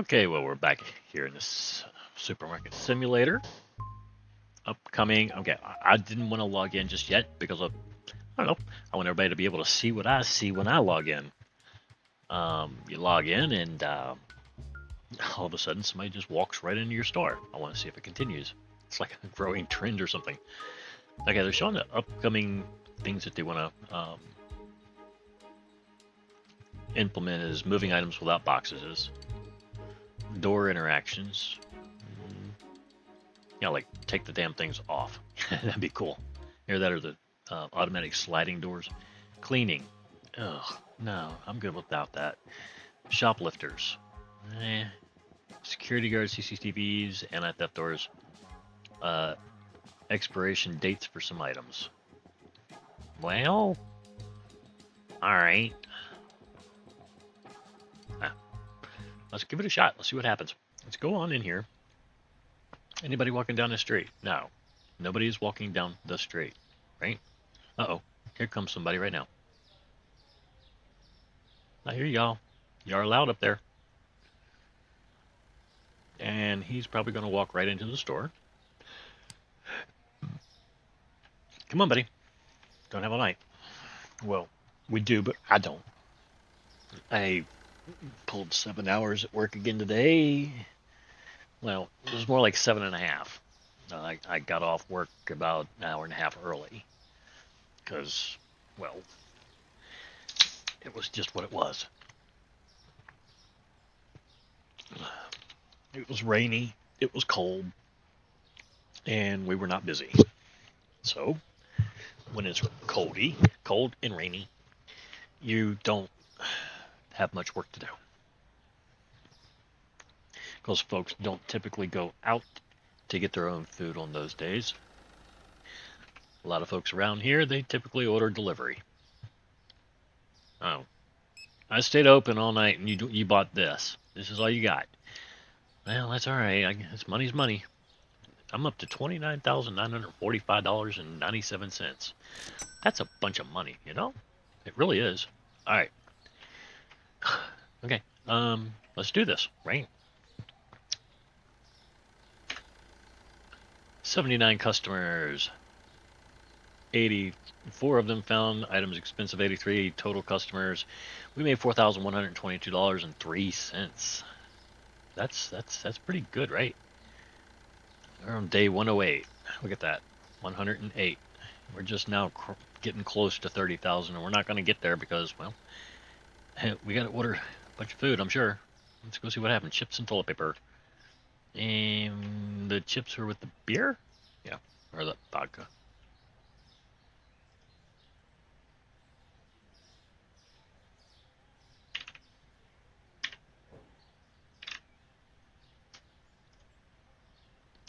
Okay, well, we're back here in this supermarket simulator. Upcoming. Okay, I didn't want to log in just yet because of, I don't know, I want everybody to be able to see what I see when I log in. You log in and all of a sudden somebody just walks right into your store. I want to see if it continues. It's like a growing trend or something. Okay, they're showing the upcoming things that they want to implement is moving items without boxes, door interactions. Like take the damn things off. That'd be cool. Either that or the automatic sliding doors. Cleaning. Ugh, no, I'm good without that. Shoplifters. Eh. Security guards, CCTVs, anti-theft doors. Uh, expiration dates for some items. Well, alright. Let's give it a shot. Let's see what happens. Let's go on in here. Anybody walking down the street? No. Nobody is walking down the street, right? Uh-oh. Here comes somebody right now. I hear y'all. You're loud up there. And he's probably going to walk right into the store. Come on, buddy. Don't have a light. Well, we do, but I don't. I pulled 7 hours at work again today. Well, it was more like 7.5. I got off work about an hour and a half early because, well, it was just what it was. It was rainy, it was cold, and we were not busy. So, when it's cold and rainy, you don't have much work to do. Because folks don't typically go out to get their own food on those days. A lot of folks around here, they typically order delivery. Oh, I stayed open all night and you bought this. This is all you got. Well, that's all right. It's money's money. I'm up to $29,945.97. That's a bunch of money, you know? It really is. All right. Okay. Let's do this, right? 79 customers. 84 of them found items expensive. 83 total customers. We made $4,122.03. That's pretty good, right? We're on day 108. Look at that. 108. We're just now getting close to 30,000, and we're not going to get there because, well, we got to order a bunch of food, I'm sure. Let's go see what happens. Chips and toilet paper. And the chips are with the beer? Yeah, or the vodka.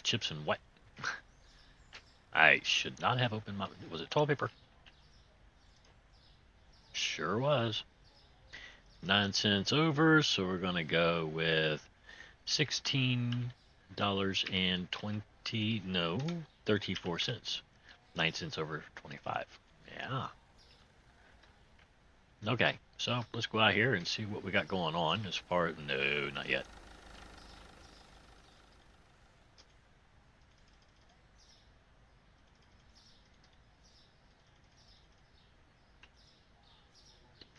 Chips and what? I should not have opened my... Was it toilet paper? Sure was. 9 cents over, so we're going to go with $16.20... No, 34 cents. 9 cents over 25. Yeah. Okay, so let's go out here and see what we got going on as far as... No, not yet.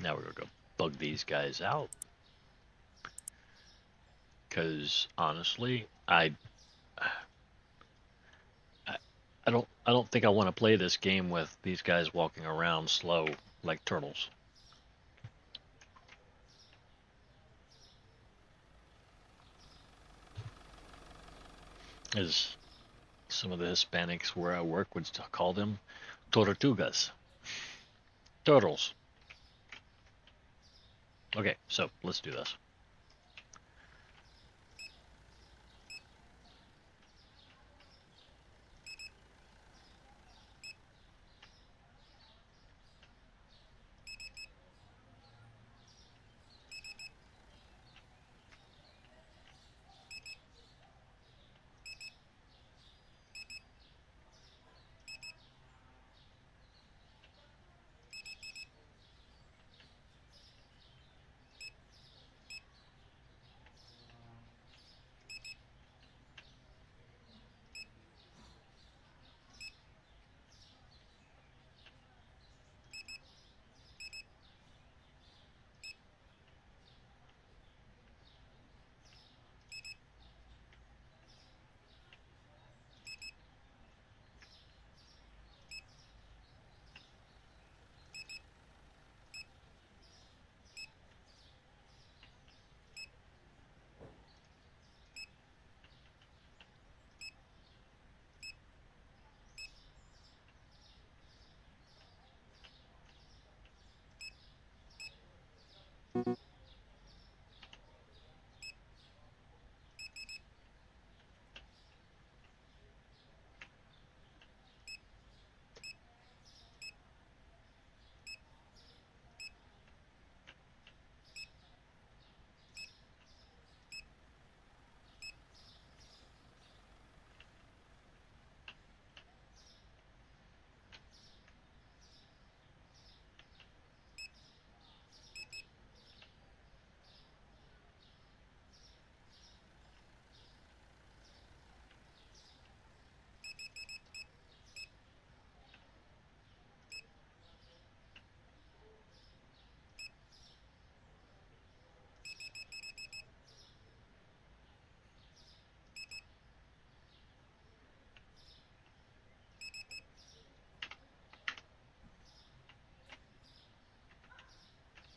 Now we're going to go bug these guys out. Because honestly, I don't think I want to play this game with these guys walking around slow like turtles. As some of the Hispanics where I work would call them tortugas. Turtles. Okay, so let's do this.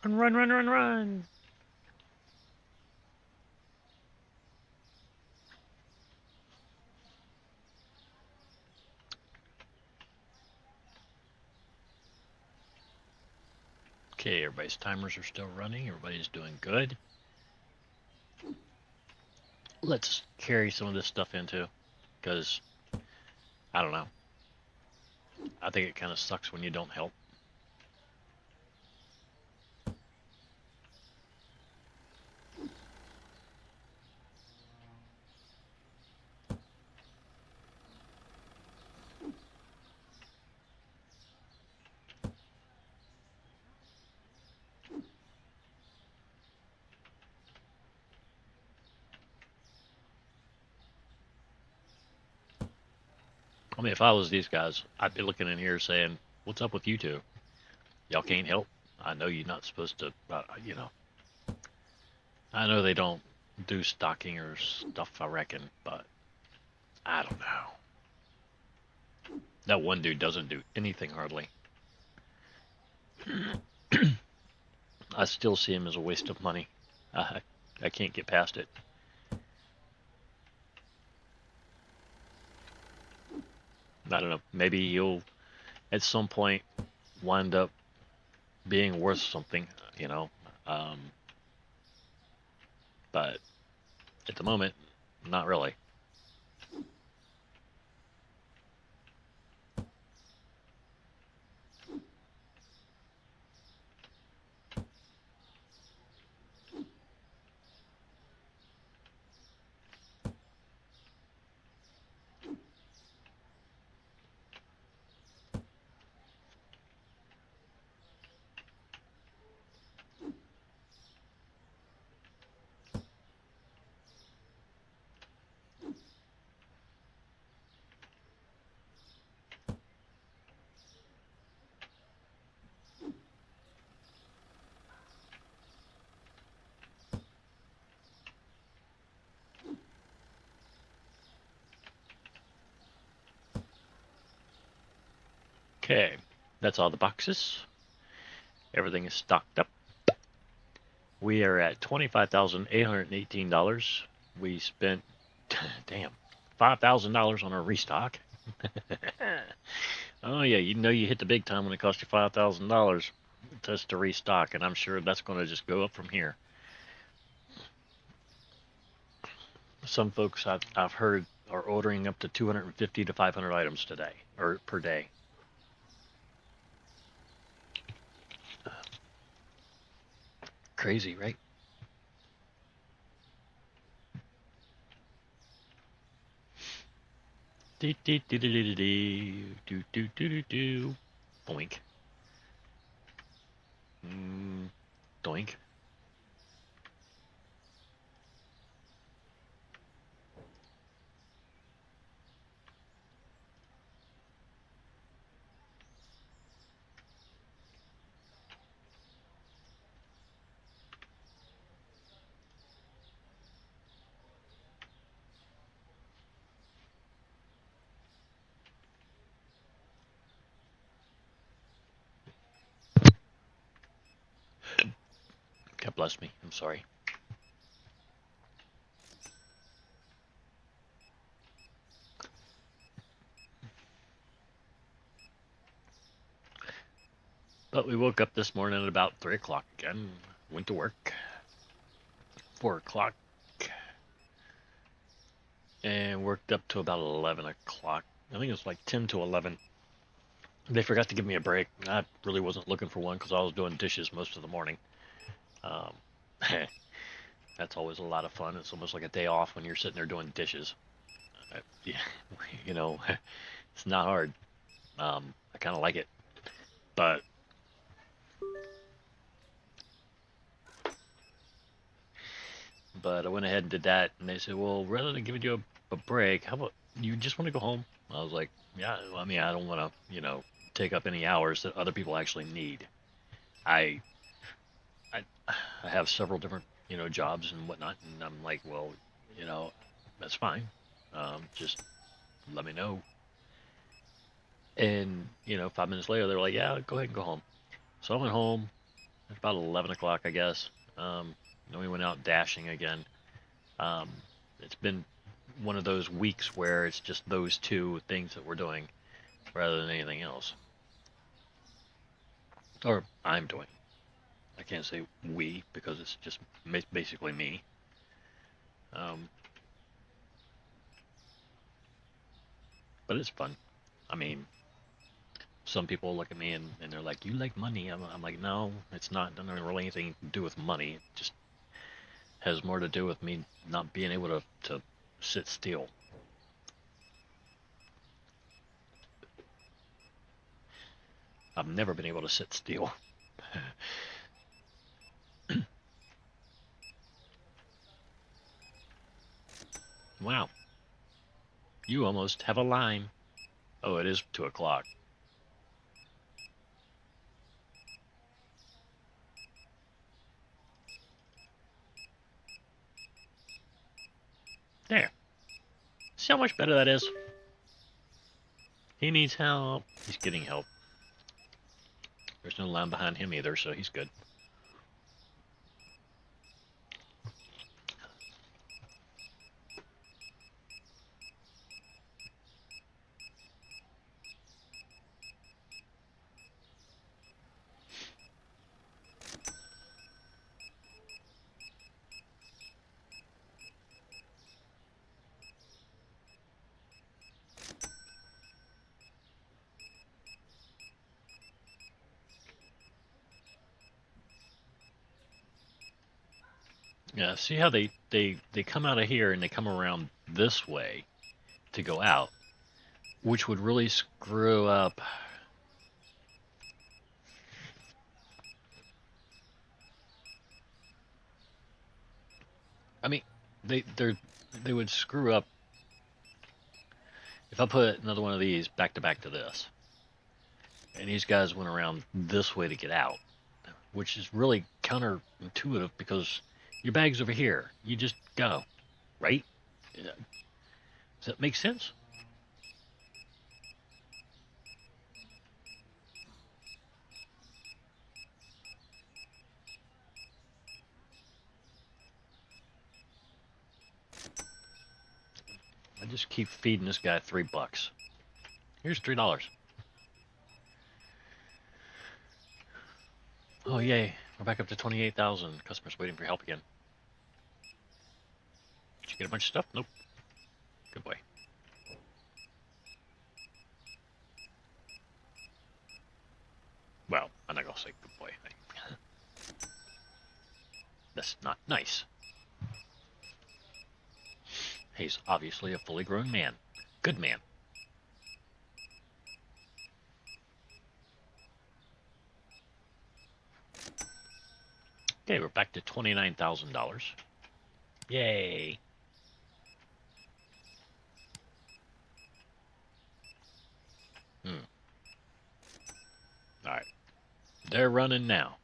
Run, run, run, run. Okay, everybody's timers are still running. Everybody's doing good. Let's carry some of this stuff into, because I don't know. I think it kind of sucks when you don't help. I mean, if I was these guys, I'd be looking in here saying, "What's up with you two? Y'all can't help. I know you're not supposed to, you know. I know they don't do stocking or stuff, I reckon, but I don't know. That one dude doesn't do anything hardly. I still see him as a waste of money. I can't get past it. I don't know. Maybe he'll, at some point, wind up being worth something, you know. Um, but at the moment, not really. Okay, that's all the boxes. Everything is stocked up. We are at $25,818. We spent, damn, $5,000 on our restock. Oh yeah, you know you hit the big time when it costs you $5,000 just to restock, and I'm sure that's going to just go up from here. Some folks I've heard are ordering up to 250 to 500 items today or per day. Crazy, right? Do do do do do do do do do do. Boink. Doink. God bless me. I'm sorry. But we woke up this morning at about 3 o'clock again. Went to work. 4 o'clock. And worked up to about 11 o'clock. I think it was like 10 to 11. They forgot to give me a break. I really wasn't looking for one because I was doing dishes most of the morning. Um, that's always a lot of fun. It's almost like a day off when you're sitting there doing dishes. Yeah, you know, it's not hard. I kind of like it, but I went ahead and did that, and they said, well, rather than giving you a break, how about you just want to go home? I was like, yeah, I mean, I don't want to, take up any hours that other people actually need. I, I, I have several different, jobs and whatnot, and I'm like, well, that's fine. Just let me know. And 5 minutes later, they're like, yeah, go ahead and go home. So I went home, It's about 11 o'clock, I guess. Then we went out dashing again. Um, it's been one of those weeks where it's just those two things that we're doing rather than anything else. Or I'm doing. I can't say we because it's just basically me. But it's fun. I mean, some people look at me and they're like, "You like money?" I'm like, "No, it's not. It doesn't really anything to do with money. It just has more to do with me not being able to sit still." I've never been able to sit still. Wow, you almost have a line. Oh, it is 2 o'clock. There. See how much better that is? He needs help. He's getting help. There's no line behind him either, so he's good. Yeah, see how they come out of here and they come around this way to go out, which would really screw up. I mean, they would screw up if I put another one of these back to this, and these guys went around this way to get out, which is really counterintuitive because your bag's over here. You just go, right? Does that make sense? I just keep feeding this guy $3. Here's $3. Oh yay! We're back up to 28,000. Customers waiting for help again. Did you get a bunch of stuff? Nope. Good boy. Well, I'm not gonna say good boy. That's not nice. He's obviously a fully grown man. Good man. Okay, we're back to $29,000. Yay. Alright. They're running now.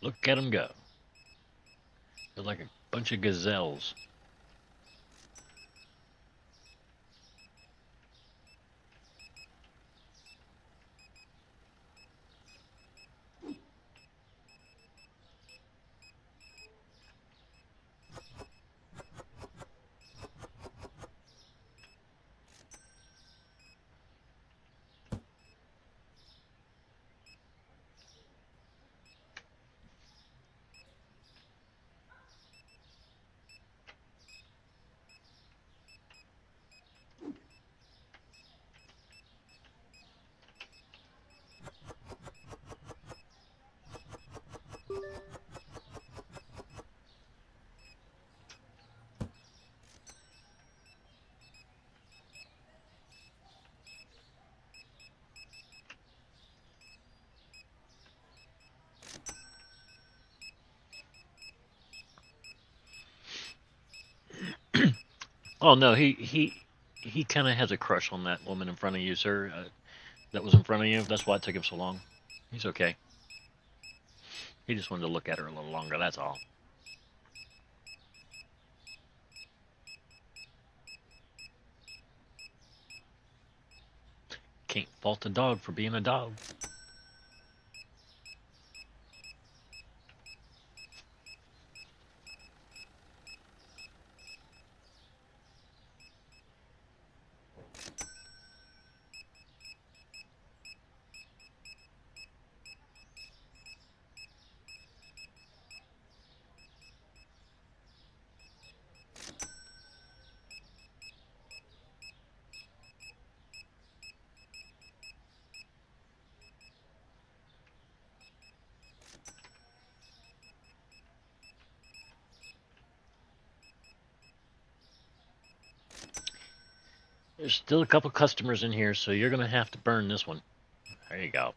Look at them go. They're like a bunch of gazelles. Oh no, he kind of has a crush on that woman in front of you, sir. That was in front of you. That's why it took him so long. He's okay. He just wanted to look at her a little longer. That's all. Can't fault a dog for being a dog. There's still a couple customers in here, so you're going to have to burn this one. There you go.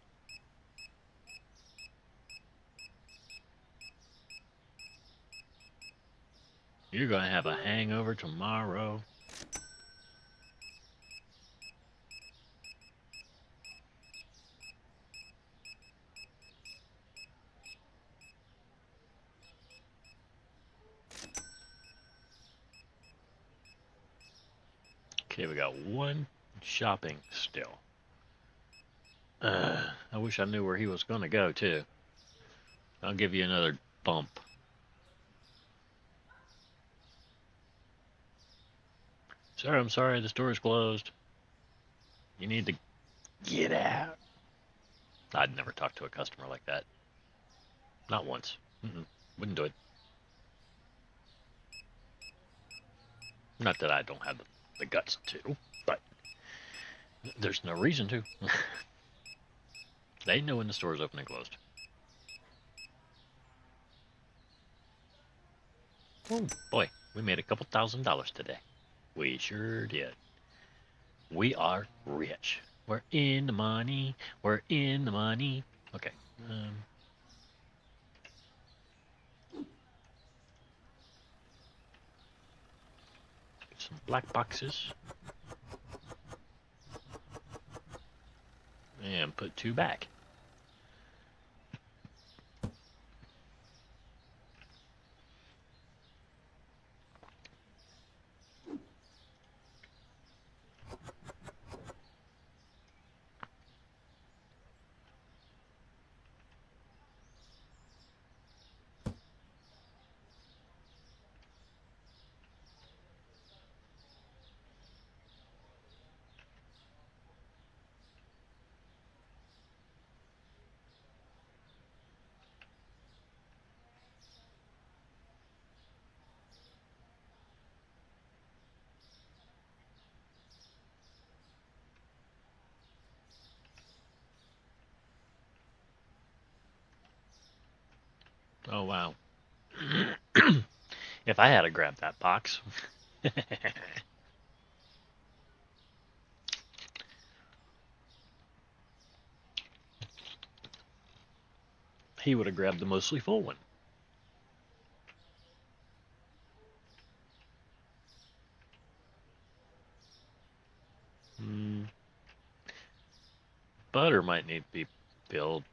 You're going to have a hangover tomorrow. Okay, we got one shopping still. I wish I knew where he was going to go, too. I'll give you another bump. Sir, I'm sorry, the store is closed. You need to get out. I'd never talk to a customer like that. Not once. Wouldn't do it. Not that I don't have the guts to, but there's no reason to. They know when the store is open and closed. Oh boy, we made a couple $1,000s today. We sure did. We are rich. We're in the money. We're in the money. Okay. Some black boxes. And put 2 back. Oh wow. If I had to grab that box. He would have grabbed the mostly full one. Butter might need to be filled.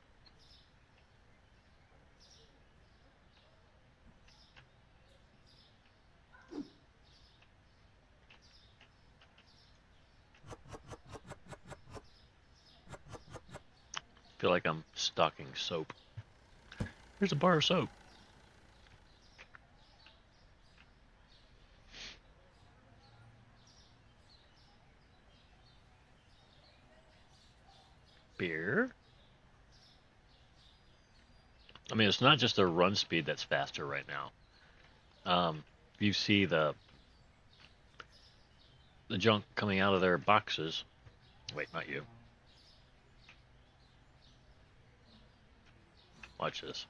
Feel like I'm stocking soap. Here's a bar of soap. Beer. I mean, it's not just their run speed that's faster right now. You see the junk coming out of their boxes. Wait, not you. Watch this.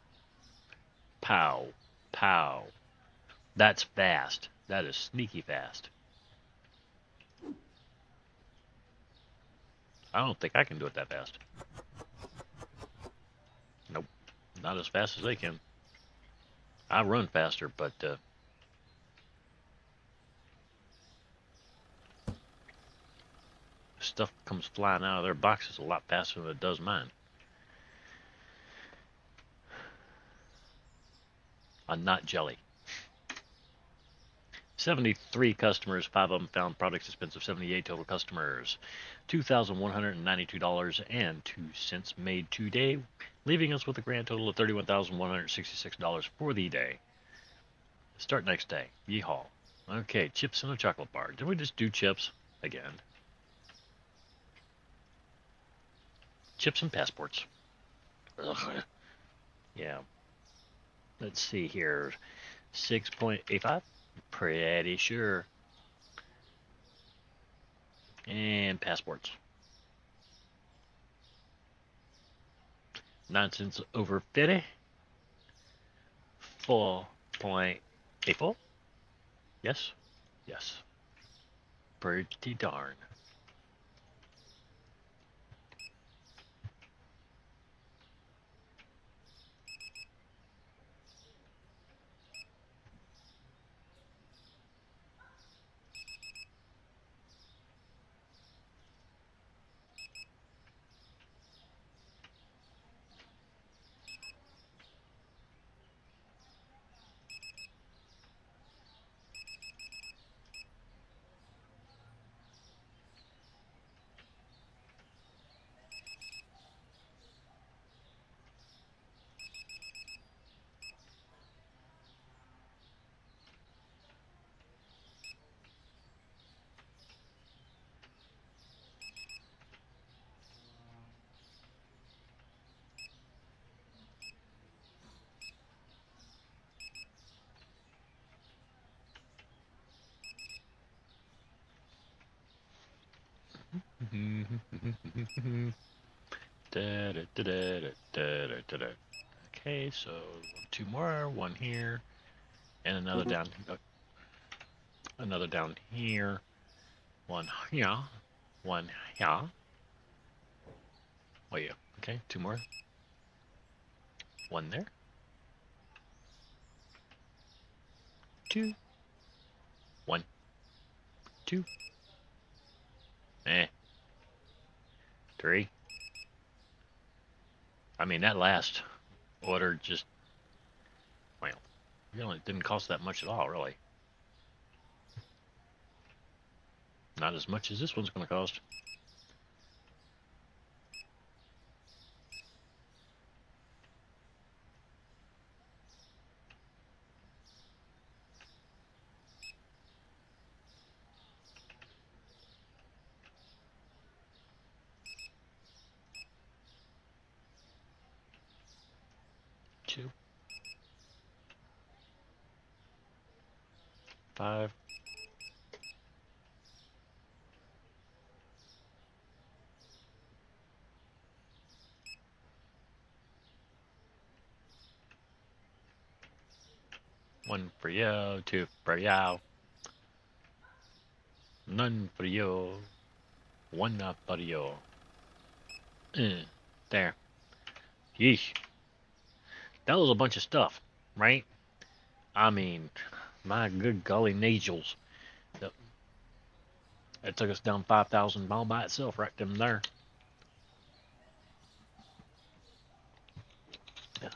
Pow. Pow. That's fast. That is sneaky fast. I don't think I can do it that fast. Nope. Not as fast as they can. I run faster, but stuff comes flying out of their boxes a lot faster than it does mine. I'm not jelly. 73 customers, 5 of them found products expensive. 78 total customers, $2,192.02 made today, leaving us with a grand total of $31,166 for the day. Start next day. Yeehaw. Okay, chips and a chocolate bar. Did we just do chips again? Chips and passports. Ugh. Yeah. Let's see here. 6.85. Pretty sure. And passports. 9 cents over 50. 4.84. Yes. Yes. Pretty darn. Okay, so 2 more, 1 here, and another down here, 1 here, 1 here. Oh yeah, okay, 2 more. 1 there. 2. 1, 2. 3. I mean, that last order just, well, really didn't cost that much at all, really. Not as much as this one's going to cost. Two, 5. One for you, 2 for you. None for you. 1 not for you. There. Yeesh. That was a bunch of stuff, right? I mean, my good golly nagels. That took us down 5,000 all by itself right them there. Yeah.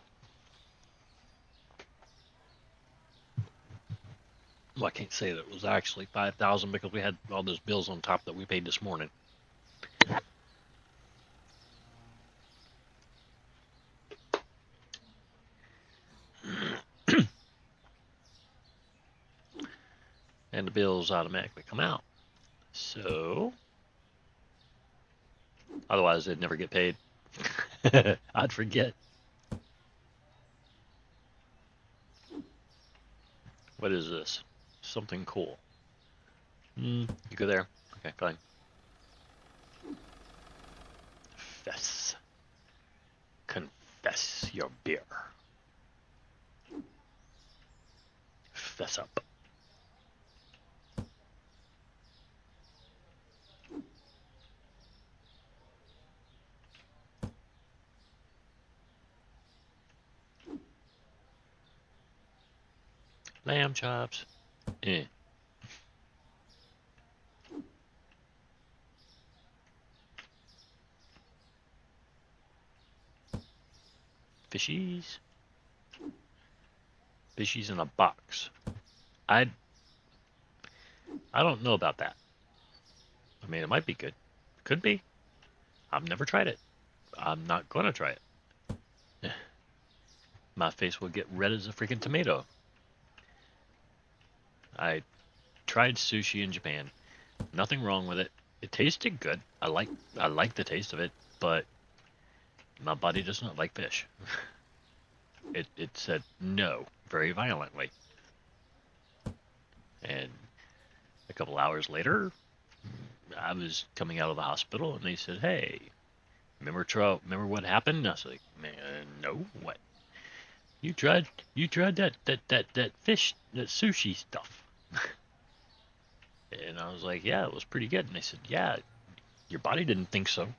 Well, I can't say that it was actually 5,000 because we had all those bills on top that we paid this morning. And the bills automatically come out. So, otherwise they'd never get paid. I'd forget. What is this? Something cool. You go there. Okay, fine. Confess. Confess your beer. Fess up. Lamb chops. Fishies. Fishies in a box. I don't know about that. I mean, it might be good. Could be. I've never tried it. I'm not going to try it. My face will get red as a freaking tomato. I tried sushi in Japan. Nothing wrong with it. It tasted good. I like the taste of it, but my body does not like fish. It said no very violently. And a couple hours later, I was coming out of the hospital, and they said, "Hey, remember what happened?" And I was like, "Man, no, what? You tried that fish, that sushi stuff." And I was like, "Yeah, it was pretty good." And they said, "Yeah, your body didn't think so."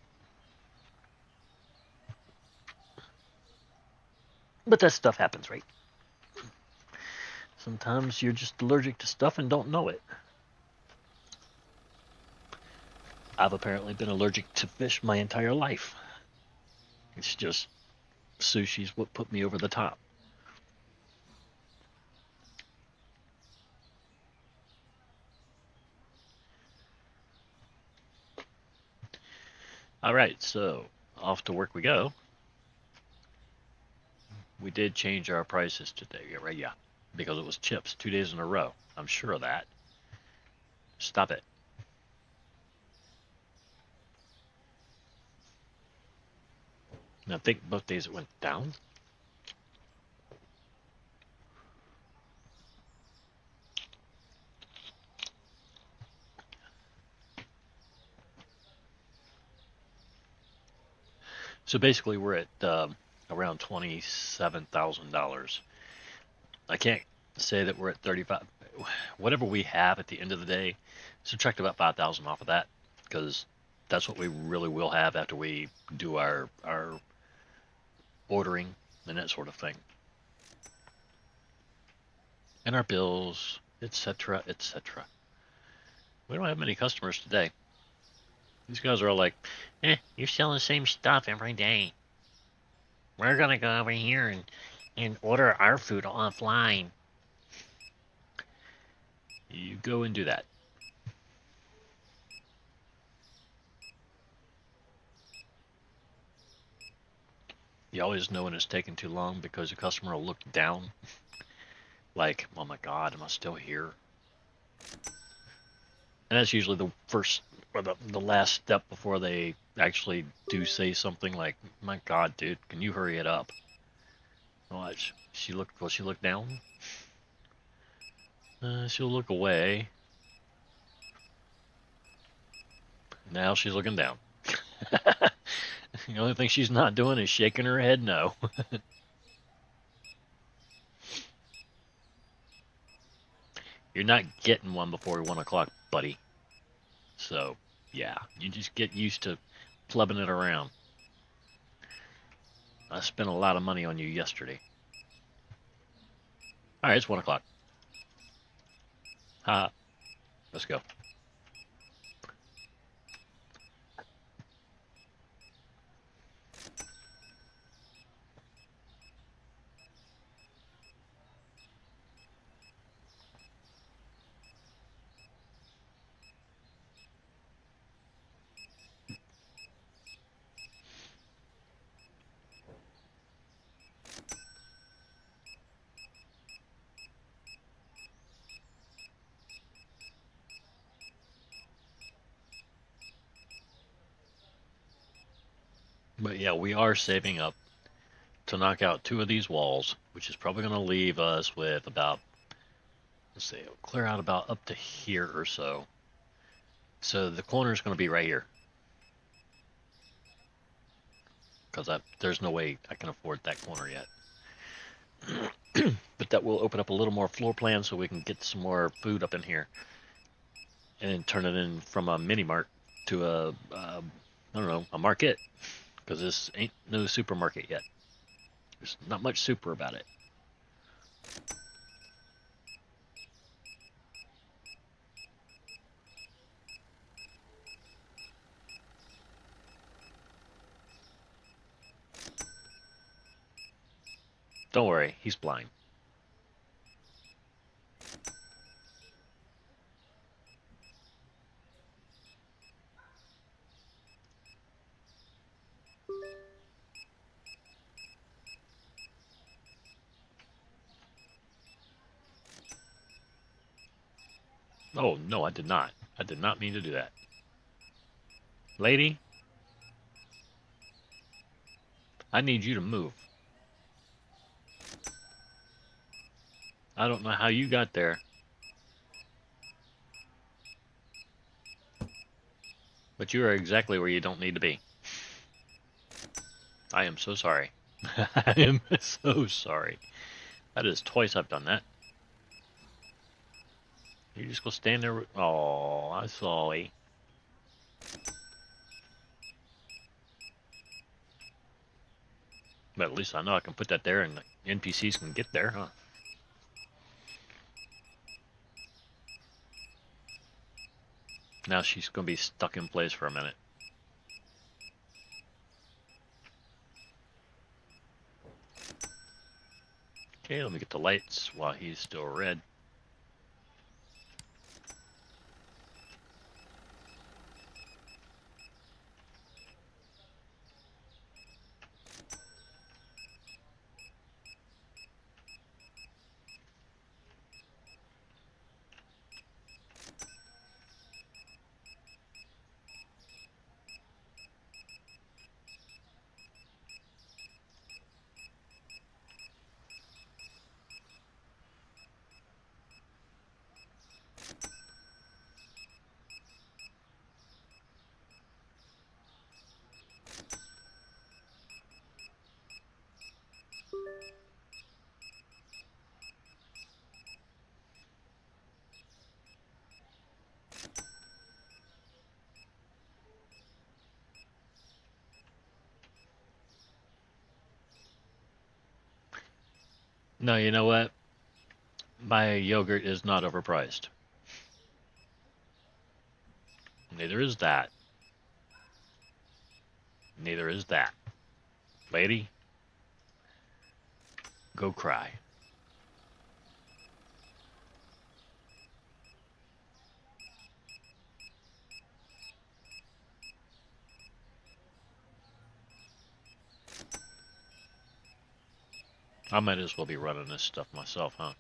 But that stuff happens, right? Sometimes you're just allergic to stuff and don't know it. I've apparently been allergic to fish my entire life. It's just sushi's what put me over the top. All right, so off to work we go. We did change our prices today, right? Yeah, because it was chips 2 days in a row. I'm sure of that. Stop it. And I think both days it went down. So basically, we're at around $27,000. I can't say that we're at 35. Whatever we have at the end of the day, subtract about 5,000 off of that, because that's what we really will have after we do our ordering and that sort of thing, and our bills, etc., etc. We don't have many customers today. These guys are all like, you're selling the same stuff every day. We're gonna go over here and order our food offline. You go and do that. You always know when it's taking too long because the customer will look down like, oh my god, am I still here? And that's usually the first or the last step before they actually do say something like, my god, dude, can you hurry it up? Watch. Will she look down? She'll look away. Now she's looking down. The only thing she's not doing is shaking her head no. You're not getting one before 1 o'clock, buddy. So, yeah, you just get used to plubbing it around. I spent a lot of money on you yesterday. Alright, it's 1 o'clock. Let's go. But yeah, we are saving up to knock out 2 of these walls, which is probably going to leave us with about, let's see, it'll clear out about up to here or so. So the corner is going to be right here. Because there's no way I can afford that corner yet. But that will open up a little more floor plan so we can get some more food up in here. And then turn it in from a mini mart to I don't know, a market. Because this ain't no supermarket yet. There's not much super about it. Don't worry, he's blind. Oh, no, I did not. I did not mean to do that. Lady, I need you to move. I don't know how you got there. But you are exactly where you don't need to be. I am so sorry. I am so sorry. That is twice I've done that. You just go stand there. Oh, I'm sorry. But at least I know I can put that there and the NPCs can get there, huh? Now she's going to be stuck in place for a minute. Okay, let me get the lights while he's still red. No, you know what? My yogurt is not overpriced. Neither is that. Neither is that. Lady, go cry. I might as well be running this stuff myself, huh?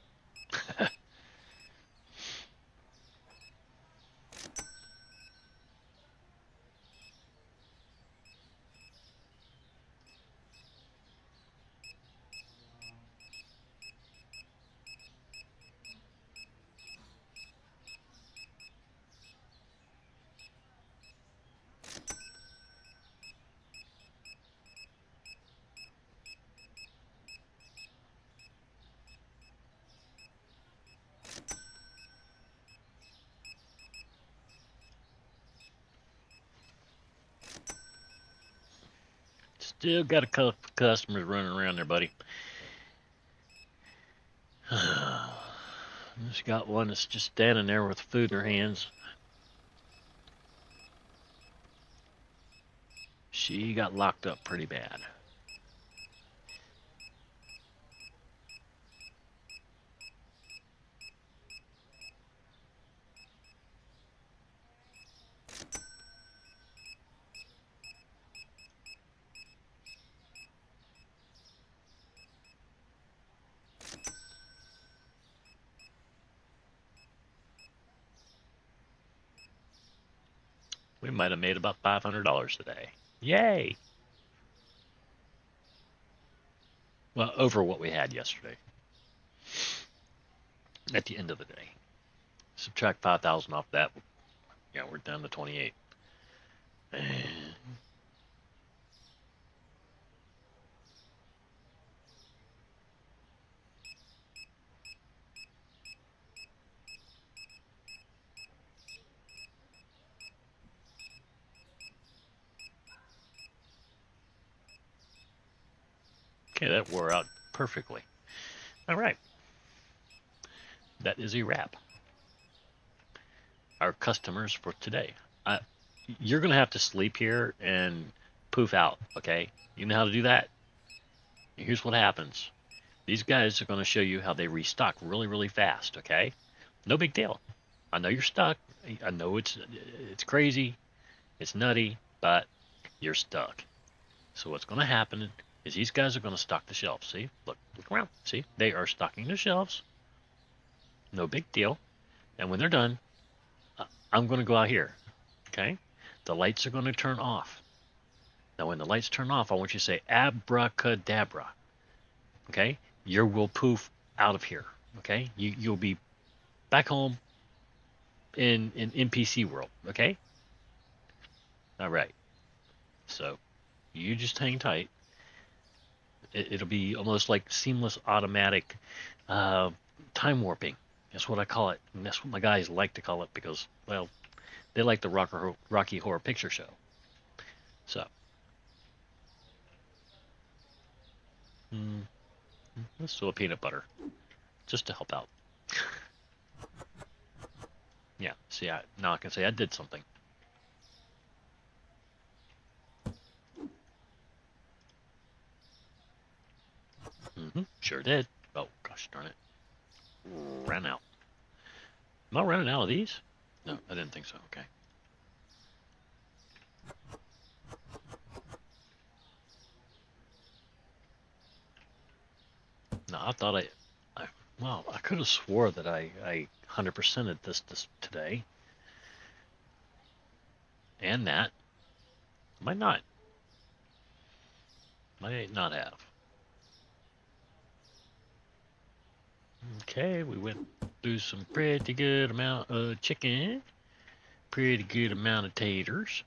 Still got a couple customers running around there, buddy. Just got one that's just standing there with food in her hands. She got locked up pretty bad. We might have made about $500 today. Yay! Well, over what we had yesterday. At the end of the day. Subtract 5,000 off that. Yeah, we're down to 28. Okay, that wore out perfectly. All right. That is a wrap. Our customers for today. You're going to have to sleep here and poof out, okay? You know how to do that? Here's what happens. These guys are going to show you how they restock really, really fast, okay? No big deal. I know you're stuck. I know it's crazy. It's nutty, but you're stuck. So what's going to happen is these guys are going to stock the shelves. See? Look around. See? They are stocking the shelves. No big deal. And when they're done, I'm going to go out here, okay? The lights are going to turn off. Now, when the lights turn off, I want you to say abracadabra, okay? You will poof out of here, okay? You'll be back home in NPC world, okay? All right. So you just hang tight. It'll be almost like seamless automatic time warping. That's what I call it. And that's what my guys like to call it because, well, they like the Rocky Horror Picture Show. So, let's do a peanut butter just to help out. Yeah, see, now I can say I did something. Sure did. Oh, gosh darn it. Ran out. Am I running out of these? No, I didn't think so. Okay. No, I thought well, I could have swore that I 100%ed this today. And that. Might not. Might not have. Okay, we went through some pretty good amount of chicken. Pretty good amount of taters.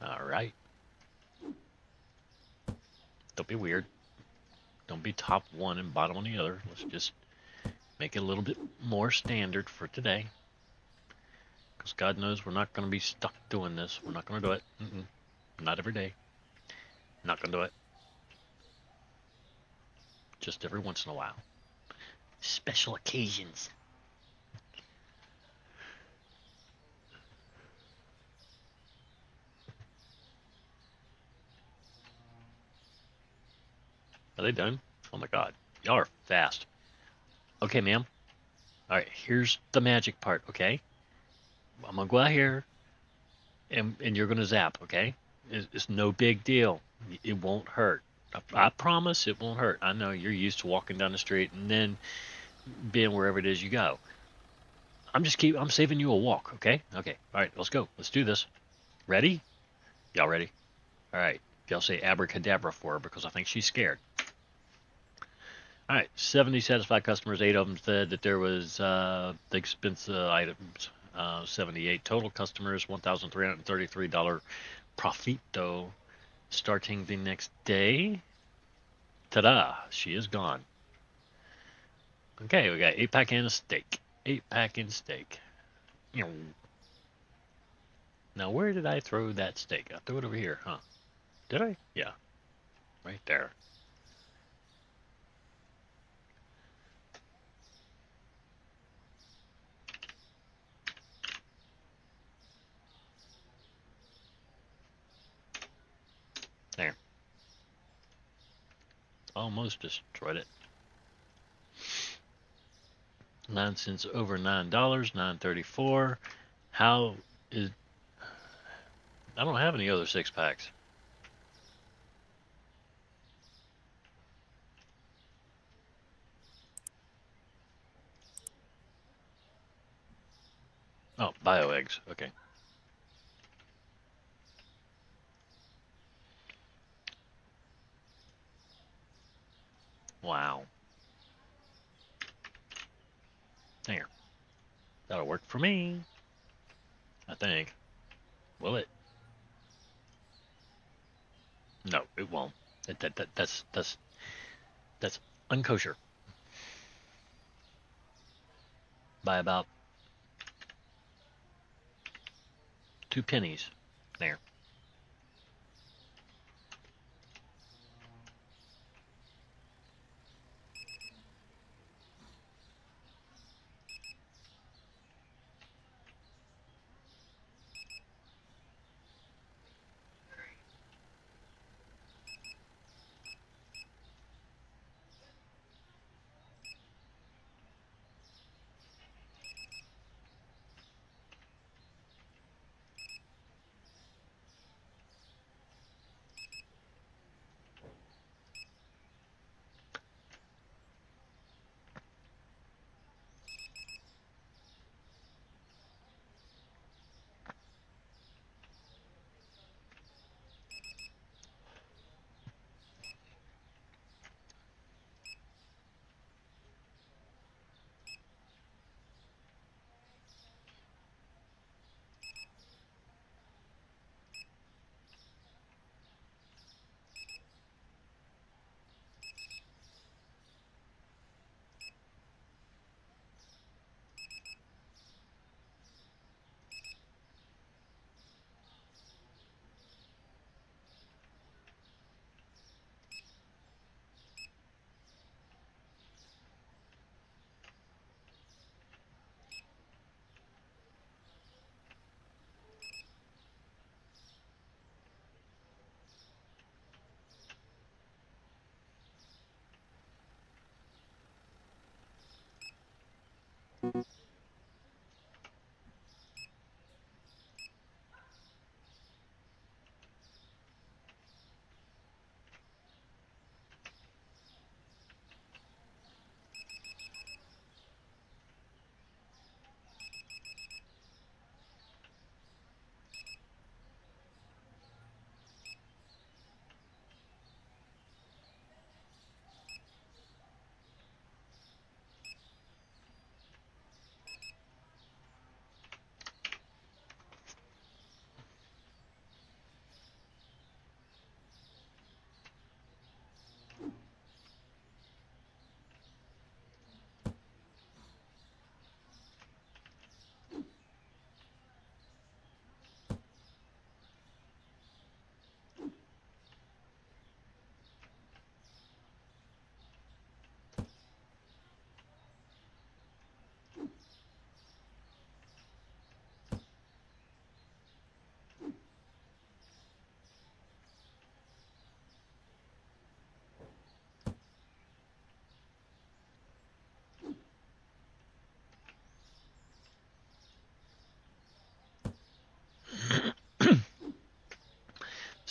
Alright. Don't be weird. Don't be top one and bottom on the other. Let's just make it a little bit more standard for today. Because God knows we're not going to be stuck doing this. We're not going to do it. Not every day. Not gonna do it. Just every once in a while. Special occasions. Are they done? Oh my god. Y'all are fast. Okay, ma'am. Alright, here's the magic part, okay? I'm gonna go out here and you're gonna zap, okay? It's no big deal. It won't hurt. I promise it won't hurt. I know you're used to walking down the street and then being wherever it is you go. I'm saving you a walk, okay? Okay. Alright, let's go. Let's do this. Ready? Y'all ready? Alright. Y'all say abracadabra for her because I think she's scared. All right, 70 satisfied customers. 8 of them said that there was the expense items. 78 total customers. $1,333 profito. Starting the next day. Ta-da! She is gone. Okay, we got 8-pack and a steak. 8-pack and steak. Now, where did I throw that steak? I threw it over here, huh? Did I? Yeah, right there. There. Almost destroyed it. 9 cents over $9, $9.34. How is... I don't have any other 6-packs. Oh, bio eggs. Okay. Wow. There. That'll work for me. I think. Will it? No, it won't. That's unkosher. By about 2 pennies. There.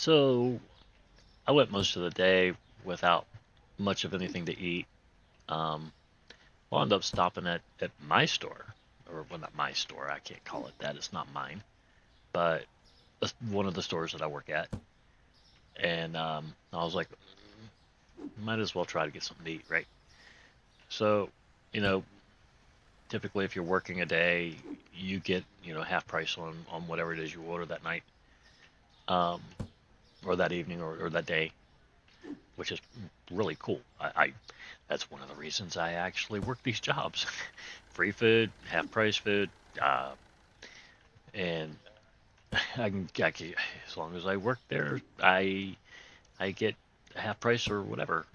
So I went most of the day without much of anything to eat. Um, Wound up stopping at my store, or well, not my store. I can't call it that. It's not mine, but one of the stores that I work at. And I was like, might as well try to get something to eat, right? So, you know, typically if you're working a day, you get half price on whatever it is you order that night, um, or that evening, or that day, which is really cool. I That's one of the reasons I actually work these jobs. Free food, half price food, and as long as I work there, I get half price or whatever,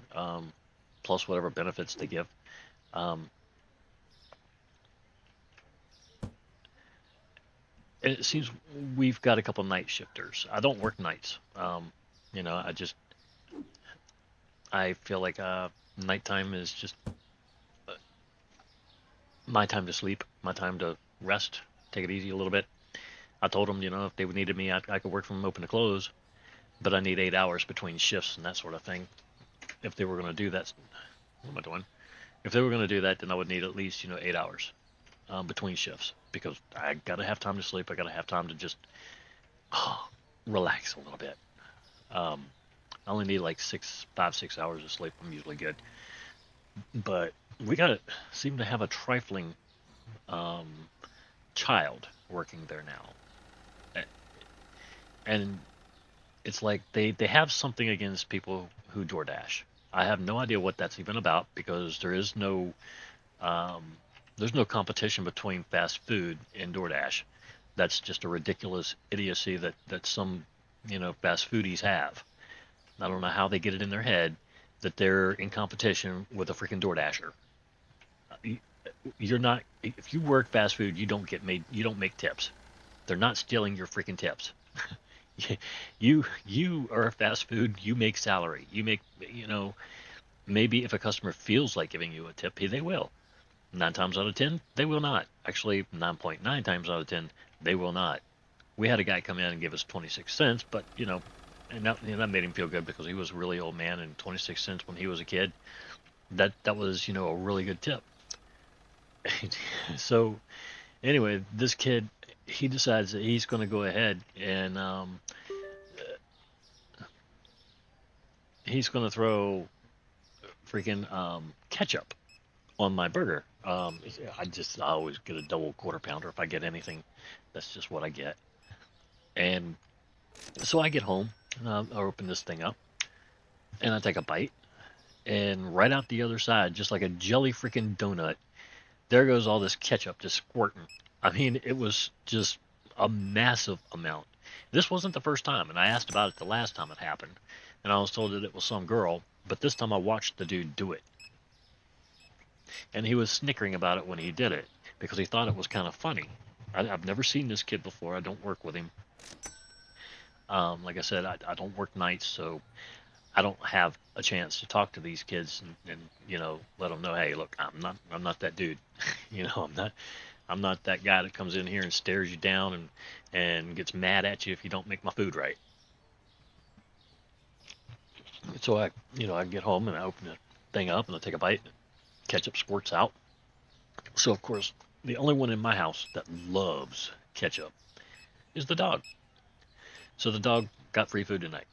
plus whatever benefits they give. Um, and it seems we've got a couple night shifters. I don't work nights. I feel like nighttime is just my time to sleep, my time to rest, take it easy a little bit. I told them, if they needed me, I could work from open to close, but I need 8 hours between shifts and that sort of thing. If they were going to do that, what am I doing? If they were going to do that, then I would need at least 8 hours between shifts, because I gotta have time to sleep. I gotta have time to just relax a little bit. Um, I only need like 5, 6 hours of sleep. I'm usually good, but we gotta seem to have a trifling um, child working there now, and it's like they have something against people who DoorDash. I have no idea what that's even about, because um, there's no competition between fast food and DoorDash. That's just a ridiculous idiocy that some fast foodies have. I don't know how they get it in their head that they're in competition with a freaking DoorDasher. You're not. If you work fast food, you don't get made. You don't make tips. They're not stealing your freaking tips. You are a fast food. You make salary. You make maybe if a customer feels like giving you a tip, they will. 9 times out of 10, they will not. Actually, 9.9 times out of 10, they will not. We had a guy come in and give us 26 cents, but and that made him feel good, because he was a really old man, and 26 cents when he was a kid, that was a really good tip. So anyway, this kid, he decides that he's going to go ahead and he's going to throw freaking ketchup on my burger. I always get a double quarter pounder if I get anything. That's just what I get. And so I get home, and I open this thing up, and I take a bite, and right out the other side, just like a jelly freaking donut, there goes all this ketchup just squirting. I mean, it was just a massive amount. This wasn't the first time, and I asked about it the last time it happened, and I was told that it was some girl, but this time I watched the dude do it. And he was snickering about it when he did it, because he thought it was kind of funny. I've never seen this kid before. I don't work with him. Like I said, I don't work nights, so I don't have a chance to talk to these kids and let them know, hey, look, I'm not that dude. I'm not that guy that comes in here and stares you down and gets mad at you if you don't make my food right. So I get home, and I open the thing up, and I take a bite, and ketchup squirts out. So of course, the only one in my house that loves ketchup is the dog. So the dog got free food tonight.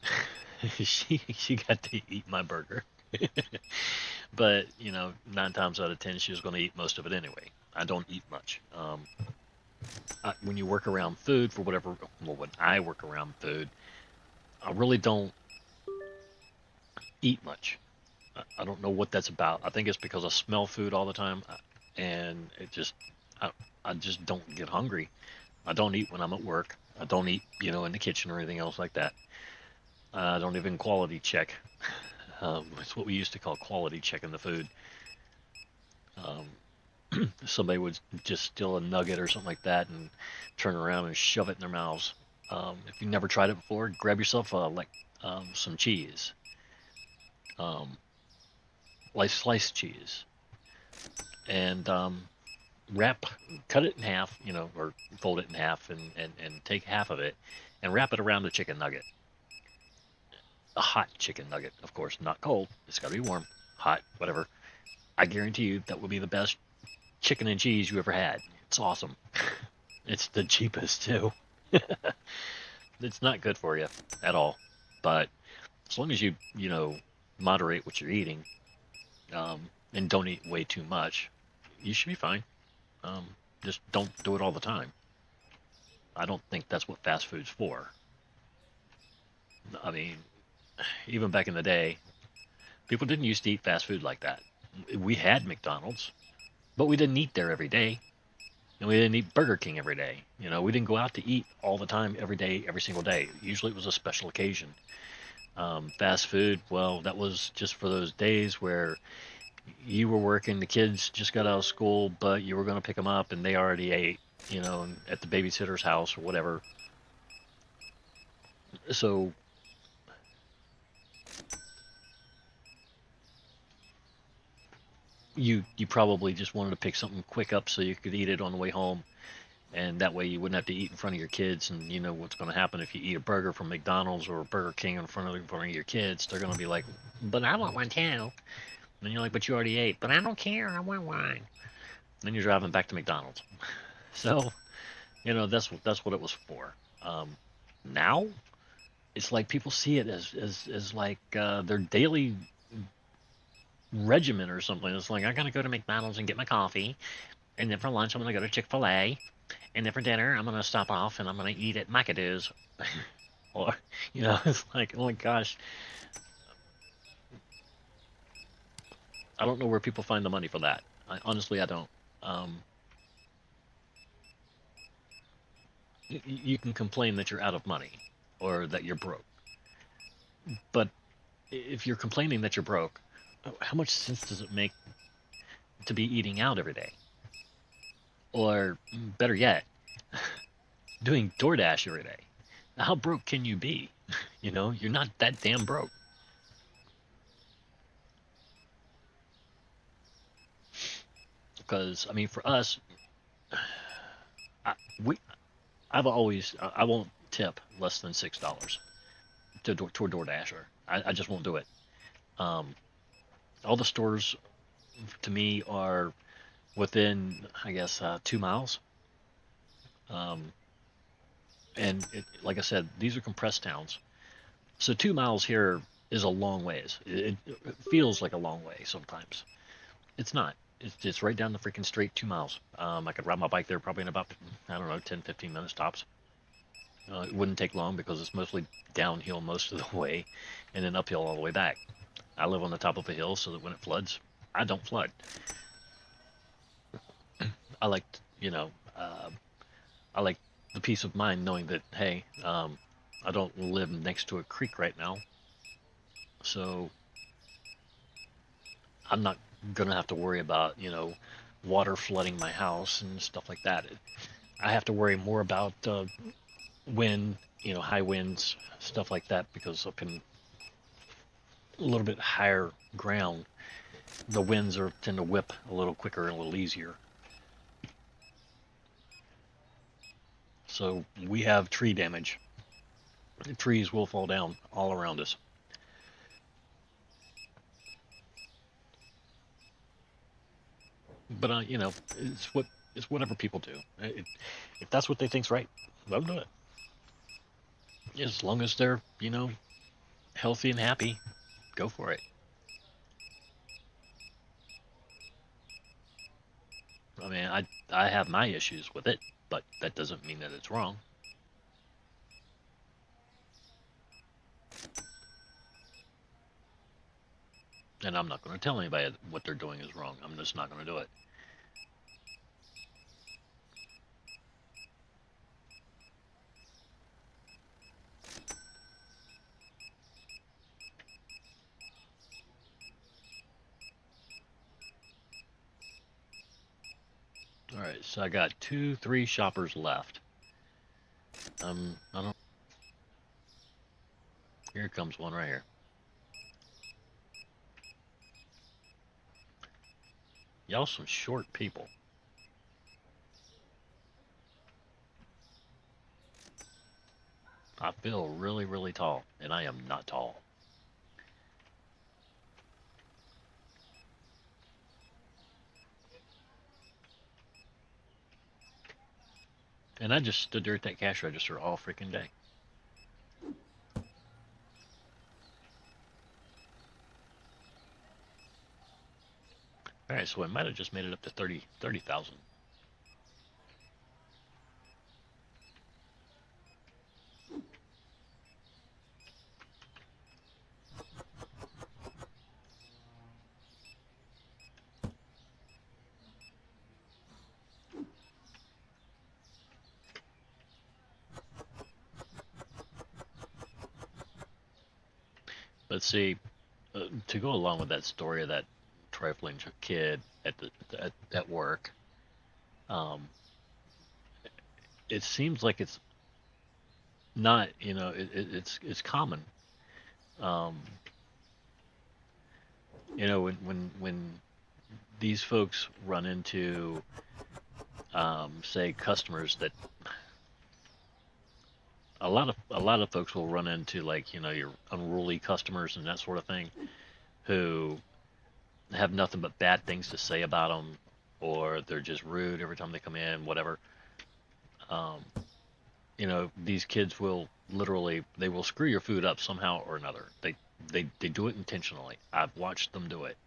she got to eat my burger. But 9 times out of 10, she was going to eat most of it anyway. I don't eat much. When you work around food, for whatever, well, when I work around food, I really don't eat much. I don't know what that's about. I think it's because I smell food all the time, and I just don't get hungry. I don't eat when I'm at work. I don't eat, in the kitchen or anything else like that. I don't even quality check. It's what we used to call quality checking the food. Somebody would just steal a nugget or something like that and turn around and shove it in their mouths. If you've never tried it before, grab yourself some cheese, like sliced cheese, and cut it in half, or fold it in half, and take half of it and wrap it around the chicken nugget. a hot chicken nugget, of course, not cold. It's got to be warm, hot, whatever. I guarantee you that will be the best chicken and cheese you ever had. It's awesome. It's the cheapest too. It's not good for you at all. But as long as you know, moderate what you're eating, and don't eat way too much, you should be fine. Um, just don't do it all the time. I don't think that's what fast food's for. I mean, even back in the day, people didn't used to eat fast food like that. We had McDonald's, but we didn't eat there every day. And we didn't eat Burger King every day. You know, we didn't go out to eat all the time, every day, every single day. Usually it was a special occasion. Fast food, well, that was just for those days where you were working, the kids just got out of school, but you were going to pick them up and they already ate, you know, at the babysitter's house or whatever. So you probably just wanted to pick something quick up so you could eat it on the way home, and that way you wouldn't have to eat in front of your kids. And you know what's going to happen if you eat a burger from McDonald's or a Burger King in front of your kids. They're going to be like, but I want one too. And you're like, but you already ate. But I don't care, I want one. Then you're driving back to McDonald's. So you know, that's what it was for. Now it's like people see it as like their daily regimen or something. It's like, I gotta go to McDonald's and get my coffee, and then for lunch I'm gonna go to Chick-fil-A, and then for dinner I'm gonna stop off and I'm gonna eat at McAdoo's. Or, you know, it's like, oh my gosh, I don't know where people find the money for that. Honestly, I don't. You can complain that you're out of money or that you're broke, but if you're complaining that you're broke, how much sense does it make to be eating out every day? Or better yet, doing DoorDash every day. How broke can you be? You know, you're not that damn broke. Because I mean, for us, I, we I won't tip less than $6 to a DoorDasher. I just won't do it. Um, all the stores to me are within, I guess, 2 miles. Um, and like I said, these are compressed towns. So 2 miles here is a long ways. It feels like a long way sometimes. It's not. It's right down the freaking street, 2 miles. I could ride my bike there probably in about, I don't know, 10, 15 minutes tops. It wouldn't take long because it's mostly downhill most of the way and then uphill all the way back. I live on the top of a hill so that when it floods, I don't flood. I like, you know, I like the peace of mind knowing that, hey, I don't live next to a creek right now, so I'm not gonna have to worry about, you know, water flooding my house and stuff like that. I have to worry more about wind, you know, high winds, stuff like that, because up in a little bit higher ground, the winds tend to whip a little quicker and a little easier. So we have tree damage. The trees will fall down all around us. But you know, it's whatever people do. If that's what they think's right, let them do it. As long as they're, you know, healthy and happy, go for it. I mean, I have my issues with it, but that doesn't mean that it's wrong. And I'm not going to tell anybody what they're doing is wrong. I'm just not going to do it. All right, so I got 3 shoppers left. I don't. Here comes one right here. Y'all some short people. I feel really, really tall, and I am not tall. And I just stood there at that cash register all freaking day. All right, so I might have just made it up to 30,000. But see, to go along with that story of that trifling kid at work, um, it seems like it's not, it's common. Um, when these folks run into, say, customers that a lot of folks will run into, like, your unruly customers and that sort of thing, who have nothing but bad things to say about them, or they're just rude every time they come in, whatever. Um, these kids will literally, they will screw your food up somehow or another. They do it intentionally. I've watched them do it.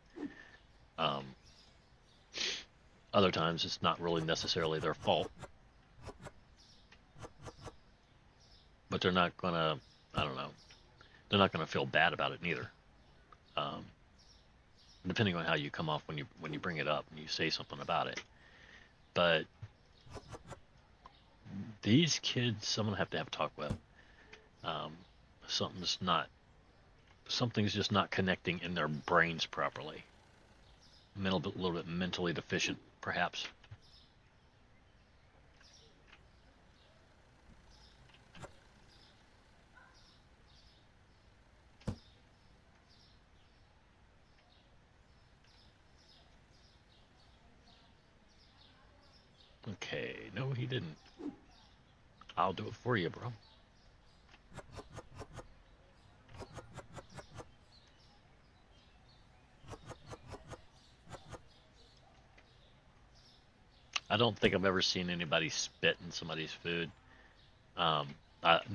Um, Other times it's not really necessarily their fault, but they're not gonna, I don't know, they're not gonna feel bad about it neither. Um, Depending on how you come off when you bring it up and you say something about it. But these kids, someone have to have a talk with. Um, something's not, something's just not connecting in their brains properly. A little bit mentally deficient, perhaps. Okay, no, he didn't. I'll do it for you, bro. I don't think I've ever seen anybody spit in somebody's food. Um,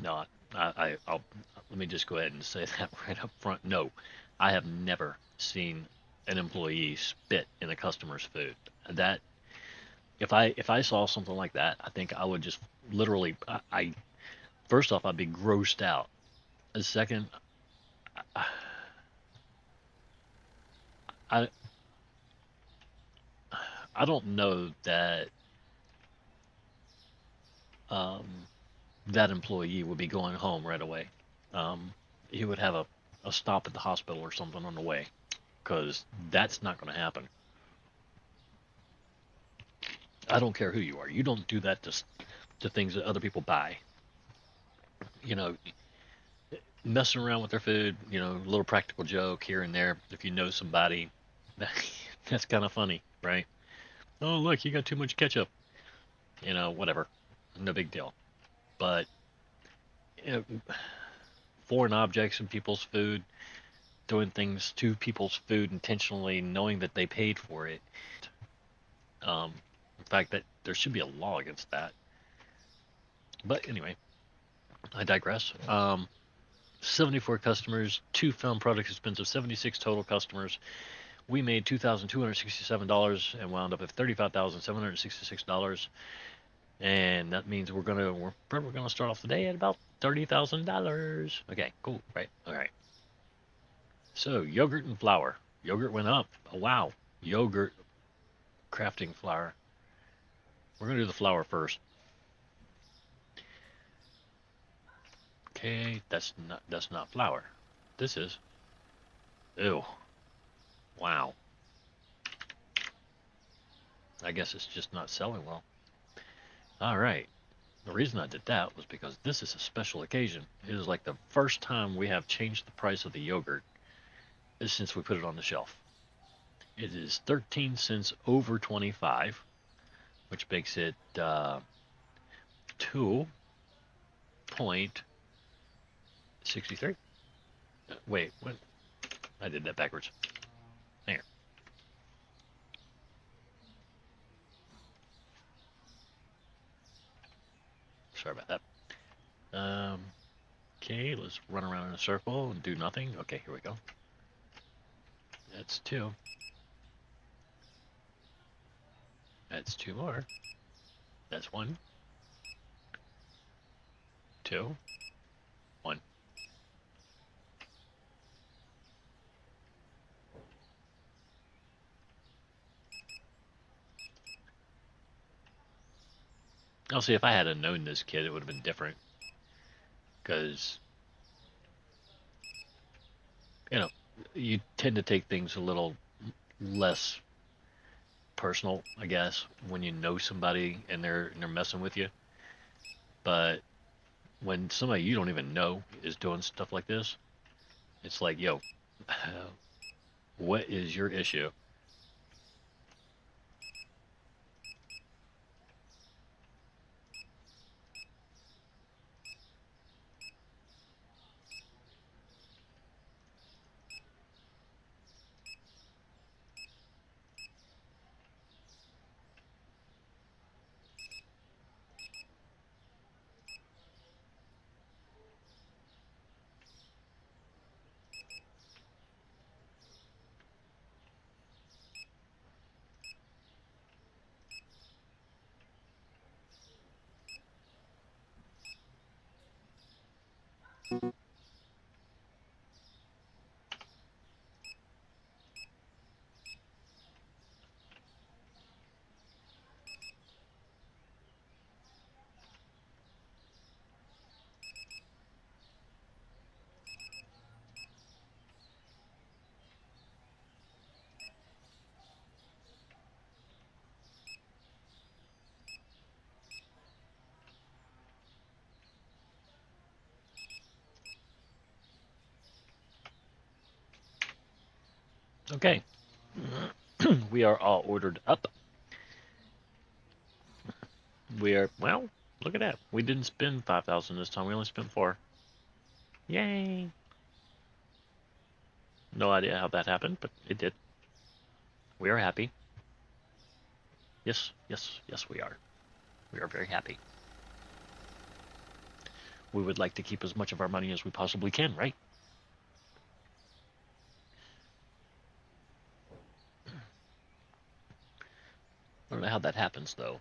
no, I'll let me just go ahead and say that right up front. No, I have never seen an employee spit in a customer's food. That if I saw something like that, I think I would just literally, first off, I'd be grossed out. A second, I I don't know that um, that employee would be going home right away. Um, he would have a stop at the hospital or something on the way, because that's not going to happen. I don't care who you are. You don't do that to things that other people buy. You know, messing around with their food. A little practical joke here and there. If you know somebody, that's kind of funny, right? Oh, look, you got too much ketchup. Whatever. No big deal. But you know, foreign objects in people's food, doing things to people's food intentionally, knowing that they paid for it. In fact, that there should be a law against that. But anyway, I digress. 74 customers, two found product expensive, 76 total customers. We made $2,267 and wound up at $35,766. And that means we're probably gonna start off the day at about $30,000. Okay, cool, right? All right. So yogurt and flour. Yogurt went up. Oh wow, yogurt crafting flour. We're gonna do the flour first. Okay, that's not flour. This is. Ew. Wow. I guess it's just not selling well. All right. The reason I did that was because this is a special occasion. It is like the first time we have changed the price of the yogurt since we put it on the shelf. It is 13 cents over 25, which makes it 2.63. Wait, what? I did that backwards. There. sorry about that. Okay, let's run around in a circle and do nothing. Okay, here we go. That's 2. That's 2 more. That's 1, 2, 1. I'll see if I had known this kid, it would have been different. Because, you know, you tend to take things a little less personal, I guess, when you know somebody and they're messing with you. But when somebody you don't even know is doing stuff like this, it's like, yo, what is your issue? Okay. We are all ordered up. We are, well, look at that. We didn't spend 5,000 this time. We only spent 4. Yay. No idea how that happened, but it did. We are happy. Yes, yes, yes, we are. We are very happy. We would like to keep as much of our money as we possibly can, right? I don't know how that happens, though.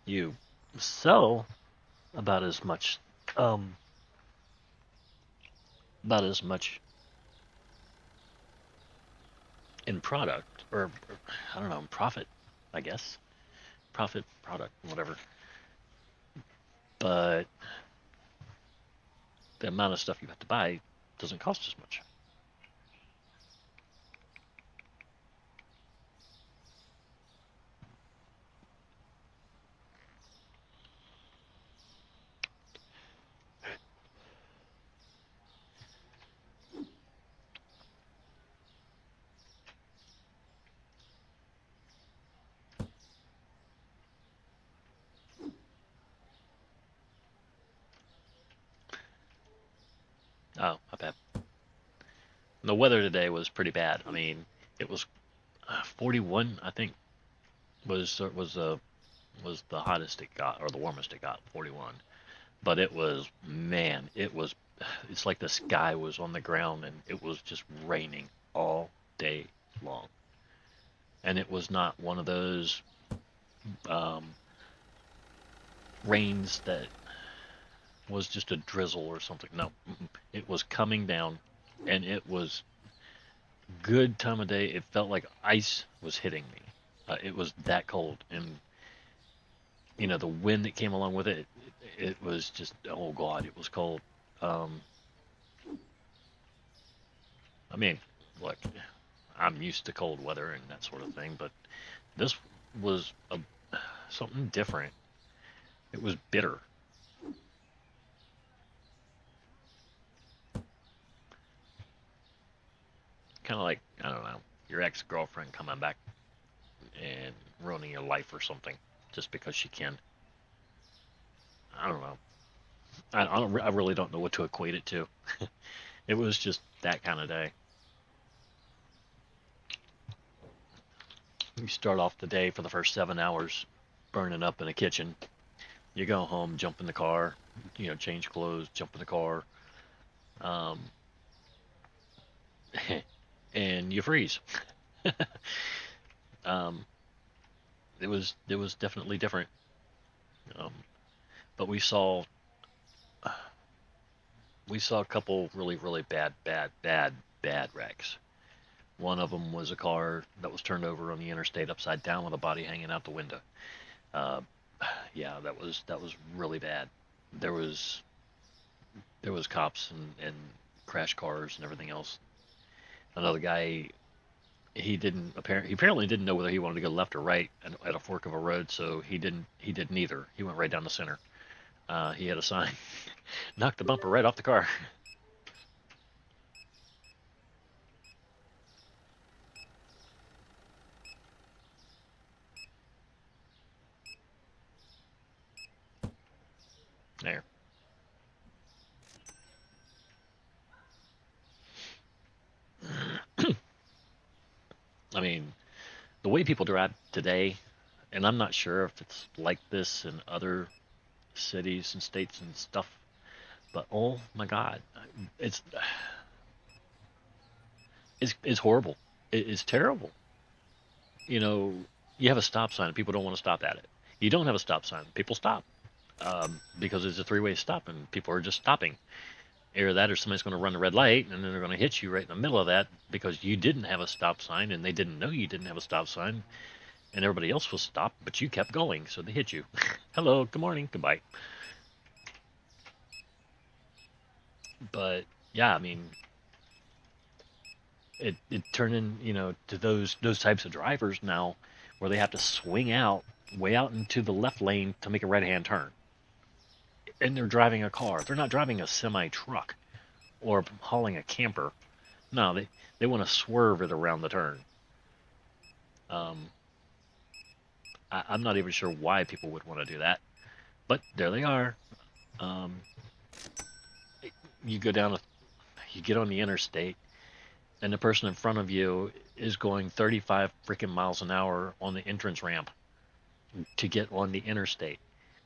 You sell about as much, um, about as much in product, or I don't know, in profit, I guess. Profit, product, whatever. But the amount of stuff you have to buy doesn't cost as much. Oh, my bad. The weather today was pretty bad. I mean, it was 41, I think, was the hottest it got, or the warmest it got, 41. But it was, man, it's like the sky was on the ground and it was just raining all day long. And it was not one of those um, rains that was just a drizzle or something. No, it was coming down, and it was good time of day. It felt like ice was hitting me. It was that cold, and the wind that came along with it, it was just, oh god, it was cold. Um, I mean, look, I'm used to cold weather and that sort of thing, but this was something different. It was bitter. Kind of like, I don't know, your ex-girlfriend coming back and ruining your life or something just because she can. I don't know. I really don't know what to equate it to. It was just that kind of day. You start off the day for the first 7 hours burning up in a kitchen, You go home, jump in the car, change clothes, jump in the car, um, and you freeze. um, it was definitely different. Um, but we saw a couple really really bad wrecks. One of them was a car that was turned over on the interstate upside down with a body hanging out the window. Uh, yeah, that was really bad. There was there was cops and crash cars and everything else. Another guy, he apparently didn't know whether he wanted to go left or right at a fork of a road, so he did neither. He went right down the center. He had a sign, knocked the bumper right off the car. There. I mean, the way people drive today, and I'm not sure if it's like this in other cities and states and stuff, but oh my God, it's it's horrible. It's terrible. You know, you have a stop sign and people don't want to stop at it. You don't have a stop sign, people stop, because it's a three-way stop and people are just stopping. Either that or somebody's going to run the red light and then they're going to hit you right in the middle of that because you didn't have a stop sign and they didn't know you didn't have a stop sign and everybody else was stopped, but you kept going, so they hit you. Hello, good morning, goodbye. But yeah, I mean, it turned in, to those types of drivers now where they have to swing out way out into the left lane to make a right hand turn. And they're driving a car. They're not driving a semi truck or hauling a camper. No, they want to swerve it around the turn. Um, I'm not even sure why people would want to do that, but there they are. Um, you go down, you get on the interstate, and the person in front of you is going 35 freaking miles an hour on the entrance ramp to get on the interstate.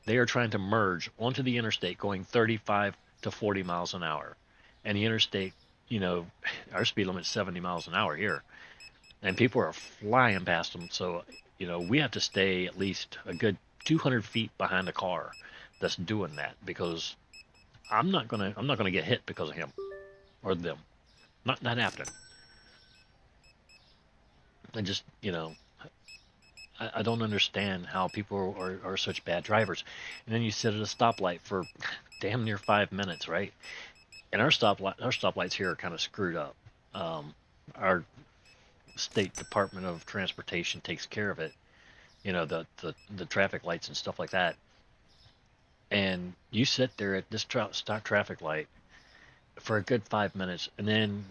They are trying to merge onto the interstate going 35 to 40 miles an hour. And the interstate, you know, our speed limit's 70 miles an hour here. And people are flying past them. So, we have to stay at least a good 200 feet behind a car that's doing that because I'm not gonna get hit because of him or them. Not happening. I just, I don't understand how people are such bad drivers. And then you sit at a stoplight for damn near 5 minutes, right? And our stoplights here are kind of screwed up. Our state Department of Transportation takes care of it. The traffic lights and stuff like that. And you sit there at this stop traffic light for a good 5 minutes, and then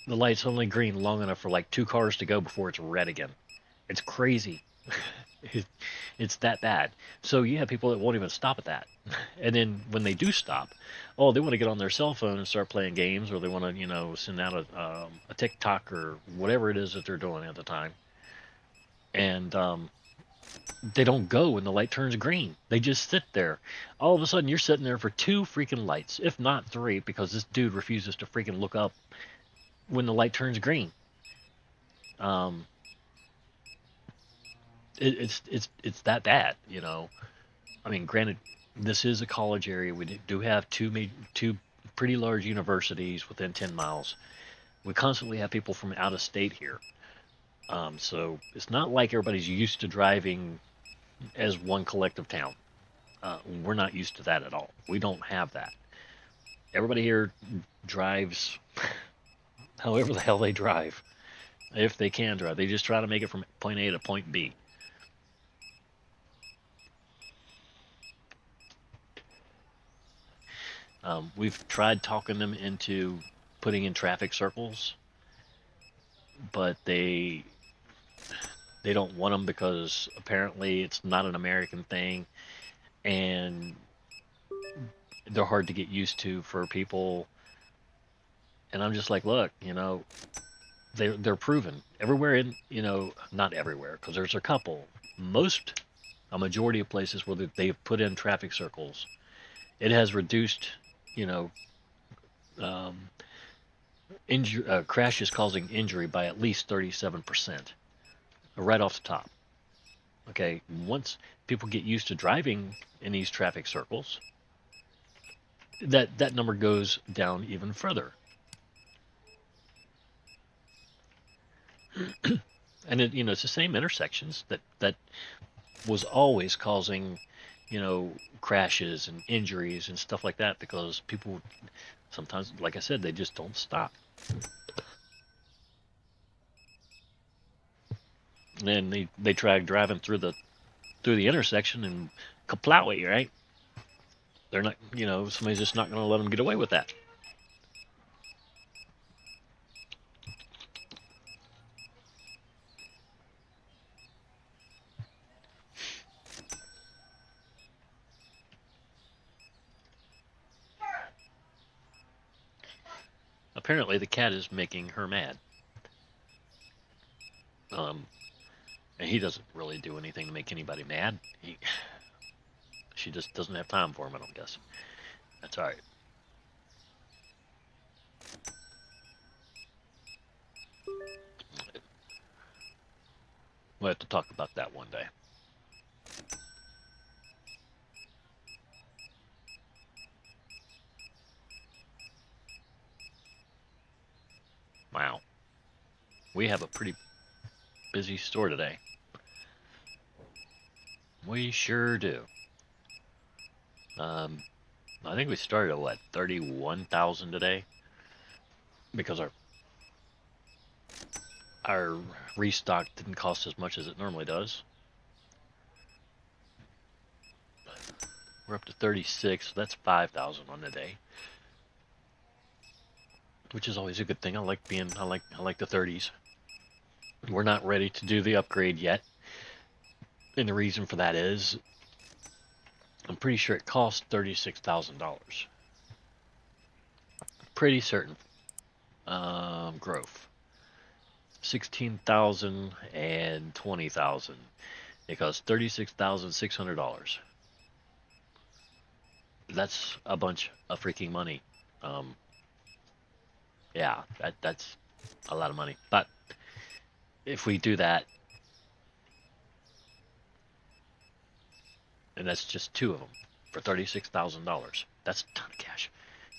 the light's only green long enough for like two cars to go before it's red again. It's crazy. It, it's that bad. So you have people that won't even stop at that. And then when they do stop, oh, they want to get on their cell phone and start playing games, or they want to, send out a TikTok or whatever it is that they're doing at the time. And they don't go when the light turns green. They just sit there. All of a sudden, you're sitting there for two freaking lights, if not three, because this dude refuses to freaking look up when the light turns green. Um, it's that bad. I mean, granted, this is a college area. We do have two pretty large universities within 10 miles. We constantly have people from out of state here. So it's not like everybody's used to driving as one collective town. We're not used to that at all. We don't have that. Everybody here drives however the hell they drive. If they can drive, they just try to make it from point A to point B. We've tried talking them into putting in traffic circles, but they don't want them because apparently it's not an American thing, and they're hard to get used to for people. And I'm just like, look, they're proven everywhere in, not everywhere, because there's a couple. Most a majority of places where they've put in traffic circles, it has reduced, you know, um, crashes causing injury by at least 37%, right off the top. Okay, once people get used to driving in these traffic circles, that number goes down even further. And it's the same intersections that was always causing, crashes and injuries and stuff like that because people sometimes, like I said, they just don't stop. And they try driving through the intersection and kaplow at you, right? They're not, somebody's just not going to let them get away with that. Apparently, the cat is making her mad. And he doesn't really do anything to make anybody mad. She just doesn't have time for him, I don't guess. That's all right. We'll have to talk about that one day. Wow. We have a pretty busy store today. We sure do. I think we started at, what, 31,000 today? Because our restock didn't cost as much as it normally does. We're up to 36, so that's 5,000 on the day, which is always a good thing. I like the 30s. We're not ready to do the upgrade yet, and the reason for that is I'm pretty sure it costs $36,000. Pretty certain. Growth 16,000 and 20,000. It costs $36,600. That's a bunch of freaking money. Yeah, that's a lot of money. But if we do that, and that's just two of them for $36,000, that's a ton of cash.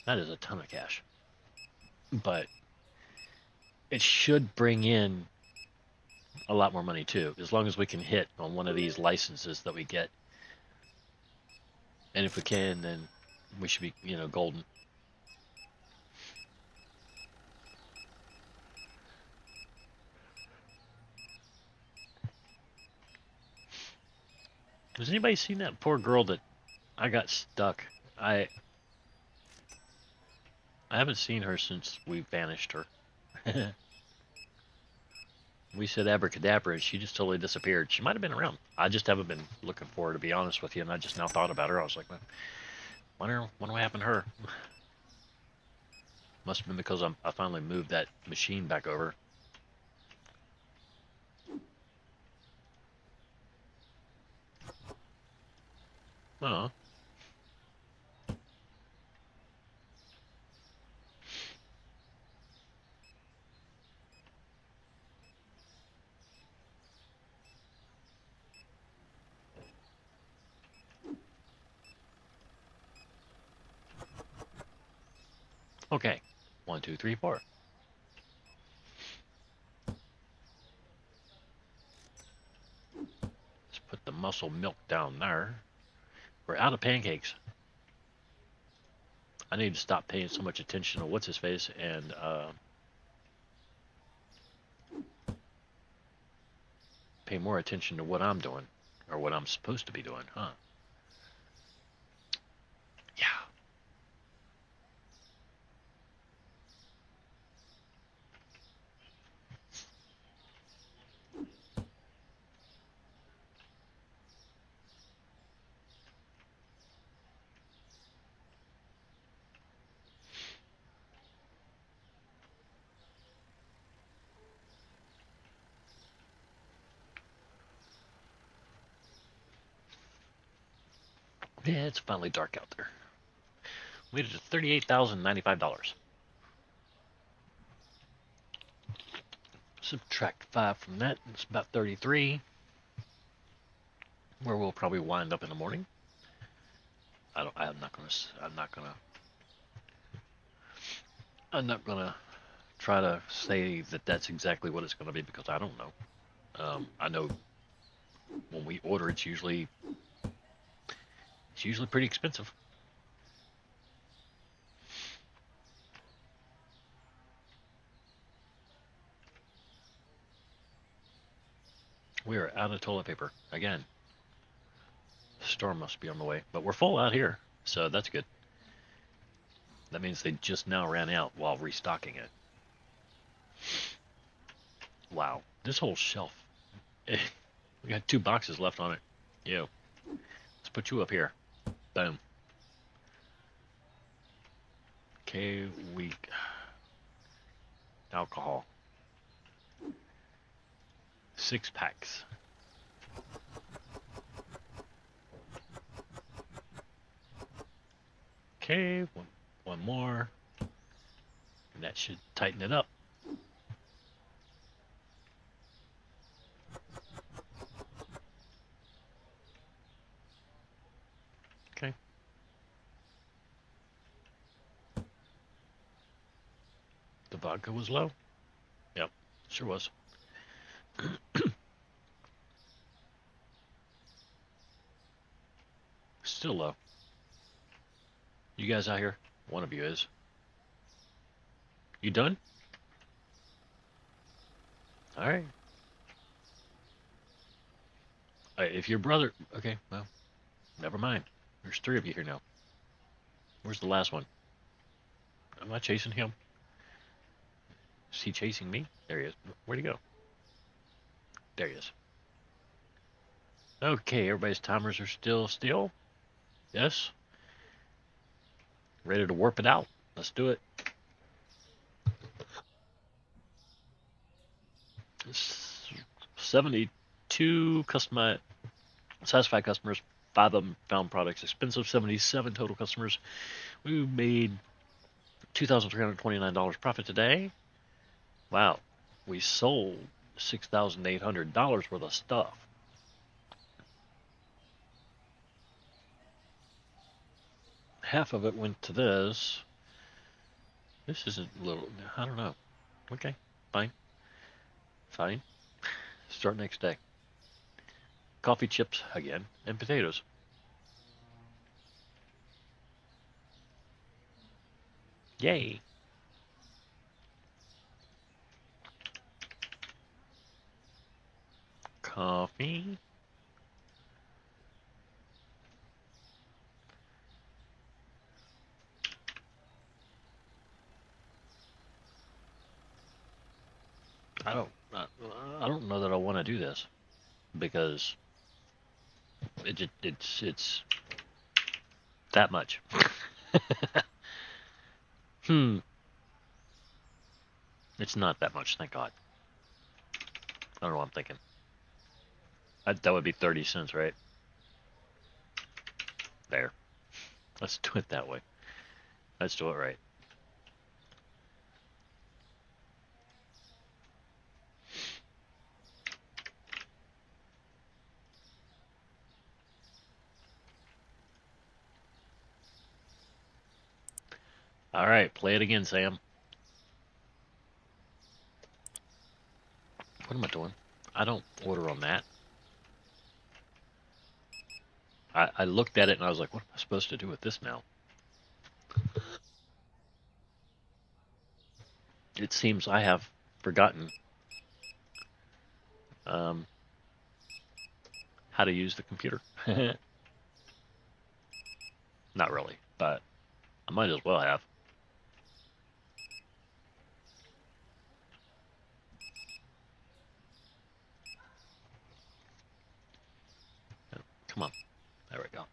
That is a ton of cash. But it should bring in a lot more money too, as long as we can hit on one of these licenses that we get. And if we can, then we should be, golden. Has anybody seen that poor girl that I got stuck? I haven't seen her since we banished her. We said abracadabra and she just totally disappeared. She might have been around. I just haven't been looking for her, to be honest with you, and I just now thought about her. I was like, wonder what happened to her. Must have been because I finally moved that machine back over. Uh-huh. Okay. 1, 2, 3, 4. Let's put the muscle milk down there. We're out of pancakes. I need to stop paying so much attention to what's his face and pay more attention to what I'm doing, or what I'm supposed to be doing, huh? Yeah. Yeah, it's finally dark out there. We made it to $38,095. Subtract 5 from that, it's about 33, where we'll probably wind up in the morning. I'm not gonna try to say that that's exactly what it's gonna be because I don't know. I know when we order, it's usually pretty expensive. We are out of toilet paper again. The storm must be on the way, but we're full out here, so that's good. That means they just now ran out while restocking it. Wow, this whole shelf. We got 2 boxes left on it. Yeah, let's put you up here. Boom. Okay, alcohol. 6 packs. Okay, one more. And that should tighten it up. Okay. The vodka was low? Yep, sure was. Still low. You guys out here? One of you is. You done? Alright. If your brother... Okay, well, never mind. There's 3 of you here now. Where's the last one? Am I chasing him? Is he chasing me? There he is. Where'd he go? There he is. Okay, everybody's timers are still. Yes? Ready to warp it out. Let's do it. 72 satisfied customers. 5 of them found products expensive. 77 total customers. We made $2,329 profit today. Wow. We sold $6,800 worth of stuff. Half of it went to this. This is a little, I don't know. Okay, fine. Start next day. Coffee, chips again, and potatoes. Yay. Coffee. I don't know that I want to do this because it's that much. It's not that much, thank God. I don't know what I'm thinking. That would be 30 cents, right? There. Let's do it that way. Let's do it right. All right, play it again, Sam. What am I doing? I don't order on that. I looked at it and I was like, what am I supposed to do with this now? It seems I have forgotten how to use the computer. Not really, but I might as well have. Come on. There we go.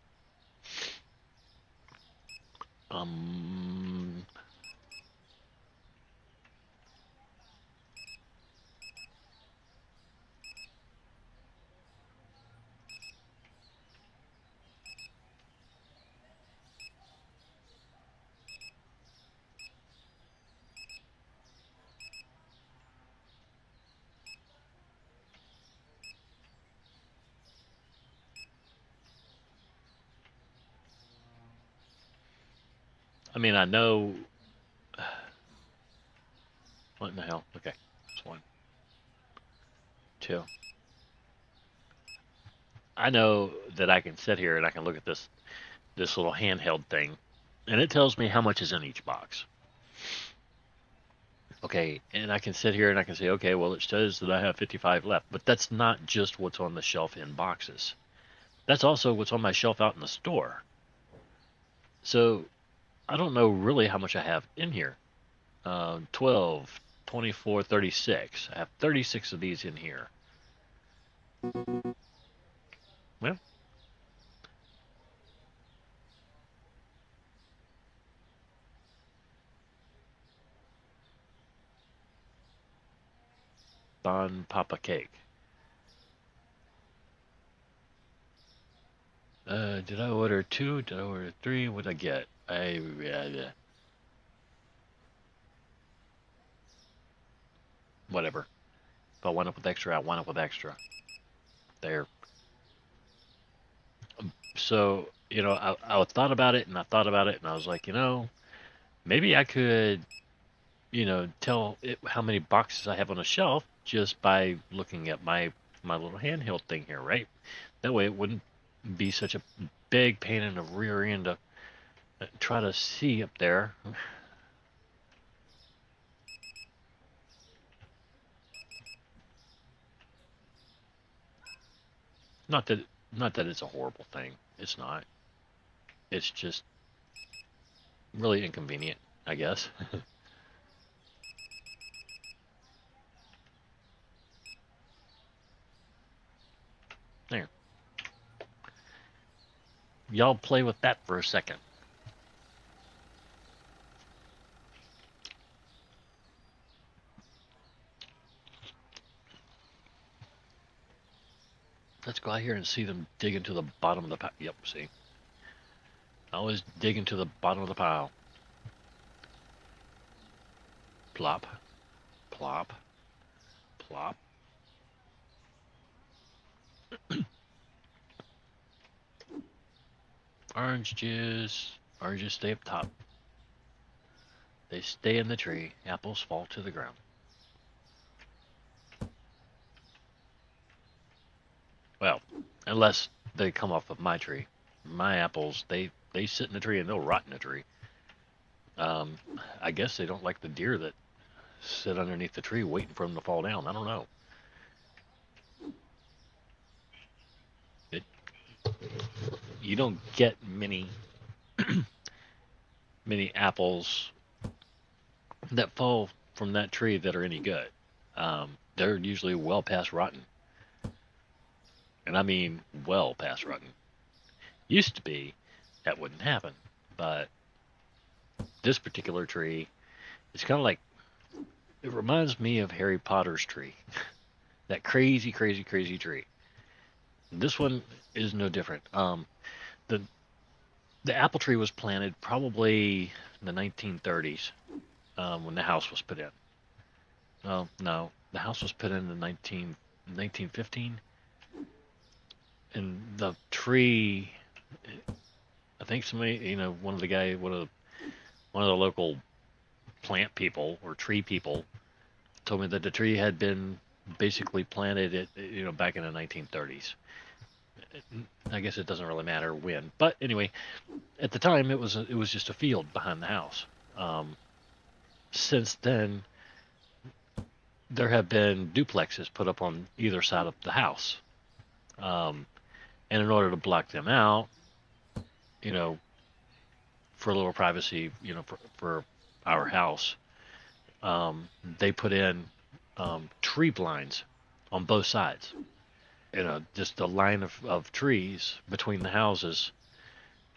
I mean, I know. What in the hell? Okay, that's one, two. I know that I can sit here and I can look at this little handheld thing, and it tells me how much is in each box. Okay, and I can sit here and I can say, okay, well, it says that I have 55 left, but that's not just what's on the shelf in boxes. That's also what's on my shelf out in the store. So I don't know really how much I have in here. 12, 24, 36. I have 36 of these in here. Well, Bon Papa Cake. Did I order two? Did I order three? What did I get? Whatever. If I went up with extra, I went up with extra. There. So, I thought about it and I thought about it and I was like, maybe I could, tell it how many boxes I have on a shelf just by looking at my little handheld thing here, right? That way it wouldn't be such a big pain in the rear end to try to see up there. Not that not that it's a horrible thing. It's not. It's just really inconvenient, I guess. There. Y'all play with that for a second. Let's go out here and see them dig into the bottom of the pile. Yep, see. Always dig into the bottom of the pile. Plop. Plop. Plop. Oranges stay up top. They stay in the tree. Apples fall to the ground. Well, unless they come off of my tree. My apples, they sit in the tree and they'll rot in the tree. I guess they don't like the deer that sit underneath the tree waiting for them to fall down. I don't know. It, you don't get many apples that fall from that tree that are any good. They're usually well past rotten, and I mean well past rotten. Used to be that wouldn't happen, but this particular tree, it's kind of like it reminds me of Harry Potter's tree, that crazy, crazy, crazy tree. This one is no different. The the apple tree was planted probably in the 1930s when the house was put in. Oh no, the house was put in the 1915, and the tree. I think somebody, one of the local plant people or tree people told me that the tree had been basically planted back in the 1930s. I guess it doesn't really matter when, but anyway, at the time it was just a field behind the house. Since then, there have been duplexes put up on either side of the house, and in order to block them out, you know, for a little privacy, for our house, they put in tree blinds on both sides. Just a line of trees between the houses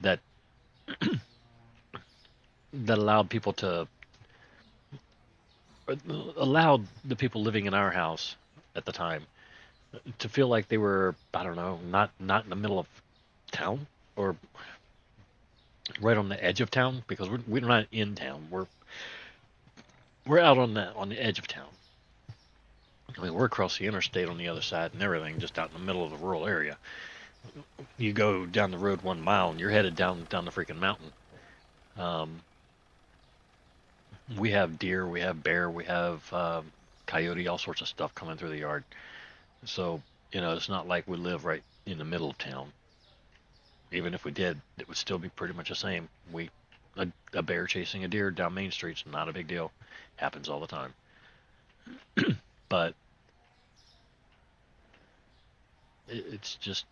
that that allowed the people living in our house at the time to feel like they were, I don't know, not in the middle of town or right on the edge of town, because we're not in town. We're out on the edge of town. I mean, we're across the interstate on the other side and everything, just out in the middle of the rural area. You go down the road 1 mile and you're headed down the freaking mountain. We have deer, we have bear, we have coyote, all sorts of stuff coming through the yard. So, it's not like we live right in the middle of town. Even if we did, it would still be pretty much the same. A bear chasing a deer down Main Street's not a big deal. Happens all the time. But it's just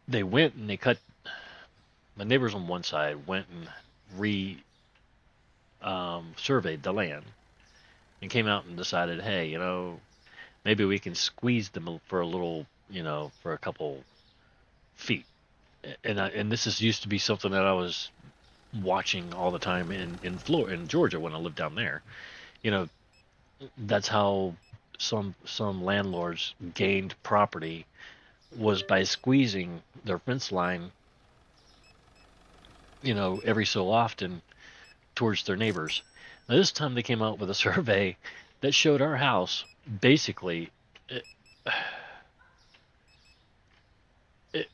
they went and they cut. My neighbors on one side went and re surveyed the land and came out and decided, hey, maybe we can squeeze them for a little, for a couple feet. And this is used to be something that I was watching all the time in Florida, in Georgia when I lived down there. You know, that's how some landlords gained property, was by squeezing their fence line, every so often towards their neighbors. Now, this time they came out with a survey that showed our house basically it, it,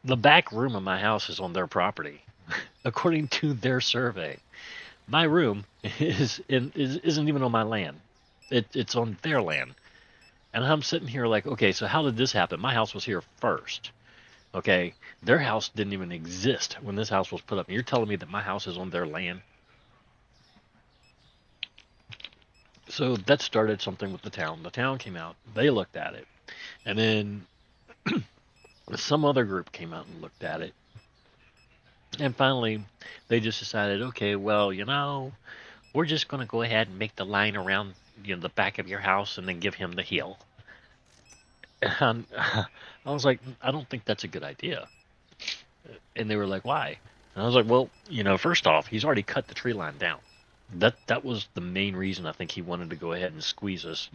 the back room of my house is on their property, according to their survey. My room isn't even on my land. It's on their land. And I'm sitting here like, okay, so how did this happen? My house was here first. Okay, their house didn't even exist when this house was put up. And you're telling me that my house is on their land? So that started something with the town. The town came out, they looked at it, and then some other group came out and looked at it. And finally, they just decided, okay, well, we're just going to go ahead and make the line around, the back of your house, and then give him the hill. And I was like, I don't think that's a good idea. And they were like, why? And I was like, well, first off, he's already cut the tree line down. That was the main reason I think he wanted to go ahead and squeeze us,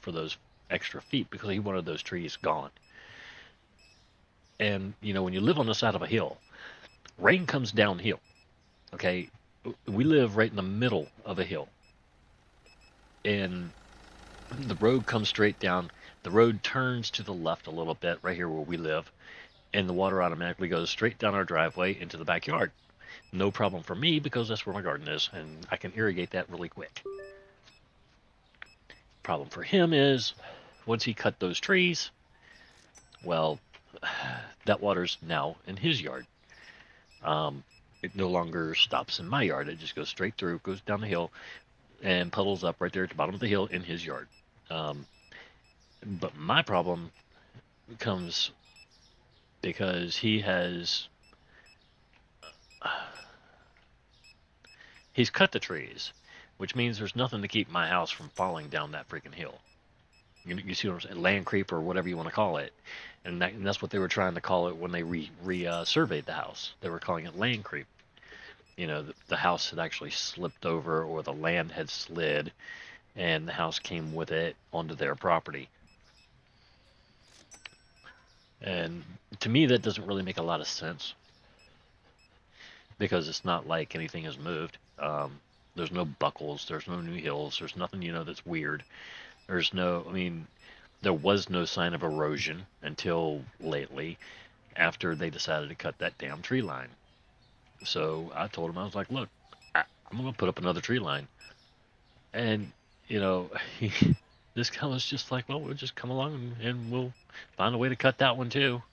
for those extra feet, because he wanted those trees gone. And when you live on the side of a hill, rain comes downhill. Okay, we live right in the middle of a hill, and the road comes straight down. The road turns to the left a little bit right here where we live, and the water automatically goes straight down our driveway into the backyard. No problem for me because that's where my garden is, and I can irrigate that really quick. Problem for him is, once he cut those trees, well, that water's now in his yard. It no longer stops in my yard. It just goes straight through, goes down the hill, and puddles up right there at the bottom of the hill in his yard. But my problem comes because he's cut the trees, which means there's nothing to keep my house from falling down that freaking hill. You see what I'm saying? Land creep or whatever you want to call it. And that's what they were trying to call it when they surveyed the house. They were calling it land creep. The house had actually slipped over, or the land had slid, and the house came with it onto their property. And to me, that doesn't really make a lot of sense, because it's not like anything has moved. There's no buckles, there's no new hills, there's nothing, that's weird. There was no sign of erosion until lately, after they decided to cut that damn tree line. So I told him, I was like, look, I'm going to put up another tree line. And, this guy was just like, well, we'll just come along and we'll find a way to cut that one too.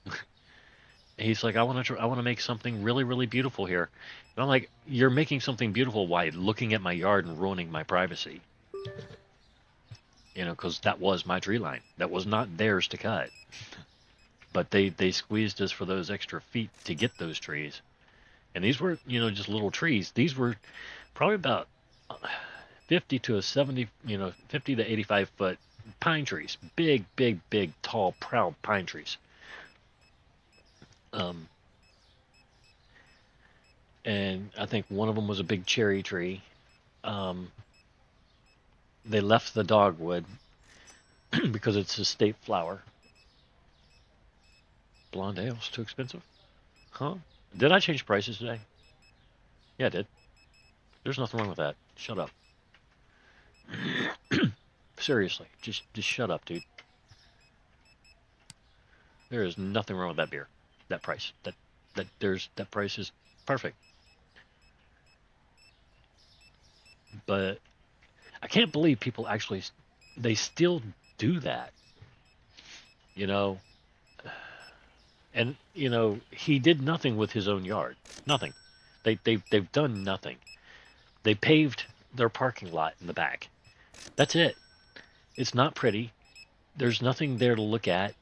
He's like, I want to make something really, really beautiful here. And I'm like, you're making something beautiful by looking at my yard and ruining my privacy. Because that was my tree line. That was not theirs to cut. But they squeezed us for those extra feet to get those trees. And these were, just little trees. These were probably about 50 to 85 foot pine trees. Big, big, big, tall, proud pine trees. And I think one of them was a big cherry tree. They left the dogwood because it's a state flower. Blonde ale's too expensive? Huh? Did I change prices today? Yeah, I did. There's nothing wrong with that. Shut up. Seriously, just shut up, dude. There is nothing wrong with that beer. That price. That price is perfect. But I can't believe people actually they still do that. You know, and he did nothing with his own yard. Nothing. They've done nothing. They paved their parking lot in the back. That's it. It's not pretty. There's nothing there to look at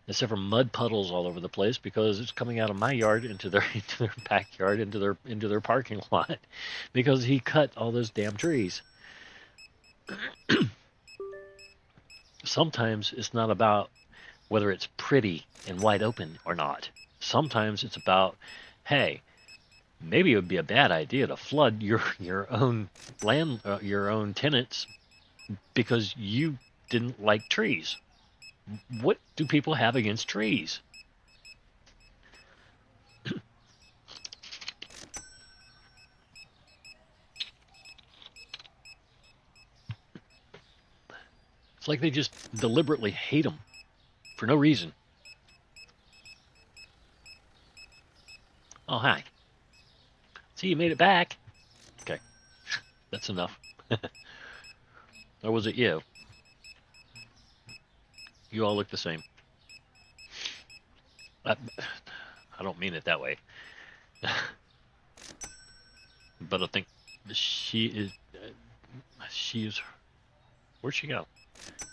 except for mud puddles all over the place because it's coming out of my yard into their into their backyard into their parking lot because he cut all those damn trees. Sometimes it's not about whether it's pretty and wide open or not. Sometimes it's about, hey, maybe it would be a bad idea to flood your own your own tenants because you didn't like trees. What do people have against trees? It's like they just deliberately hate them for no reason. Oh, hi. See, you made it back. Okay, that's enough. Or was it you? You all look the same. I, I don't mean it that way. But I think she is. She is. Where'd she go?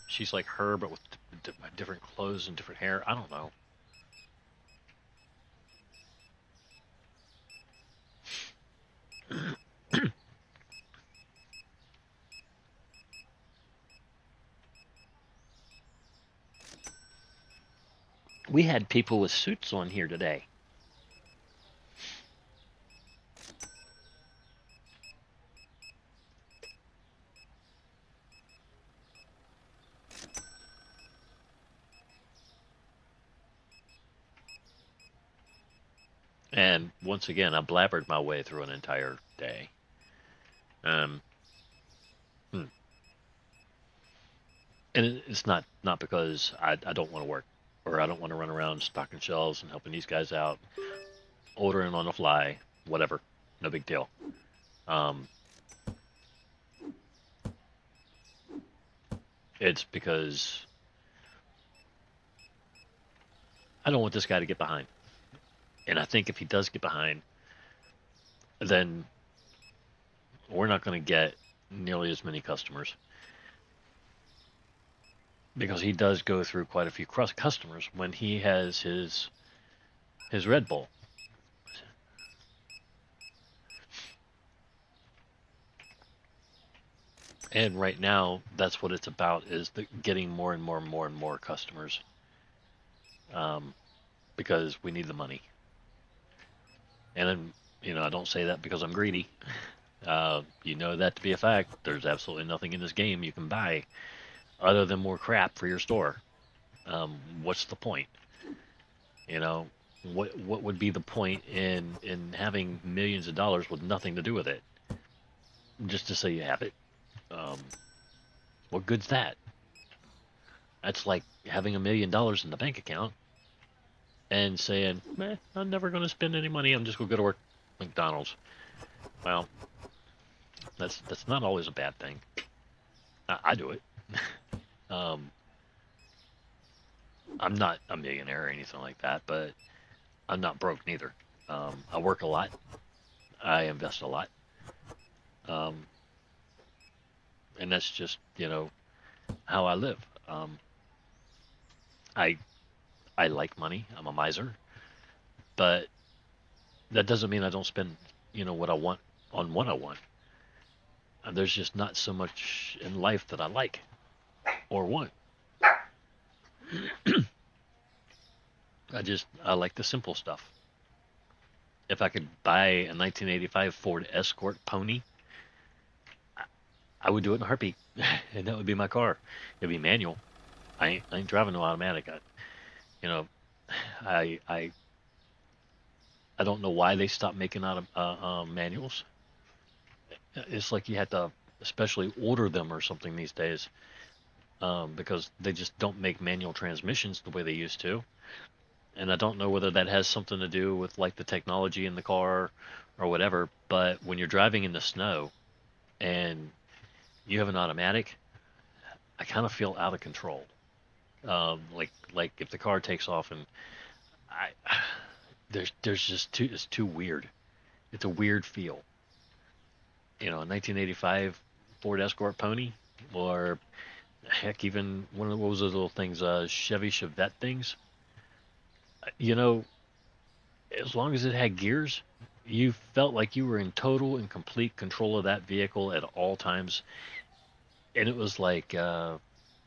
She's like her, but with different clothes and different hair. I don't know. We had people with suits on here today. And once again, I blabbered my way through an entire day. Um, hmm. And it's not because I don't want to work or I don't want to run around stocking shelves and helping these guys out, ordering on the fly, whatever. No big deal. Um, it's because I don't want this guy to get behind. And I think if he does get behind, then we're not going to get nearly as many customers because he does go through quite a few customers when he has his Red Bull. And right now, that's what it's about: is getting more and more and more and more customers, because we need the money. And then, I don't say that because I'm greedy. You know that to be a fact. There's absolutely nothing in this game you can buy other than more crap for your store. What's the point? What would be the point in having millions of dollars with nothing to do with it? Just to say you have it. Um, what good's that? That's like having $1 million in the bank account and saying, I'm never going to spend any money. I'm just going to go to work at McDonald's. Well, that's not always a bad thing. I do it. um, I'm not a millionaire or anything like that, but I'm not broke neither. I work a lot. I invest a lot. Um, and that's just, how I live. I I like money. I'm a miser, but that doesn't mean I don't spend, what I want on what I want. And there's just not so much in life that I like or want. I like the simple stuff. If I could buy a 1985 Ford Escort pony, I would do it in a heartbeat, and that would be my car. It'd be manual. I ain't driving no automatic. You know, I I I don't know why they stopped making out manuals. It's like you had to especially order them or something these days, because they just don't make manual transmissions the way they used to. And I don't know whether that has something to do with like the technology in the car or whatever. But when you're driving in the snow, and you have an automatic, I kind of feel out of control. Like if the car takes off and I there's just too it's too weird. It's a weird feel. A 1985 Ford Escort Pony, or heck, even one of those little things, Chevy Chevette things. You know, as long as it had gears, you felt like you were in total and complete control of that vehicle at all times, and it was like, yeah,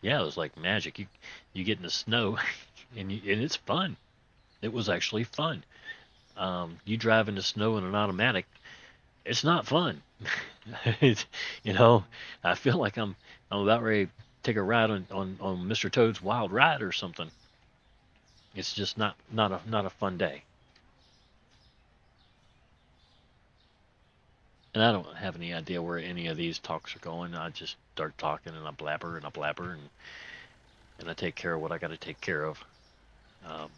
it was like magic. You get in the snow, and it's fun. It was actually fun. You drive in the snow in an automatic, it's not fun. it's, you know, I feel like I'm about ready to take a ride on Mr. Toad's Wild Ride or something. It's just not a fun day. And I don't have any idea where any of these talks are going. I just start talking and I blabber and I take care of what I got to take care of. Um,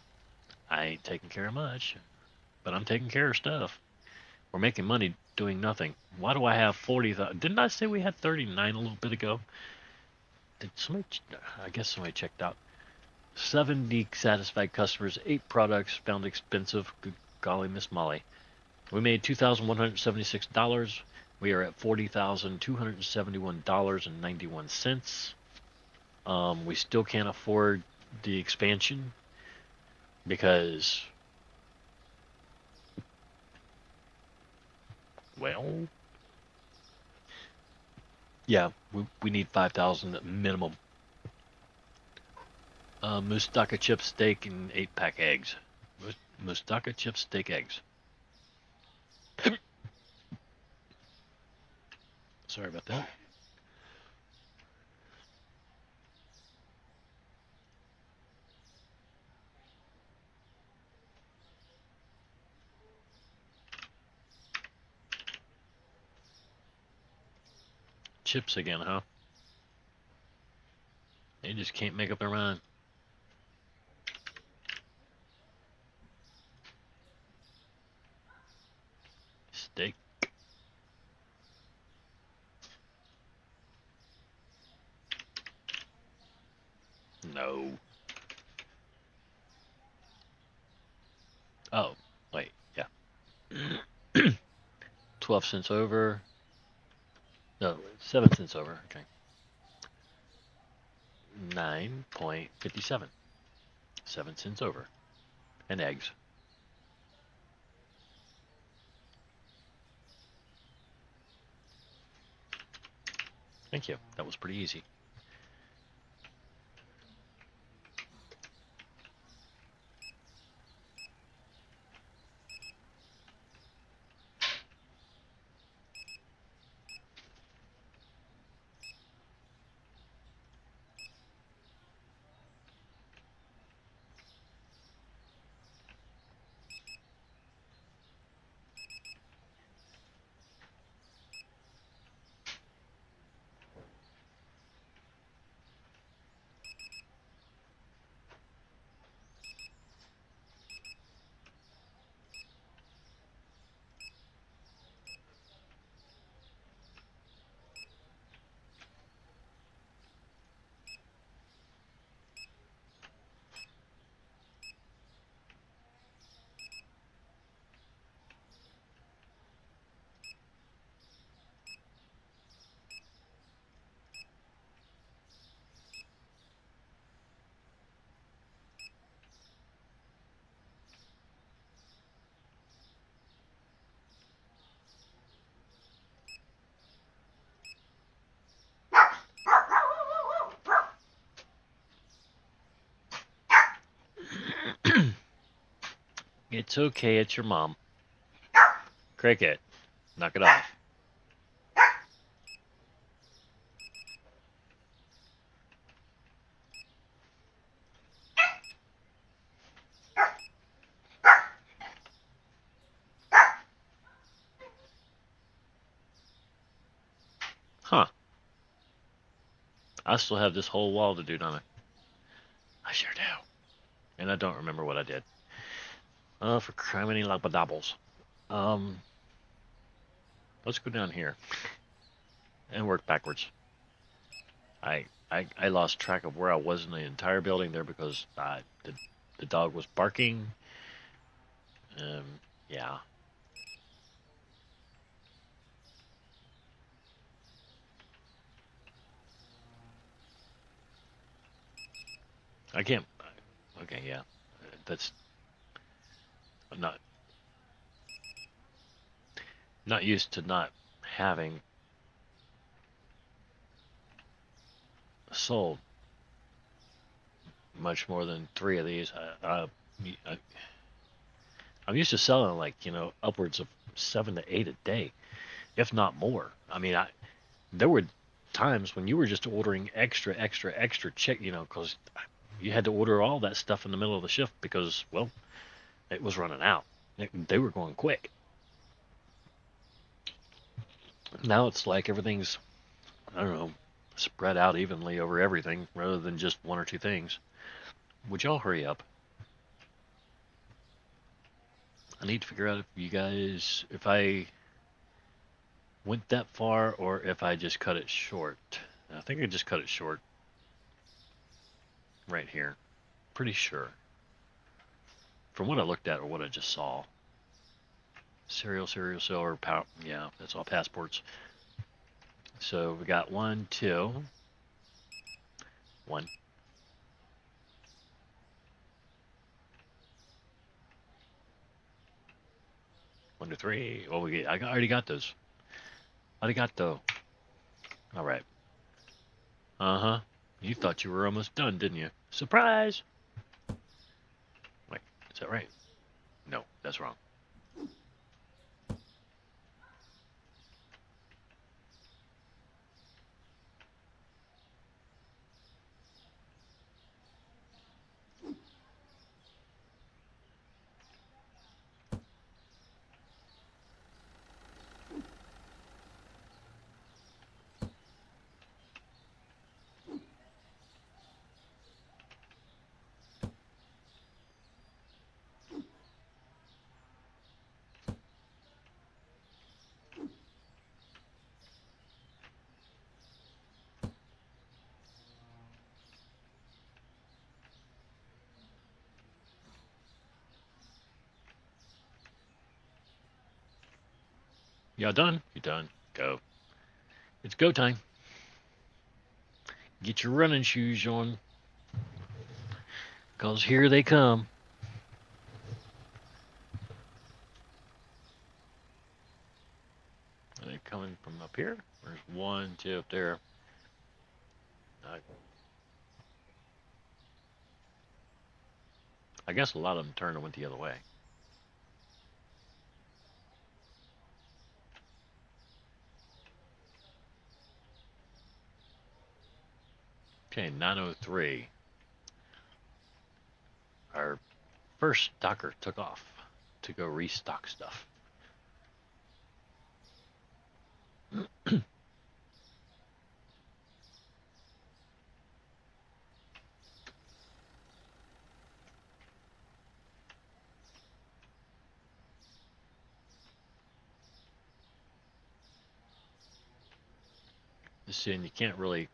I ain't taking care of much, but I'm taking care of stuff. We're making money doing nothing. Why do I have 40? Didn't I say we had 39 a little bit ago? Did somebody? I guess somebody checked out. 70 satisfied customers, 8 products found expensive. Good golly, Miss Molly. We made $2,176. We are at $40,271.91. We still can't afford the expansion because, well, yeah, we need 5,000 minimum. Moustaca chip steak and 8-pack eggs. Moustaca chip steak eggs. Sorry about that. Chips again, huh? They just can't make up their mind. Steak. No. Oh, wait, yeah. 12 cents over. No, 7 cents over. Okay. 9.57. 7 cents over. And eggs. Thank you. That was pretty easy. It's okay, it's your mom. Cricket, knock it off. Huh. I still have this whole wall to do, don't I? I sure do. And I don't remember what I did. For criminy labadabbles. Um, let's go down here. and work backwards. I lost track of where I was in the entire building there because the dog was barking. Yeah. I can't. Okay, yeah. That's not not used to not having sold much more than 3 of these. I, I'm used to selling like upwards of 7 to 8 a day, if not more. I mean, there were times when you were just ordering extra check, because you had to order all that stuff in the middle of the shift because, well, it was running out. They were going quick. Now it's like everything's, I don't know, spread out evenly over everything rather than just 1 or 2 things. Would y'all hurry up? I need to figure out if I went that far or if I just cut it short. I think I just cut it short right here. Pretty sure. From what I looked at or what I just saw. Serial, silver, power. Yeah, that's all passports. So we got 1, 2, 1. 1 to 3. Oh, I already got those. Arigato. All right. Uh-huh. You thought you were almost done, didn't you? Surprise! Wait, is that right? No, that's wrong. Y'all done? You done? Go. It's go time. Get your running shoes on. Because here they come. Are they coming from up here? There's 1, 2 up there. I guess a lot of them turned and went the other way. Okay, 903. Our first docker took off to go restock stuff. See, and you can't really.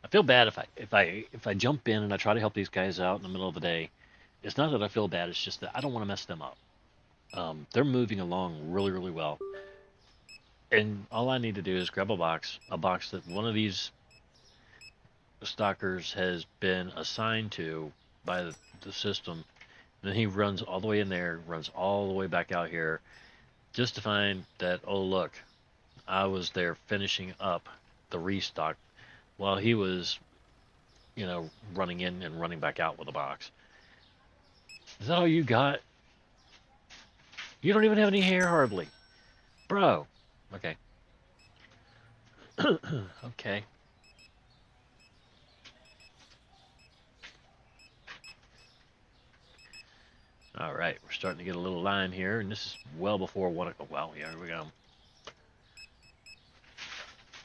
I feel bad if I jump in and I try to help these guys out in the middle of the day. It's not that I feel bad. It's just that I don't want to mess them up. They're moving along really well, and all I need to do is grab a box that one of these stalkers has been assigned to by the system. And then he runs all the way in there, runs all the way back out here, just to find that, oh look, I was there finishing up the restock while he was, running in and running back out with a box. Is that all you got? You don't even have any hair hardly. Bro. Okay. Okay. All right, we're starting to get a little line here, and this is well before 1 o'clock. Well, yeah, here we go.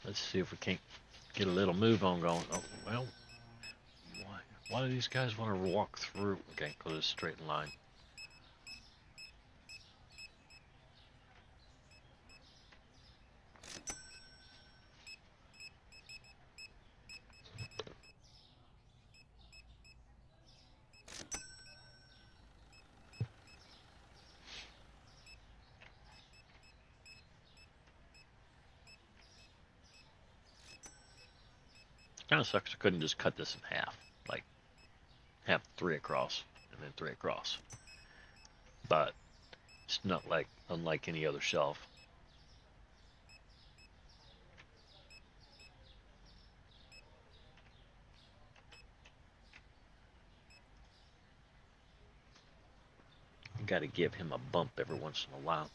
Let's see if we can't get a little move on going. Oh, well, why do these guys want to walk through? Okay, because it's straight in line. Kind of sucks I couldn't just cut this in half, like have 3 across and then 3 across. But it's not like unlike any other shelf. Got to give him a bump every once in a while.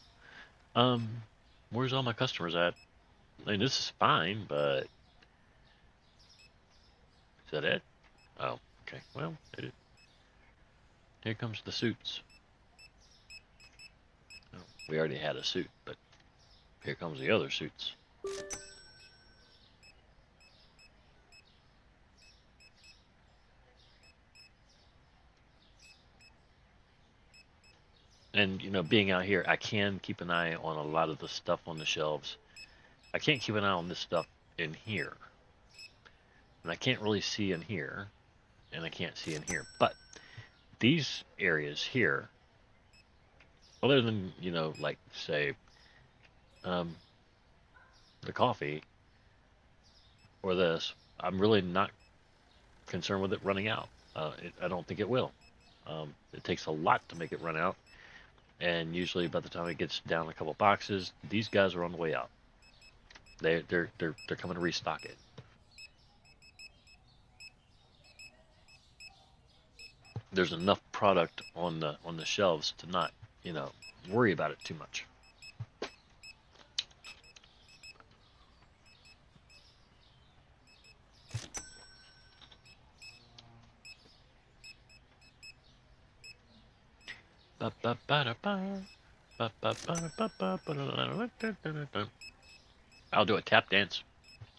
Where's all my customers at? I mean, this is fine, but is that it? Oh, okay. Well, here comes the suits. Oh, we already had a suit, but here comes the other suits. And, you know, being out here, I can keep an eye on a lot of the stuff on the shelves. I can't keep an eye on this stuff in here. And I can't really see in here. And I can't see in here. But these areas here, other than, you know, like, say, the coffee or this, I'm really not concerned with it running out. I don't think it will. It takes a lot to make it run out. And usually by the time it gets down a couple boxes, these guys are on the way out. They're coming to restock it. There's enough product on the shelves to not, you know, worry about it too much. I'll do a tap dance.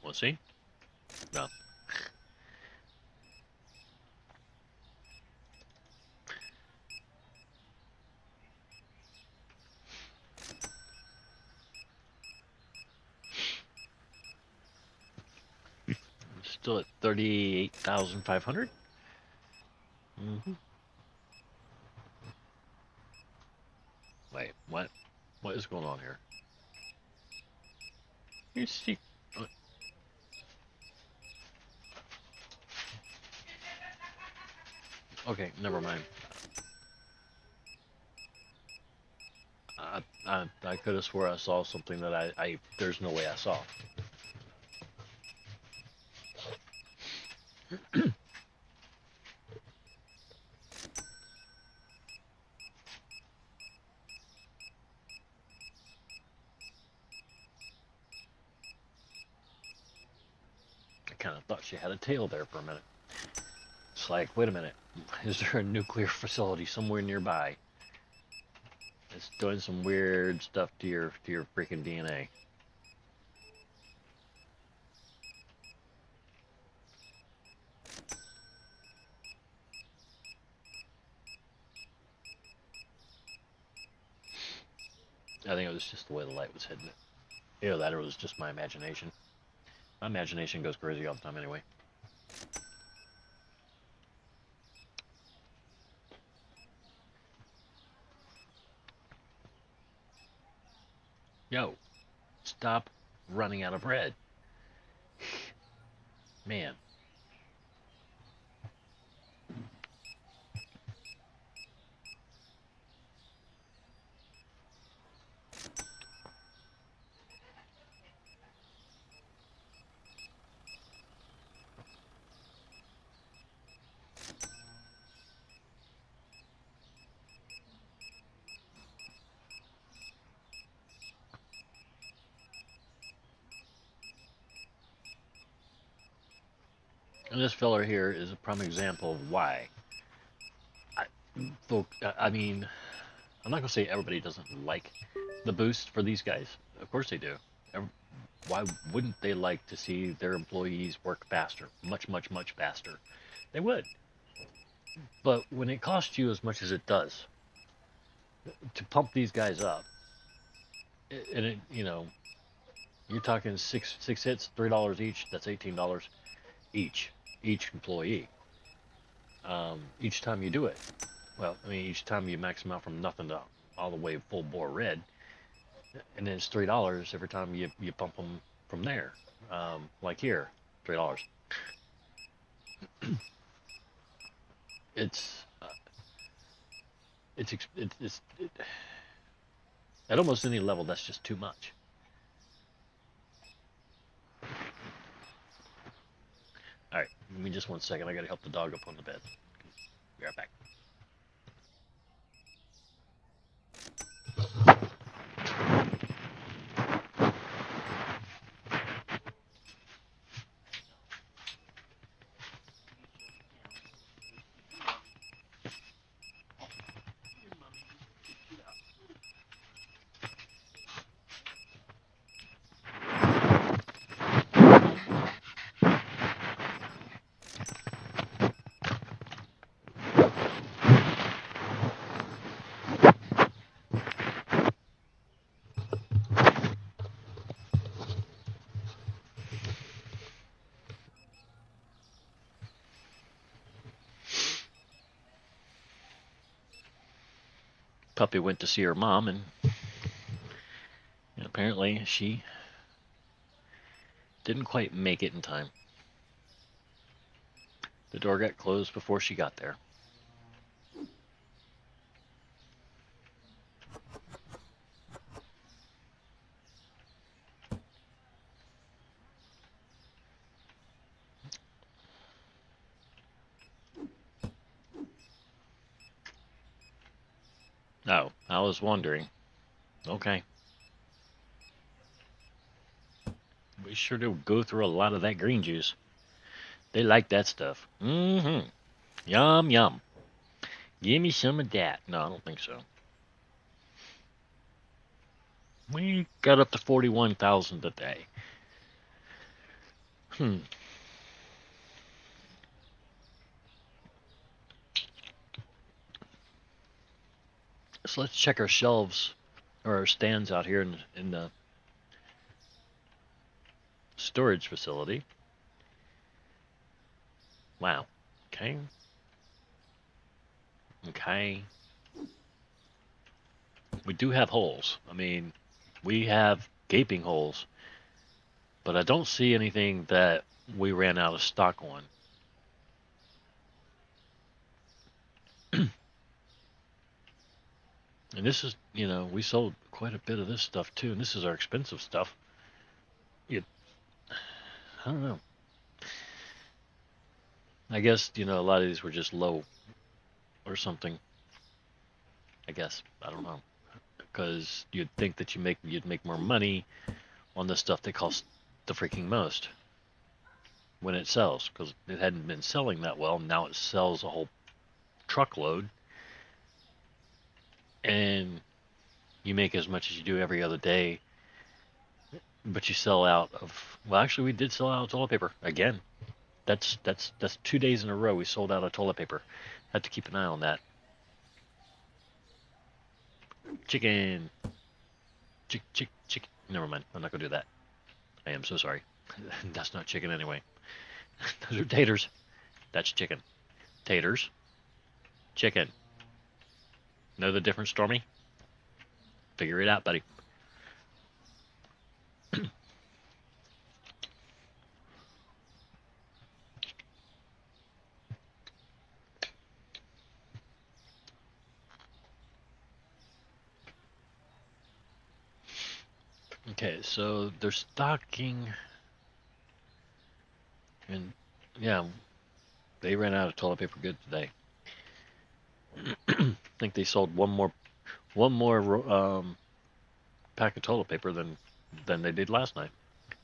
We'll see. No. Still at 38,500. Wait, what? What is going on here? You see? Okay, never mind. I could have swore I saw something that I there's no way I saw. I kind of thought she had a tail there for a minute. It's like, wait a minute, is there a nuclear facility somewhere nearby? It's doing some weird stuff to your freaking DNA. I think it was just the way the light was hitting it. Either that or it was just my imagination. My imagination goes crazy all the time anyway. Yo, stop running out of bread. Man. And this fella here is a prime example of why. I mean, I'm not going to say everybody doesn't like the boost for these guys. Of course they do. Why wouldn't they like to see their employees work faster? Much, much, much faster. They would. But when it costs you as much as it does to pump these guys up, and it, you know, you're talking six hits, $3 each. That's $18 each employee. Each time you do it. Well, I mean, each time you max them out from nothing to all the way full bore red, and then it's $3 every time you pump them from there. Like here, $3. It's at almost any level that's just too much. All right, give me just 1 second. I gotta help the dog up on the bed. Be right back. Puppy went to see her mom, and apparently she didn't quite make it in time. The door got closed before she got there. Oh, I was wondering. Okay. We sure do go through a lot of that green juice. They like that stuff. Mm-hmm. Yum, yum. Give me some of that. No, I don't think so. We got up to 41,000 a day. So let's check our shelves or our stands out here in the storage facility. Wow. Okay. Okay. We do have holes. I mean, we have gaping holes, but I don't see anything that we ran out of stock on. And this is, we sold quite a bit of this stuff too, and this is our expensive stuff. I don't know. I guess, a lot of these were just low or something. I guess. I don't know. Because you'd think that you'd make more money on the stuff that costs the freaking most when it sells, because it hadn't been selling that well. Now it sells a whole truckload, and you make as much as you do every other day, but you sell out of. Well, actually, we did sell out of toilet paper again. That's 2 days in a row we sold out of toilet paper. Had to keep an eye on that. Chicken. Chicken. Never mind. I'm not gonna do that. I am so sorry. That's not chicken anyway. Those are taters. That's chicken. Taters. Chicken. Know the difference, Stormy? Figure it out, buddy. Okay, so they're stocking, and yeah, they ran out of toilet paper good today. I think they sold one more pack of toilet paper than they did last night.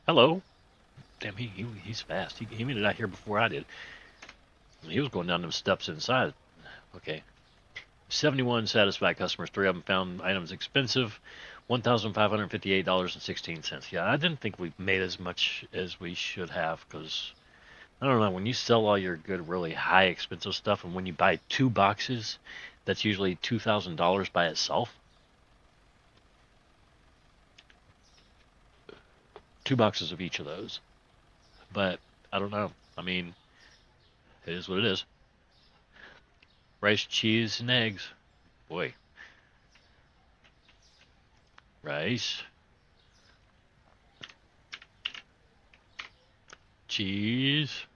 Hello. Damn, he's fast. He made it out here before I did. He was going down them steps inside. Okay. 71 satisfied customers. 3 of them found items expensive. $1,558.16. Yeah, I didn't think we made as much as we should have, because I don't know, when you sell all your good, really high expensive stuff, and when you buy 2 boxes, that's usually $2,000 by itself. 2 boxes of each of those. But I don't know. I mean, it is what it is. Rice, cheese, and eggs. Boy. Rice. Cheese.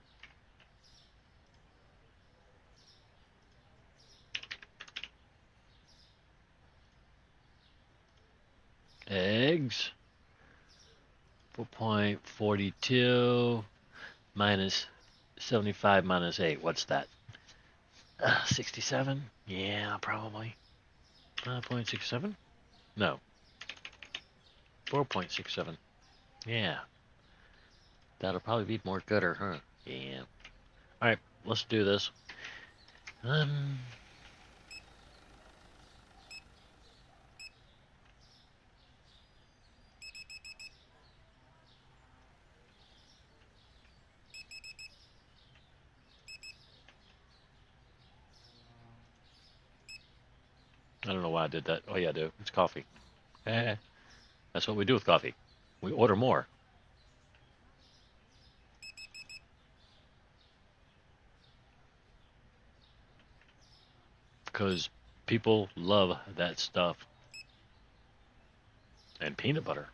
eggs. 4.42 minus 75 minus 8. What's that? 67? Yeah, probably. 5.67? No. 4.67. Yeah. That'll probably be more gooder, huh? Yeah. Alright, let's do this. I don't know why I did that. Oh yeah, I do. It's coffee. That's what we do with coffee. We order more. Because people love that stuff. And peanut butter.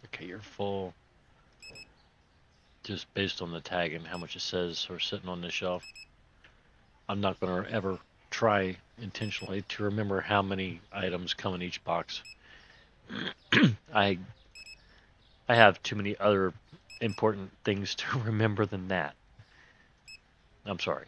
Okay, you're full. Just based on the tag and how much it says or sitting on the shelf. I'm not going to ever try intentionally to remember how many items come in each box. I have too many other important things to remember than that. I'm sorry.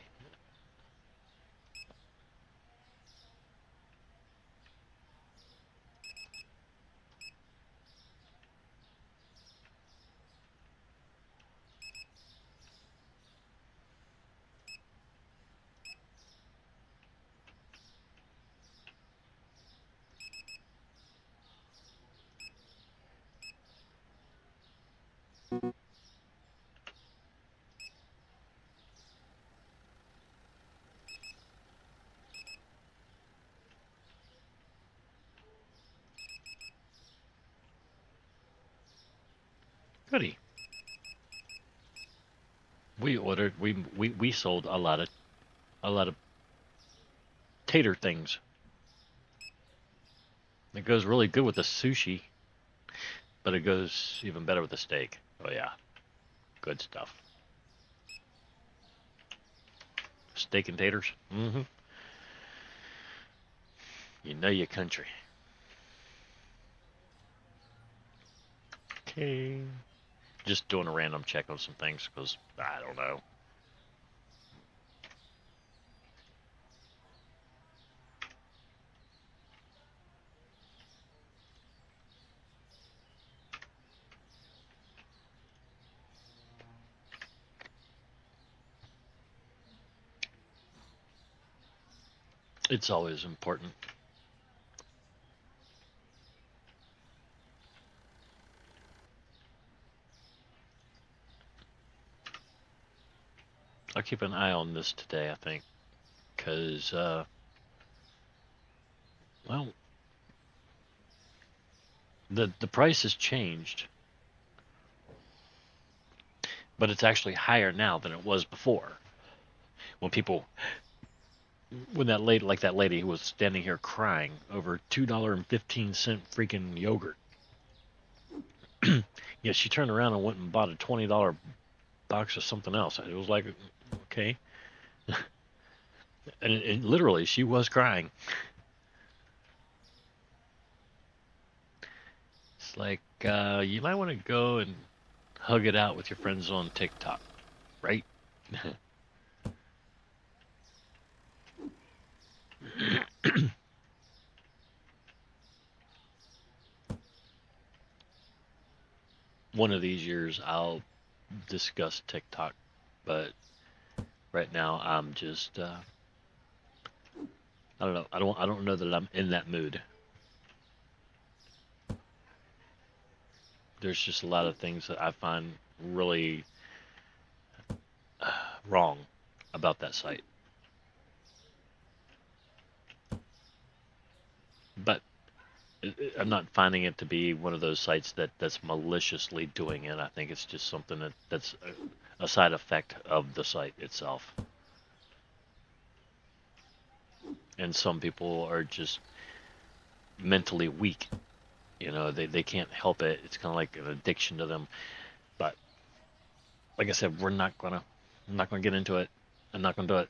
Goody. We sold a lot of tater things. It goes really good with the sushi, but it goes even better with the steak. Oh yeah, good stuff. Steak and taters. Mm-hmm. You know your country. Okay. Just doing a random check on some things because I don't know. It's always important. I'll keep an eye on this today, I think, because, well, the price has changed, but it's actually higher now than it was before. When that lady who was standing here crying over $2.15 freaking yogurt. Yeah, she turned around and went and bought a $20 box of something else. It was like, okay. And literally, she was crying. It's like, you might want to go and hug it out with your friends on TikTok, right? One of these years, I'll discuss TikTok, but right now, I'm just, I don't know. I don't know that I'm in that mood. There's just a lot of things that I find really wrong about that site. But I'm not finding it to be one of those sites that's maliciously doing it. I think it's just something that's a side effect of the site itself. And some people are just mentally weak. You know, they can't help it. It's kind of like an addiction to them. But like I said, I'm not gonna get into it. I'm not gonna do it.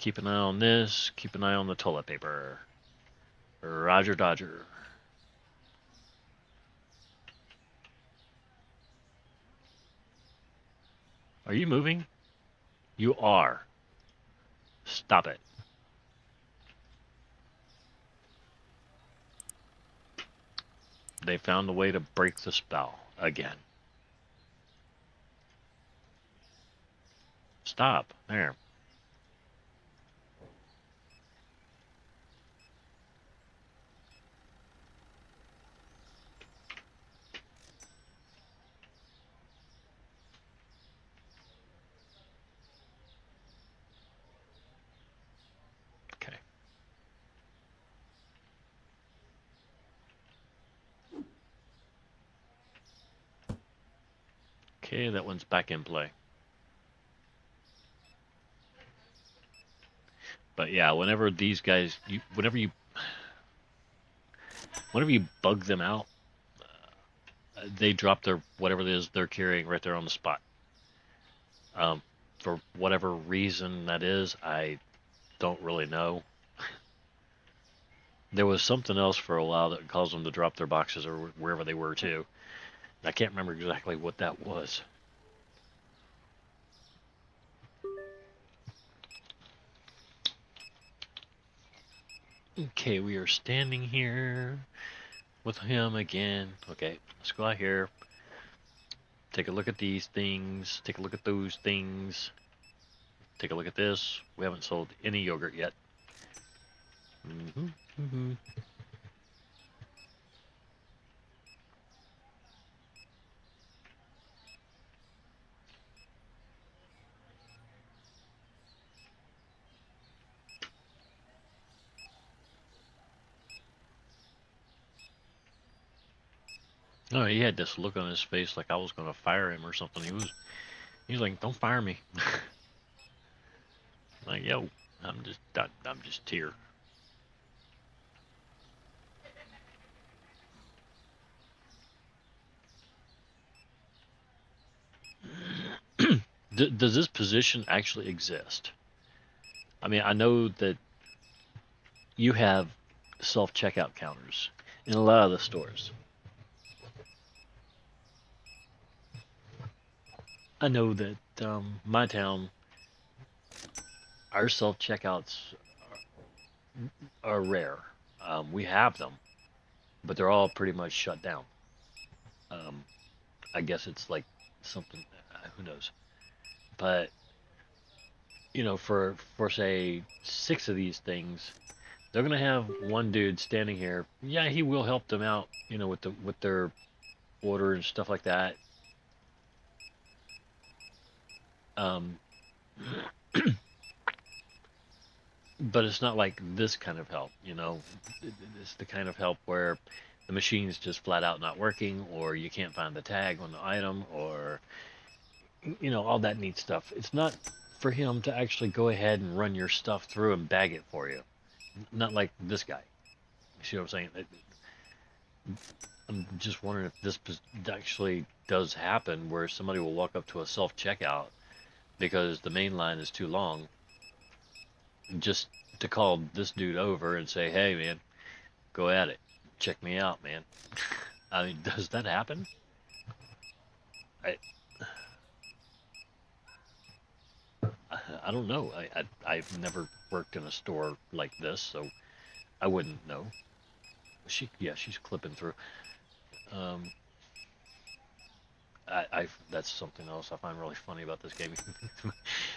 Keep an eye on this. Keep an eye on the toilet paper. Roger Dodger. Are you moving? You are. Stop it. They found a way to break the spell again. Stop. There. Okay. Okay, that one's back in play. But yeah, whenever these guys, whenever you bug them out, they drop their whatever it is they're carrying right there on the spot. For whatever reason that is, I don't really know. There was something else for a while that caused them to drop their boxes or wherever they were too. I can't remember exactly what that was. Okay, we are standing here with him again. Okay, let's go out here. Take a look at these things. Take a look at those things. Take a look at this. We haven't sold any yogurt yet. Oh, he had this look on his face like I was going to fire him or something. He was like, "Don't fire me." Like, yo, I'm just here. Does this position actually exist? I mean, I know that you have self-checkout counters in a lot of the stores. I know that my town, our self-checkouts are rare. We have them, but they're all pretty much shut down. I guess it's like something, who knows. But for say 6 of these things, they're gonna have one dude standing here. Yeah, he will help them out, with their order and stuff like that. Um, but it's not like this kind of help. It's the kind of help where the machine's just flat out not working, or you can't find the tag on the item, or all that neat stuff. It's not for him to actually go ahead and run your stuff through and bag it for you. Not like this guy. You see what I'm saying? I'm just wondering if this actually does happen, where somebody will walk up to a self-checkout because the main line is too long, just to call this dude over and say, "Hey, man, go at it. Check me out, man." I mean, does that happen? I don't know. I've never worked in a store like this, so I wouldn't know. She's clipping through. Um, that's something else I find really funny about this game.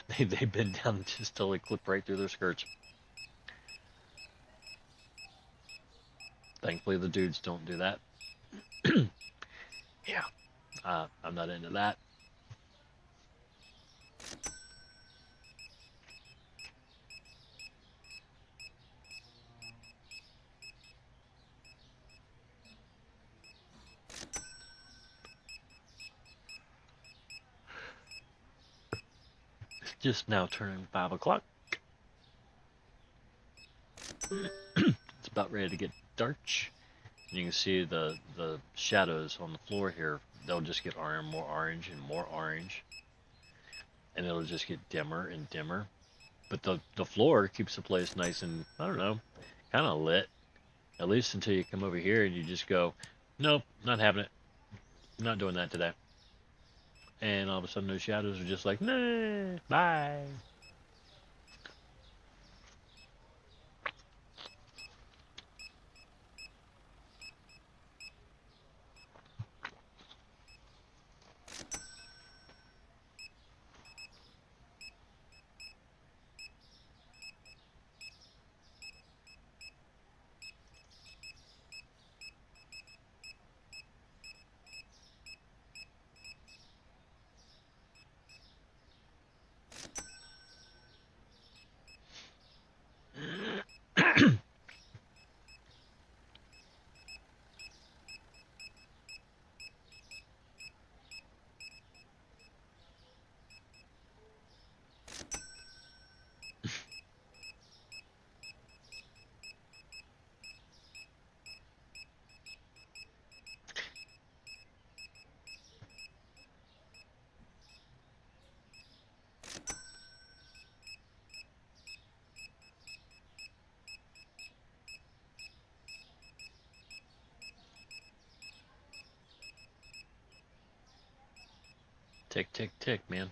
they bend down and just totally clip right through their skirts. Thankfully, the dudes don't do that. Yeah, I'm not into that. It's just now turning 5 o'clock. It's about ready to get dark. You can see the shadows on the floor here. They'll just get more orange and more orange, and it'll just get dimmer and dimmer. But the floor keeps the place nice and, I don't know, kind of lit. At least until you come over here and you just go, nope, not having it. Not doing that today. And all of a sudden those shadows are just like, nah, bye. Tick, tick, tick, man.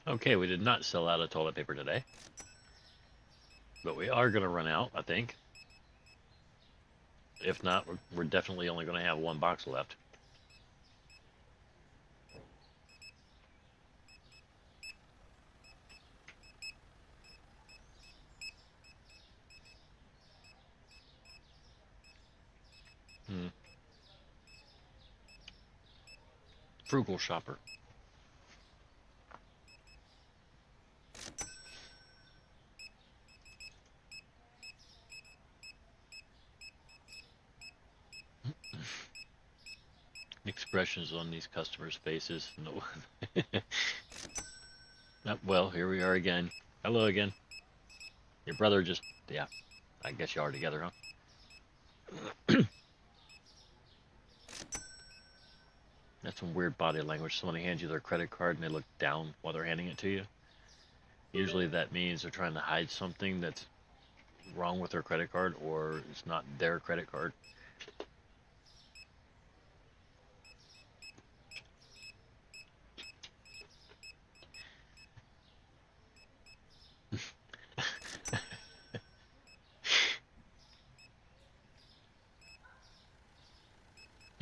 Okay, we did not sell out of toilet paper today. But we are going to run out, I think. If not, we're definitely only going to have one box left. Hmm. Frugal shopper. Expressions on these customers' faces. No. Well, here we are again. Hello again. Your brother just, yeah, I guess you are together, huh? That's some weird body language. Somebody hands you their credit card and they look down while they're handing it to you. Usually that means they're trying to hide something that's wrong with their credit card, or it's not their credit card.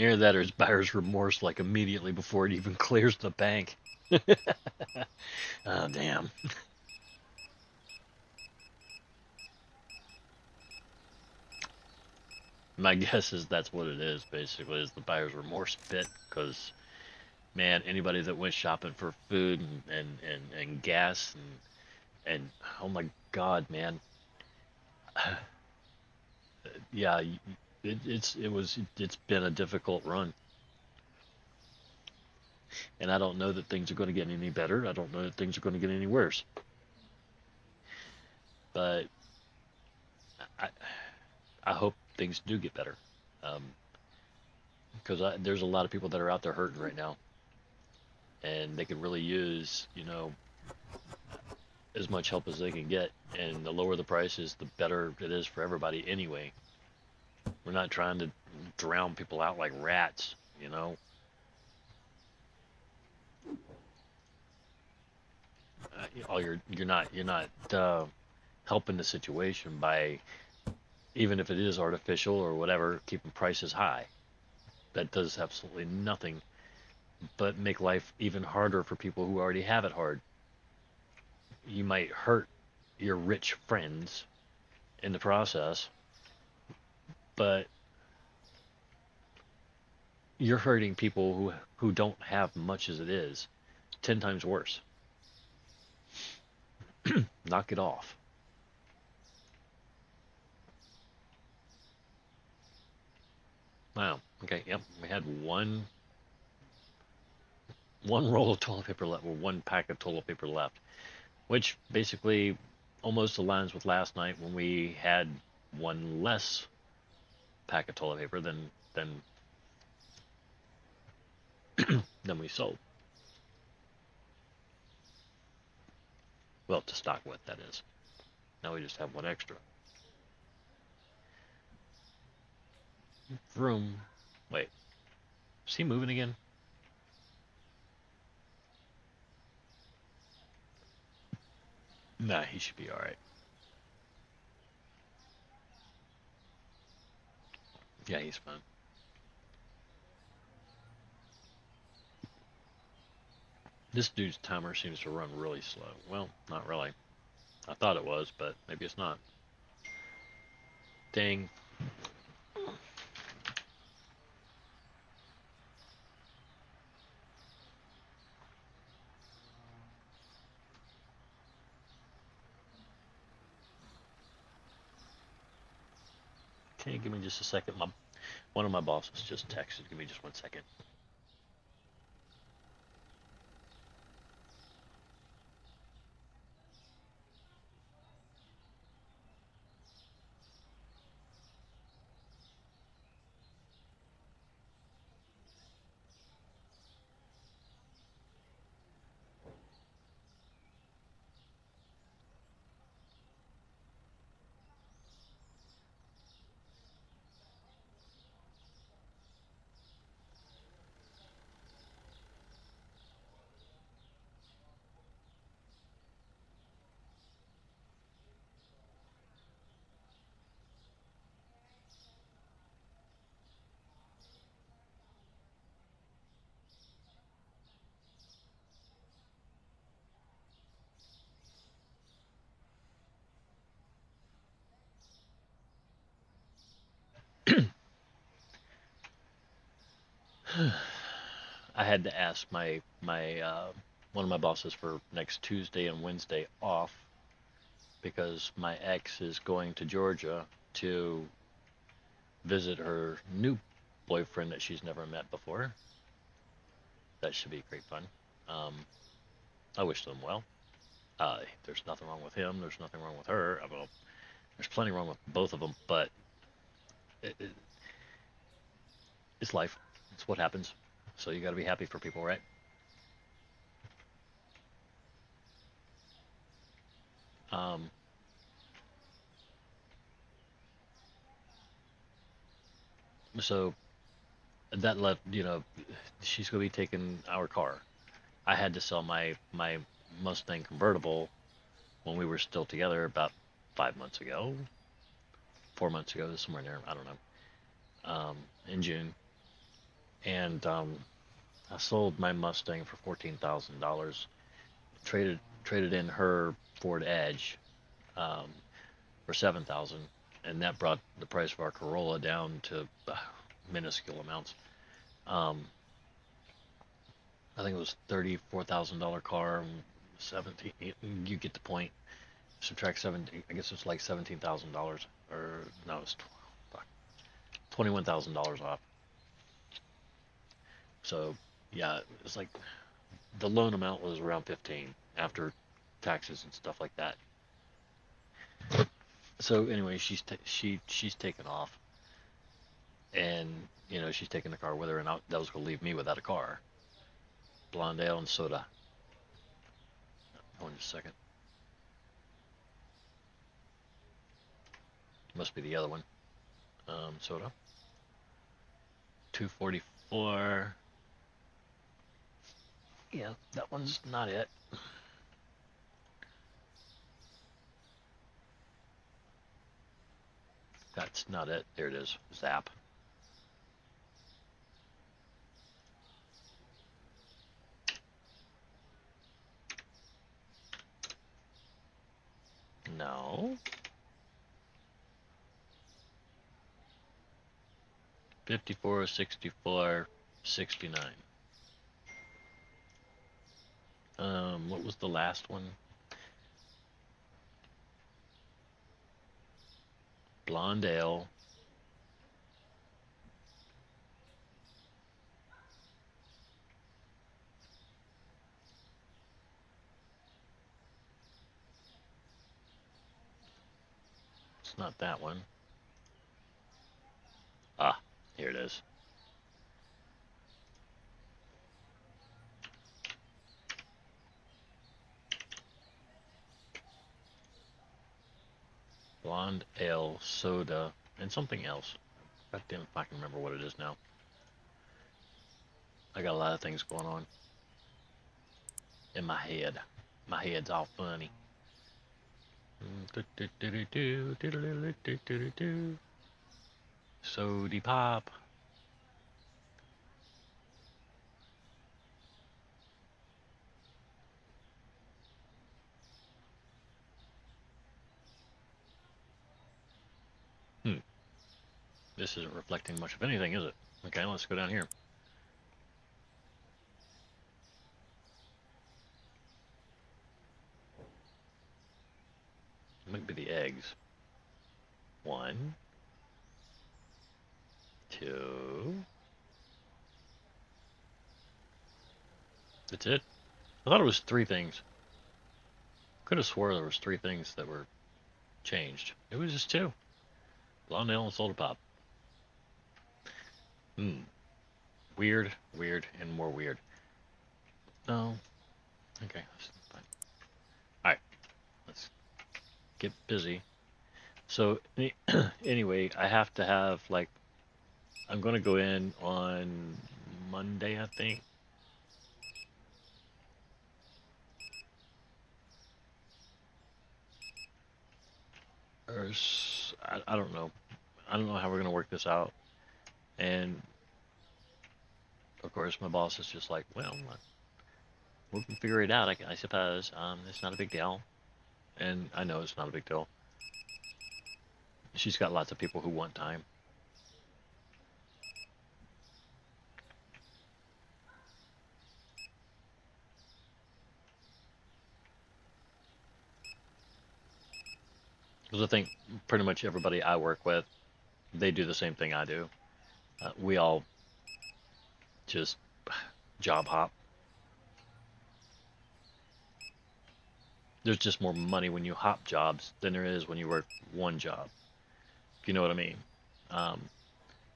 Either that or it's buyer's remorse, like immediately before it even clears the bank. Oh, damn. My guess is that's what it is, basically, is the buyer's remorse bit. Because, man, anybody that went shopping for food and gas and oh my God, man. Yeah, it's been a difficult run. And I don't know that things are going to get any better. I don't know that things are going to get any worse. But I, I hope things do get better. Because there's a lot of people that are out there hurting right now. And they could really use, as much help as they can get. And the lower the prices, the better it is for everybody anyway. We're not trying to drown people out like rats, you know. You're not helping the situation by, even if it is artificial or whatever, keeping prices high. That does absolutely nothing but make life even harder for people who already have it hard. You might hurt your rich friends in the process, but you're hurting people who don't have much as it is 10 times worse. Knock it off. Wow. Okay. Yep. We had one roll of toilet paper left, or one pack of toilet paper left, which basically almost aligns with last night when we had one less pack of toilet paper than we sold. Well, to stock with, that is. Now we just have one extra. Vroom. Wait. Is he moving again? Nah, he should be alright. Yeah, he's fine. This dude's timer seems to run really slow. Well, not really. I thought it was, but maybe it's not. Dang. Can you give me just a second? One of my bosses just texted. Give me just 1 second. I had to ask my one of my bosses for next Tuesday and Wednesday off because my ex is going to Georgia to visit her new boyfriend that she's never met before. That should be great fun. Um, I wish them well. There's nothing wrong with him. There's nothing wrong with her. Well, there's plenty wrong with both of them, but it, it's life. It's what happens. So you got to be happy for people, right? Um, so that left, she's going to be taking our car. I had to sell my Mustang convertible when we were still together about 5 months ago, 4 months ago, somewhere in there. I don't know. In June, and I sold my Mustang for $14,000. Traded in her Ford Edge um, for 7,000, and that brought the price of our Corolla down to minuscule amounts. Um, I think it was $34,000 car, 17. You get the point. Subtract 17. I guess it's like $17,000, or no, it's $21,000 off. So yeah, it's like the loan amount was around 15 after taxes and stuff like that. So anyway, she's taken off, and she's taking the car with her, and that was going to leave me without a car. Blonde ale and soda. Hold on just a second. Must be the other one. Soda. 244. Yeah, that one's not it. That's not it. There it is. Zap. No. 54, 64. 69. What was the last one? Blonde ale. It's not that one. Ah, here it is. Blonde ale, soda, and something else. God damn if I can remember what it is now. I got a lot of things going on in my head. My head's all funny. Sody pop. This isn't reflecting much of anything, is it? Okay, let's go down here. Might be the eggs. 1, 2. That's it? I thought it was 3 things. Could have swore there was 3 things that were changed. It was just 2. Blonde ale and soda pop. Weird, weird, and more weird. No. Okay, that's fine. Alright, let's get busy. So, anyway, I have to have, like, I'm going to go in on Monday, I think. Or, I don't know. I don't know how we're going to work this out. And, of course, my boss is just like, well, we can figure it out, I suppose. It's not a big deal. And I know it's not a big deal. She's got lots of people who want time. Because I think pretty much everybody I work with, they do the same thing I do. We all just job hop. There's just more money when you hop jobs than there is when you work one job. If you know what I mean. Um,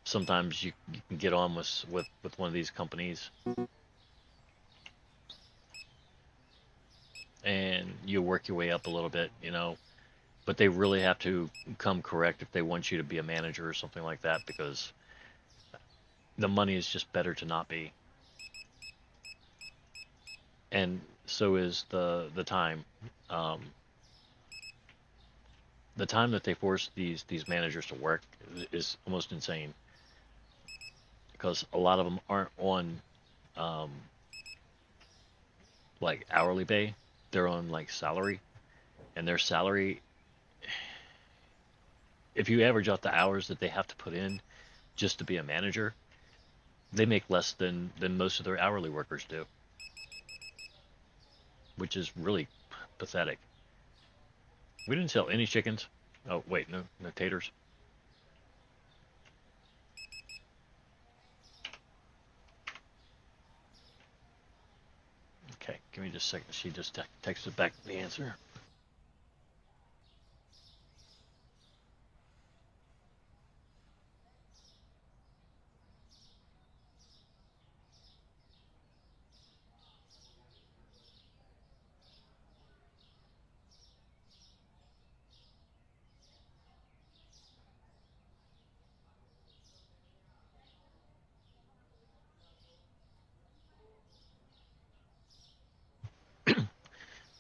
Sometimes you can get on with one of these companies and you work your way up a little bit, but they really have to come correct if they want you to be a manager or something like that, because the money is just better to not be. And so is the time. Um, the time that they force these managers to work is almost insane, because a lot of them aren't on um, like hourly pay. They're on like salary, and their salary, if you average out the hours that they have to put in just to be a manager, they make less than most of their hourly workers do, which is really pathetic. We didn't sell any chickens. Oh wait, no taters. Okay, give me just a second. She just texted back the answer.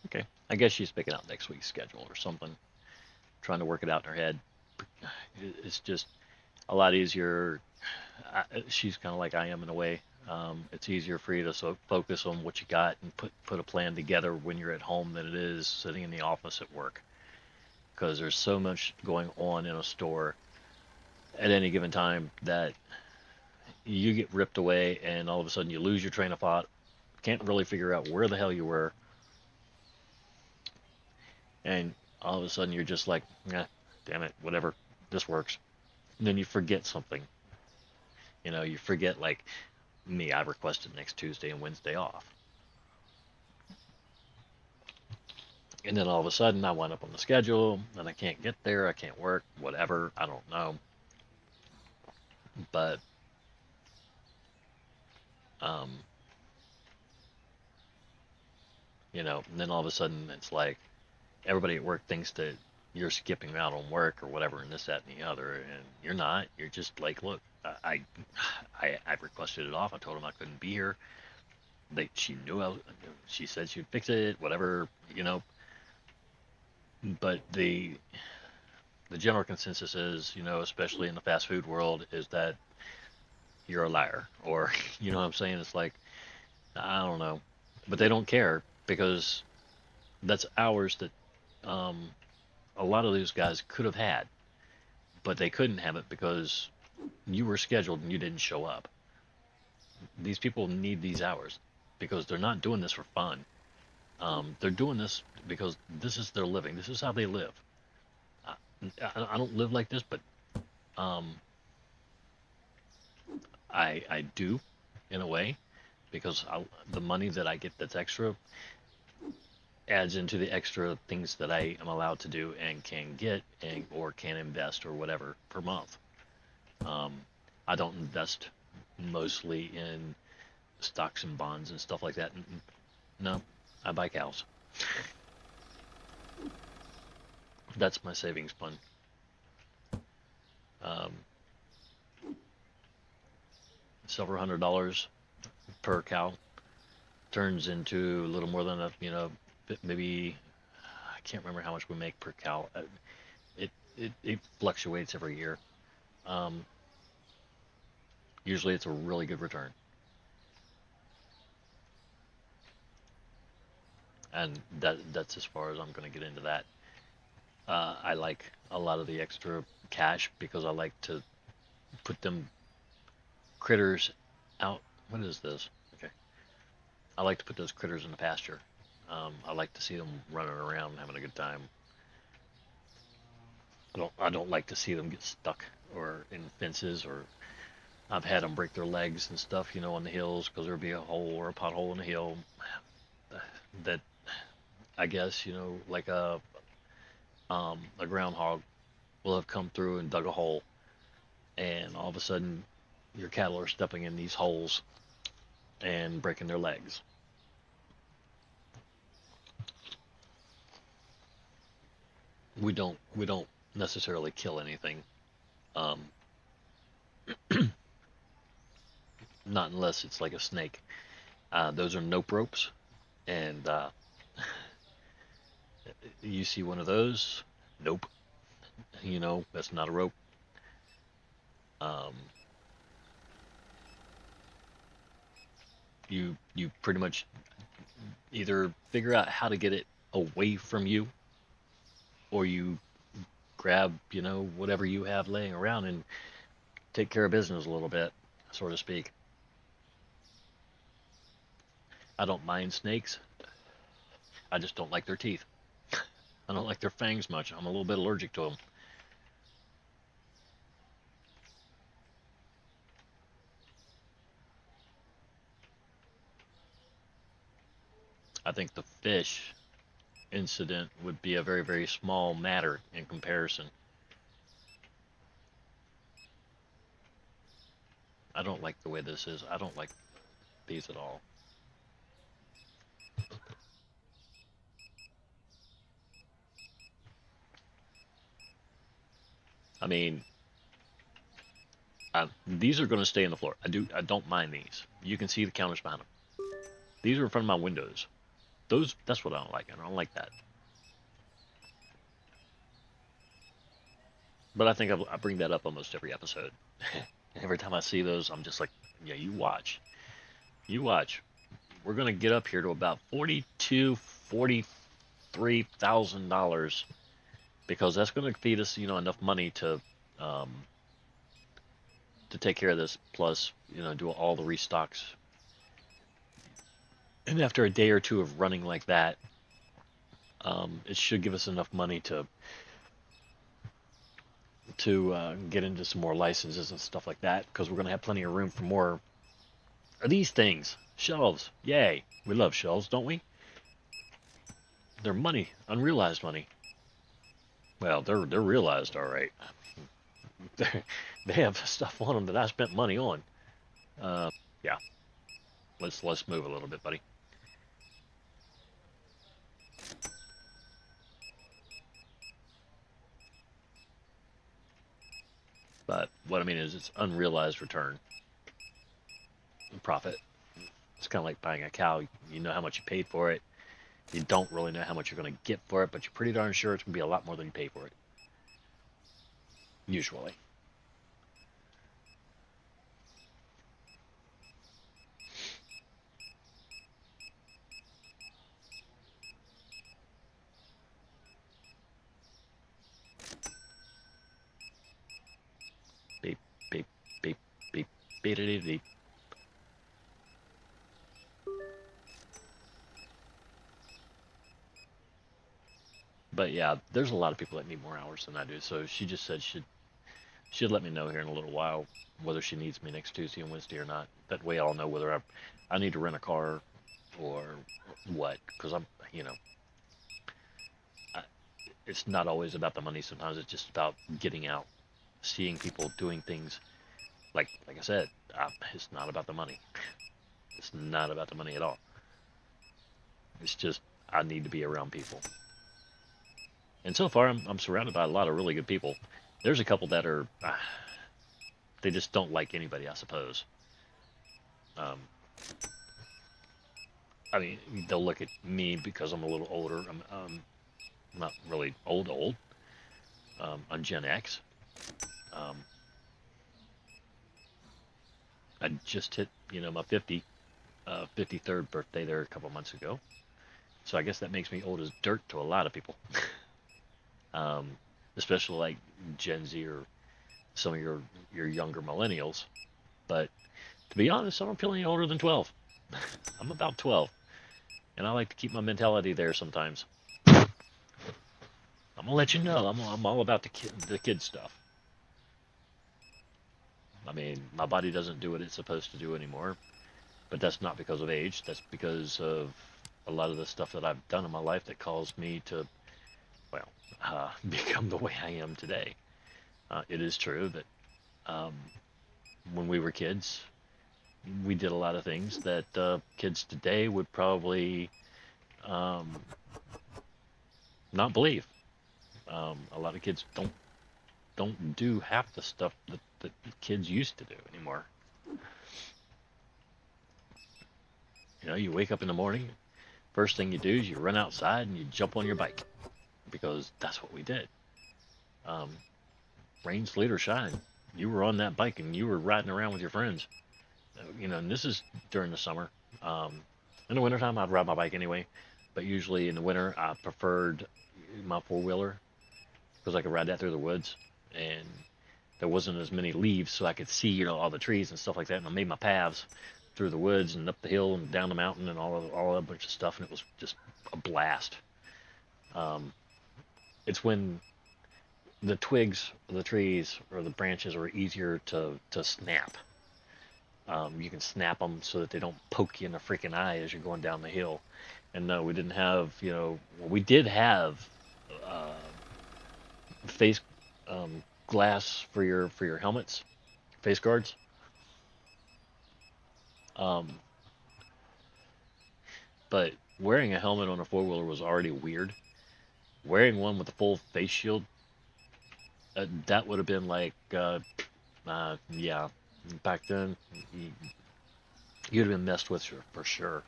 Okay, I guess she's picking out next week's schedule or something, trying to work it out in her head. It's just a lot easier. She's kind of like I am in a way. It's easier for you to focus on what you got and put a plan together when you're at home than it is sitting in the office at work, because there's so much going on in a store at any given time that you get ripped away, and all of a sudden you lose your train of thought, can't really figure out where the hell you were, and all of a sudden you're just like, nah, damn it, whatever, this works. And then you forget something. You forget, like me, I requested next Tuesday and Wednesday off. And then all of a sudden I wind up on the schedule and I can't get there, I can't work, whatever, I don't know. But um, and then all of a sudden it's like everybody at work thinks that you're skipping out on work or whatever, and this, that, and the other, and you're not. You're just like, look, I requested it off. I told them I couldn't be here. She knew she said she'd fix it, whatever, But the general consensus is, especially in the fast food world, is that you're a liar, or you know what I'm saying? It's like, I don't know, but they don't care because that's hours that um, a lot of those guys could have had, but they couldn't have it because you were scheduled and you didn't show up. These people need these hours because they're not doing this for fun. They're doing this because this is their living. This is how they live. I, I don't live like this, but um, I do in a way because the money that I get that's extra adds into the extra things that I am allowed to do and can get or can invest or whatever per month. Um, I don't invest mostly in stocks and bonds and stuff like that. No, I buy cows. That's my savings fund. Um, several $100s per cow turns into a little more than maybe I can't remember how much we make per cow. It fluctuates every year. Um, Usually it's a really good return, and that's as far as I'm going to get into that. I like a lot of the extra cash because I like to put them critters out. What is this? Okay. I like to put those critters in the pasture. I like to see them running around having a good time. I don't like to see them get stuck or in fences, or I've had them break their legs and stuff, on the hills because there'll be a hole or a pothole in the hill that I guess, like a groundhog will have come through and dug a hole, and all of a sudden your cattle are stepping in these holes and breaking their legs. We don't necessarily kill anything, um, not unless it's like a snake. Those are nope ropes, and you see one of those, nope, that's not a rope. Um, you pretty much either figure out how to get it away from you, or you grab whatever you have laying around and take care of business a little bit, so to speak. I don't mind snakes. I just don't like their teeth. I don't like their fangs much. I'm a little bit allergic to them. I think the fish incident would be a very, very small matter in comparison. I don't like the way this is. I don't like these at all. I mean, these are going to stay in the floor. I don't mind these. You can see the counters behind them. These are in front of my windows. That's what I don't like. I don't like that. But I think I bring that up almost every episode. Every time I see those, I'm just like, yeah, you watch. You watch. We're gonna get up here to about $43,000 because that's gonna feed us, enough money um, to take care of this, plus, do all the restocks. And after a day or two of running like that, it should give us enough money to get into some more licenses and stuff like that, because we're going to have plenty of room for more of these things. Shelves. Yay. We love shelves, don't we? They're money. Unrealized money. Well, they're realized, all right. They have stuff on them that I spent money on. Yeah. Let's move a little bit, buddy. But what I mean is, it's unrealized return. Profit. It's kind of like buying a cow. You know how much you paid for it. You don't really know how much you're going to get for it, but you're pretty darn sure it's going to be a lot more than you pay for it. Usually. Beep, beep, beep, beep, beep, beep, beep. But yeah, there's a lot of people that need more hours than I do, so she just said she'd let me know here in a little while whether she needs me next Tuesday and Wednesday or not. That way I'll know whether I need to rent a car or what, because it's not always about the money. Sometimes it's just about getting out, seeing people, doing things. Like I said, it's not about the money. It's not about the money at all. It's just I need to be around people. And so far, I'm surrounded by a lot of really good people. There's a couple that are, they just don't like anybody, I suppose. I mean, they'll look at me because I'm a little older. I'm not really old. I'm Gen X. I just hit, my 53rd birthday there a couple months ago. So I guess that makes me old as dirt to a lot of people. Especially like Gen Z or some of your younger millennials. But to be honest, I don't feel any older than 12. I'm about 12. And I like to keep my mentality there sometimes. I'm going to let you know, I'm all about the kid stuff. I mean, my body doesn't do what it's supposed to do anymore. But that's not because of age. That's because of a lot of the stuff that I've done in my life that caused me to, become the way I am today. It is true that when we were kids, we did a lot of things that kids today would probably not believe. A lot of kids don't do half the stuff that kids used to do anymore. You wake up in the morning, first thing you do is you run outside and you jump on your bike, because that's what we did. Rain, sleet, or shine, you were on that bike and you were riding around with your friends. And this is during the summer. In the wintertime, I'd ride my bike anyway, but usually in the winter, I preferred my four-wheeler because I could ride that through the woods, and there wasn't as many leaves, so I could see, all the trees and stuff like that, and I made my paths through the woods and up the hill and down the mountain and all that bunch of stuff, and it was just a blast. It's when the twigs of the trees or the branches are easier to snap. You can snap them so that they don't poke you in the freaking eye as you're going down the hill. And no, we didn't have, we did have face glass for your helmets, face guards. But wearing a helmet on a four-wheeler was already weird. Wearing one with a full face shield, that would have been like, yeah, back then, you'd have been messed with for sure.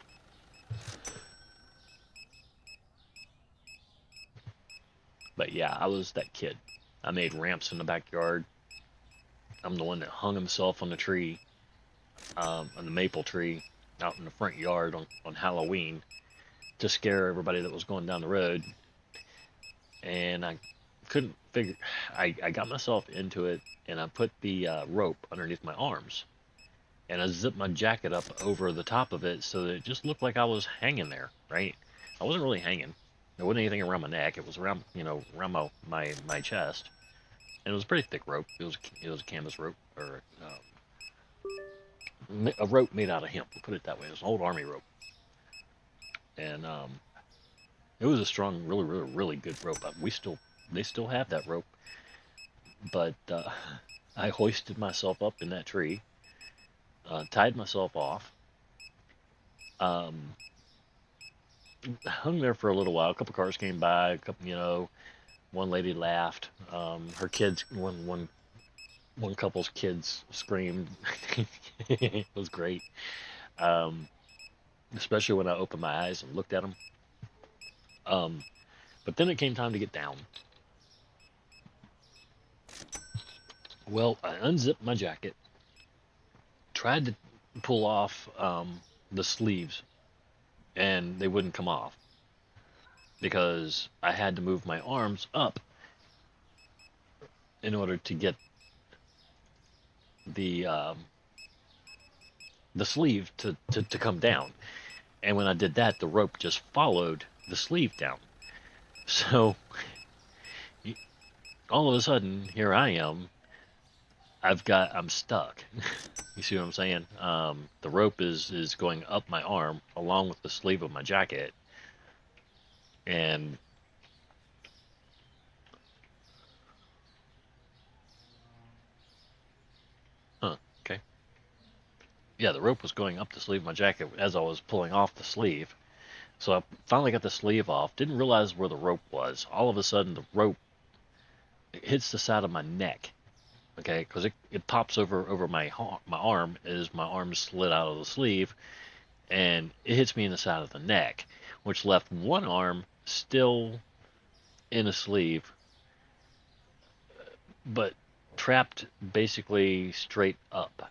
But yeah, I was that kid. I made ramps in the backyard. I'm the one that hung himself on the tree, on the maple tree, out in the front yard on Halloween to scare everybody that was going down the road. And I couldn't figure. I got myself into it, and I put the rope underneath my arms, and I zipped my jacket up over the top of it so that it just looked like I was hanging there. Right? I wasn't really hanging. There wasn't anything around my neck. It was around, around my chest, and it was a pretty thick rope. It was a canvas rope, or a rope made out of hemp. We'll put it that way. It was an old army rope, and it was a strong, really, really, really good rope. They still have that rope, but I hoisted myself up in that tree, tied myself off, um, hung there for a little while. A couple cars came by. A couple, one lady laughed. Her kids, one couple's kids screamed. It was great, um, especially when I opened my eyes and looked at them. Um, but then it came time to get down. Well, I unzipped my jacket, tried to pull off the sleeves, and they wouldn't come off because I had to move my arms up in order to get the the sleeve to come down. And when I did that, the rope just followed the sleeve down. So all of a sudden, here I am. I'm stuck. You see what I'm saying? The rope is going up my arm along with the sleeve of my jacket, and okay, yeah, the rope was going up the sleeve of my jacket as I was pulling off the sleeve. So I finally got the sleeve off. Didn't realize where the rope was. All of a sudden, the rope hits the side of my neck. Okay, because it pops over my arm as my arm slid out of the sleeve, and it hits me in the side of the neck, which left one arm still in a sleeve, but trapped basically straight up.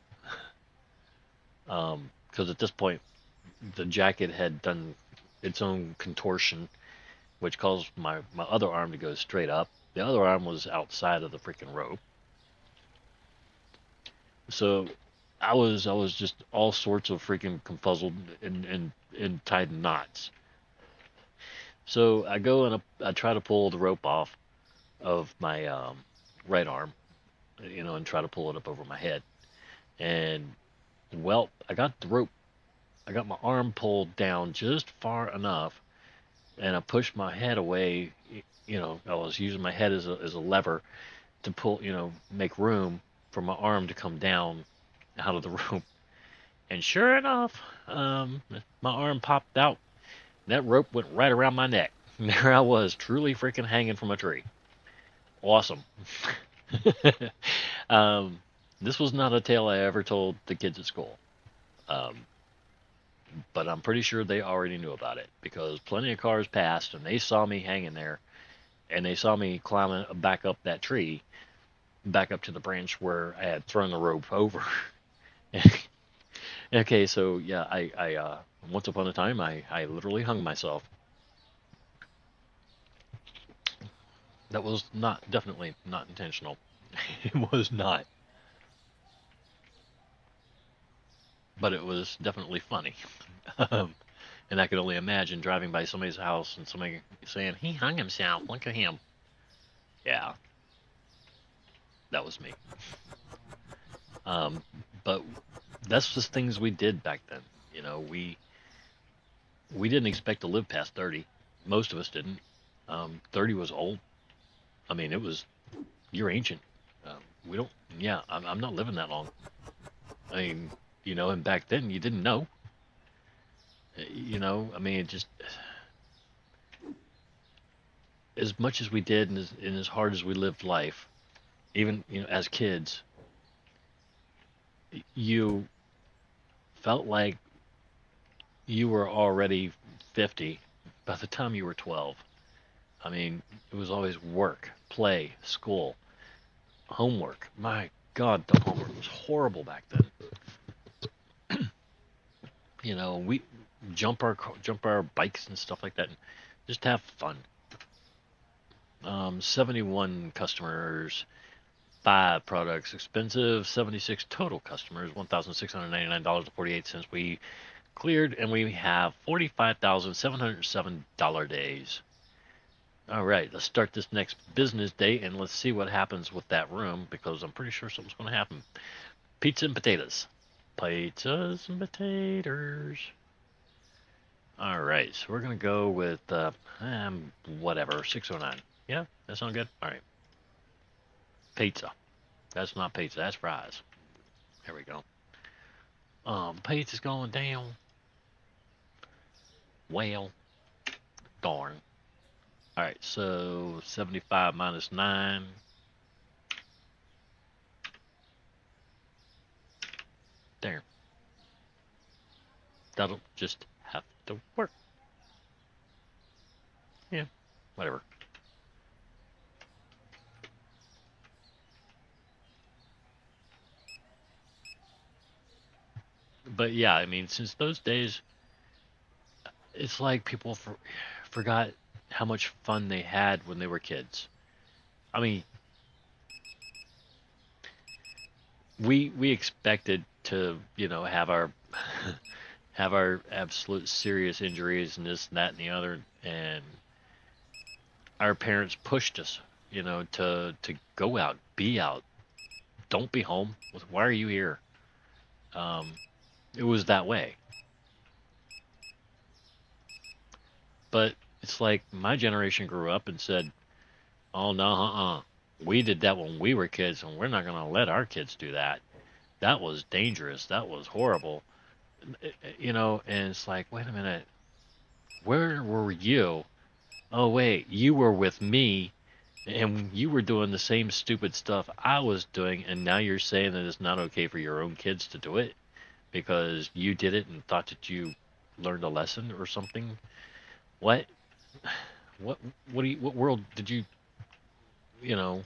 Because at this point, the jacket had done its own contortion, which caused my other arm to go straight up. The other arm was outside of the freaking rope. So I was just all sorts of freaking confuzzled and tied in knots. So I go and I try to pull the rope off of my right arm, and try to pull it up over my head. And well, I got the rope. I got my arm pulled down just far enough, and I pushed my head away. I was using my head as a lever to pull, make room for my arm to come down out of the rope. And sure enough, my arm popped out. That rope went right around my neck. There I was, truly freaking hanging from a tree. Awesome. um, this was not a tale I ever told the kids at school. Um, but I'm pretty sure they already knew about it because plenty of cars passed and they saw me hanging there and they saw me climbing back up that tree, back up to the branch where I had thrown the rope over. Okay, so yeah, I once upon a time I literally hung myself. That was not definitely not intentional. It was not, but it was definitely funny. Um, and I could only imagine driving by somebody's house and somebody saying he hung himself. Look at him. Yeah, that was me. Um, but that's just things we did back then. We didn't expect to live past 30. Most of us didn't. 30 was old. I mean, it was you're ancient. We don't. Yeah, I'm not living that long. I mean, and back then you didn't know. I mean, it just as much as we did and as hard as we lived life, even as kids, you felt like you were already 50 by the time you were 12. I mean, it was always work, play, school, homework. My God, the homework was horrible back then. We jump our bikes and stuff like that, and just have fun. 71 customers, 5 products. Expensive, 76 total customers, $1,699.48. We cleared, and we have $45,707 days. All right, let's start this next business day, and let's see what happens with that room, because I'm pretty sure something's going to happen. Pizza and potatoes. Pizzas and potatoes. All right, so we're going to go with whatever, 609. Yeah, that sound good? All right. Pizza. That's not pizza, that's fries. There we go. Pizza's going down. Well, darn. All right, so 75 minus 9. There. That'll just have to work. Yeah, whatever. But yeah, I mean, since those days, it's like people forgot how much fun they had when they were kids. I mean, we expected to, have our have our absolute serious injuries and this and that and the other, and our parents pushed us, to go out, be out, don't be home. Why are you here? Um, it was that way. But it's like my generation grew up and said, "Oh no, we did that when we were kids, and we're not gonna let our kids do that. That was dangerous. That was horrible." And it's like, wait a minute, where were you? Oh wait, you were with me, and you were doing the same stupid stuff I was doing, and now you're saying that it's not okay for your own kids to do it because you did it and thought that you learned a lesson or something. What? What? What world did you? You know,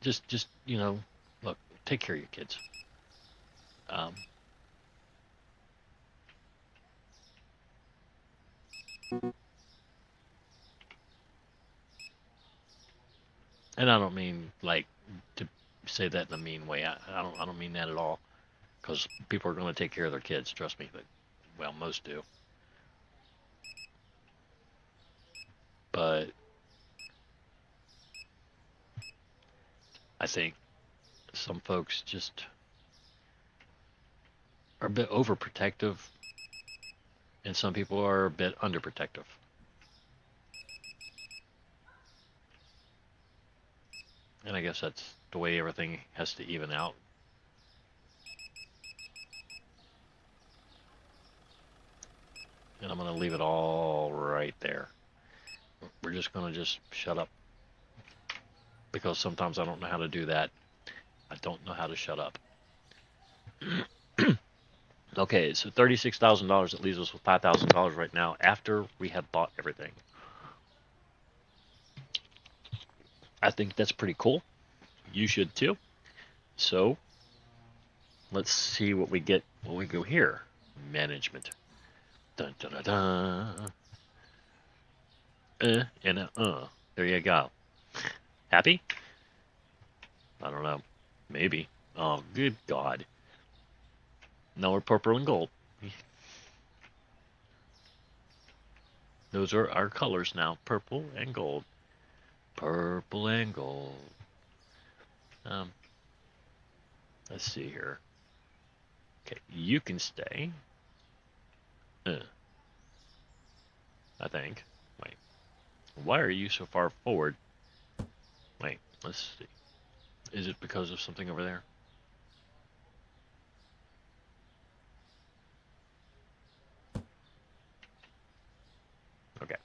just look, take care of your kids. Um, and I don't mean like to say that in a mean way. I don't mean that at all. Because people are going to take care of their kids. Trust me. But well, most do. But I think some folks just are a bit overprotective, and some people are a bit underprotective. And I guess that's the way everything has to even out. And I'm going to leave it all right there. We're just going to just shut up. Because sometimes I don't know how to do that. I don't know how to shut up. Okay, so $36,000. That leaves us with $5,000 right now after we have bought everything. I think that's pretty cool. You should too. So let's see what we get when we go here. Management. Dun, dun, dun, dun. And there you go. Happy? I don't know. Maybe. Oh, good God. Now we're purple and gold. Those are our colors now. Purple and gold. Purple and gold. Um, let's see here. Okay, you can stay. I think. Wait. Why are you so far forward? Wait, let's see. Is it because of something over there? Okay.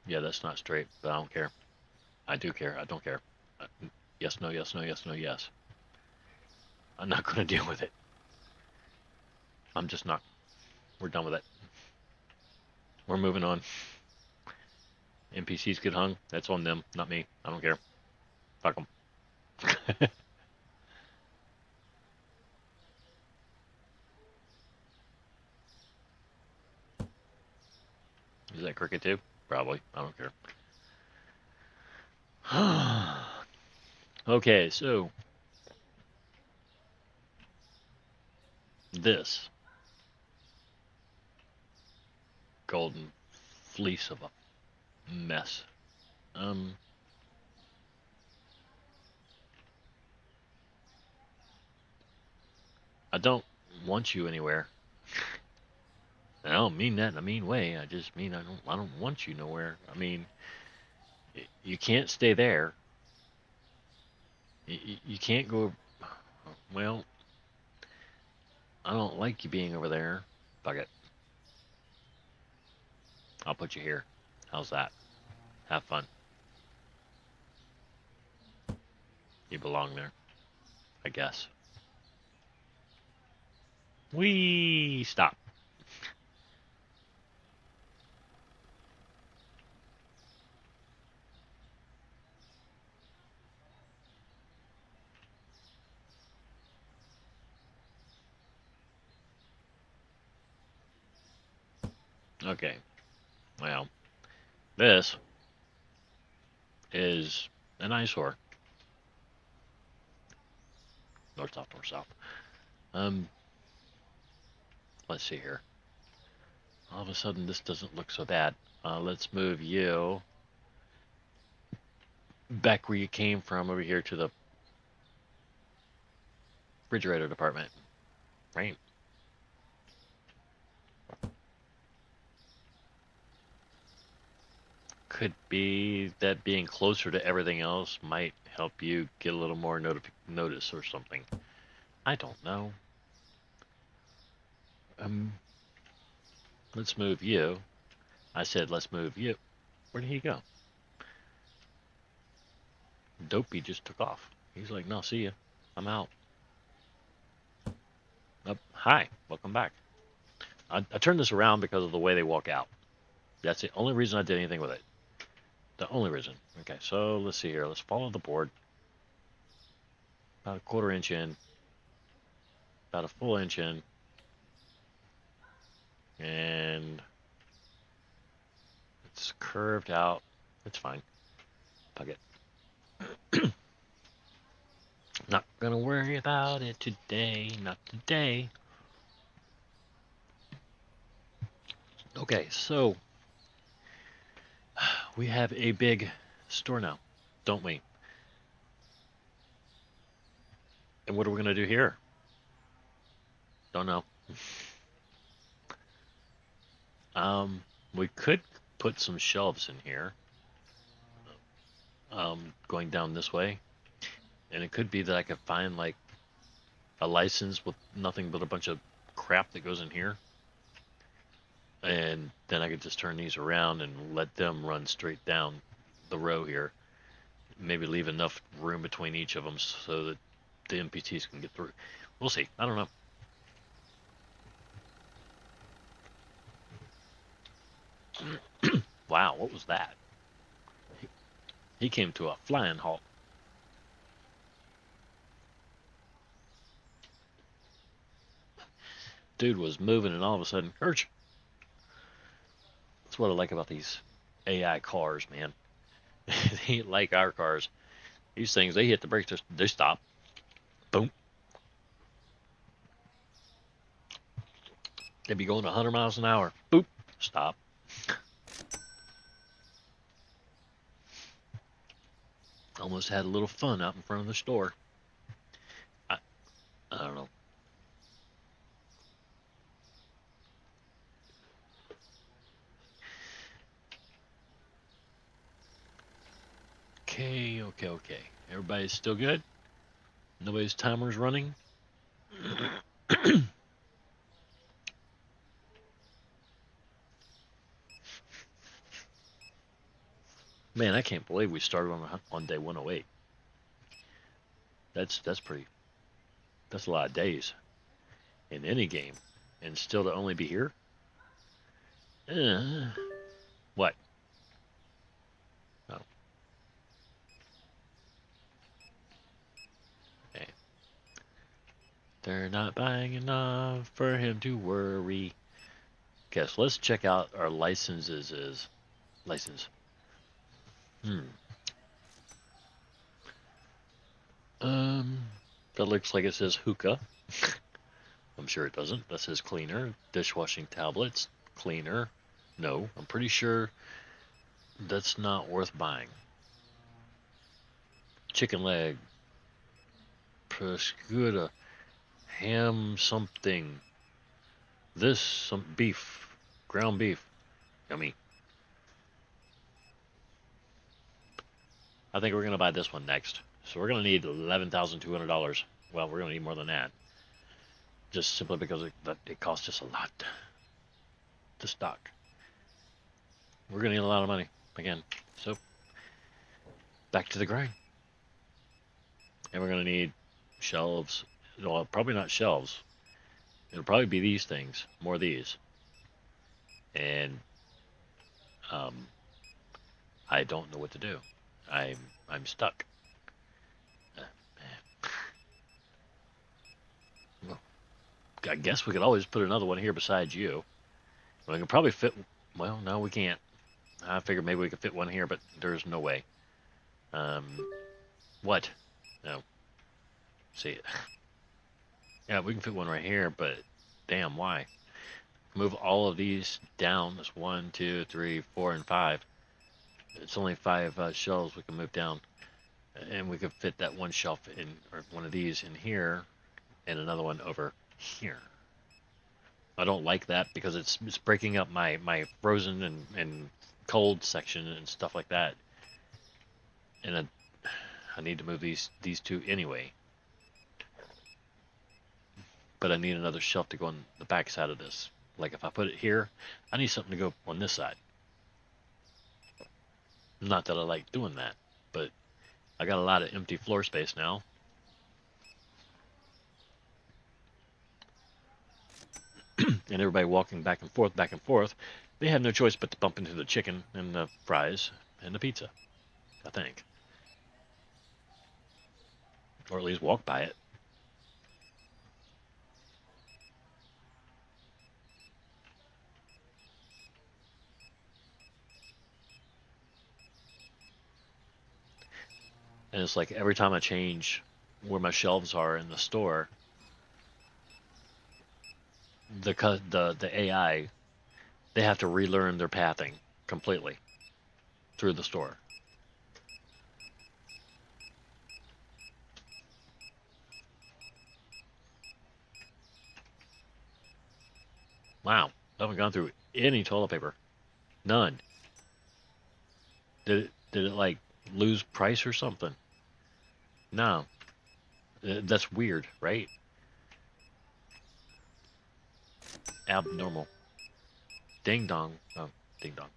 Yeah, that's not straight, but I don't care. I do care. I don't care. Yes, no, yes, no, yes, no, yes. I'm not going to deal with it. I'm just not. We're done with it. We're moving on. NPCs get hung. That's on them, not me. I don't care. Fuck them. Is that cricket too? Probably. I don't care. Okay, so this golden fleece of a mess. Um, I don't want you anywhere. I don't mean that in a mean way. I just mean I don't want you nowhere. I mean, you can't stay there. You can't go. Well, I don't like you being over there. Fuck it. I'll put you here. How's that? Have fun. You belong there, I guess. We stop. Okay. Well, this is an eyesore. North, south, north, south. Um, let's see here. All of a sudden, this doesn't look so bad. Let's move you back where you came from over here to the refrigerator department, right? Could be that being closer to everything else might help you get a little more notice or something. I don't know. Um, let's move you. I said let's move you. Where did he go? Dopey just took off. He's like, no, see ya. I'm out. Hi, welcome back. I turned this around because of the way they walk out. That's the only reason I did anything with it. The only reason. Okay, so let's see here. Let's follow the board. About a quarter inch in. About a full inch in. And it's curved out. It's fine. Fuck it. Not gonna worry about it today. Not today. Okay, so we have a big store now, don't we? And what are we gonna do here? Don't know. We could put some shelves in here. Going down this way, and it could be that I could find like a license with nothing but a bunch of crap that goes in here, and then I could just turn these around and let them run straight down the row here. Maybe leave enough room between each of them so that the NPCs can get through. We'll see. I don't know. Wow, what was that? He came to a flying halt. Dude was moving and all of a sudden, Urch. That's what I like about these AI cars, man. They ain't like our cars. These things, they hit the brakes, they stop. Boom. They'd be going 100 miles an hour. Boop. Stop. Almost had a little fun out in front of the store. I, I don't know. Okay. Everybody's still good? Nobody's timer's running? Man, I can't believe we started on day 108. That's pretty. That's a lot of days in any game, and still to only be here. Uh, what? Oh, okay. They're not buying enough for him to worry. Okay, so let's check out our licenses. License. That looks like it says hookah. I'm sure it doesn't. That says cleaner. Dishwashing tablets. Cleaner. No, I'm pretty sure that's not worth buying. Chicken leg. Prosciutto. Ham something. This, some beef. Ground beef. Yummy. I think we're going to buy this one next. So we're going to need $11,200. Well, we're going to need more than that. Just simply because it costs us a lot to stock. We're going to need a lot of money again. So back to the grind. And we're going to need shelves. Well, probably not shelves. It'll probably be these things. More of these. And I don't know what to do. I'm stuck. Well, I guess we could always put another one here besides you. We can probably fit. Well, no, we can't. I figured maybe we could fit one here, but there's no way. What? No. See. Yeah, we can fit one right here, but damn, why? Move all of these down. That's 1, 2, 3, 4, and 5. It's only 5 shelves we can move down, and we could fit that one shelf in, or one of these in here, and another one over here. I don't like that because it's breaking up my frozen and cold section and stuff like that. And I need to move these two anyway. But I need another shelf to go on the back side of this. Like if I put it here, I need something to go on this side. Not that I like doing that, but I got a lot of empty floor space now. And everybody walking back and forth, they have no choice but to bump into the chicken and the fries and the pizza, I think. Or at least walk by it. And it's like every time I change where my shelves are in the store, the AI, they have to relearn their pathing completely through the store. Wow, I haven't gone through any toilet paper. None. Did it like lose price or something? No. That's weird, right? Abnormal. Ding dong. Oh, ding dong.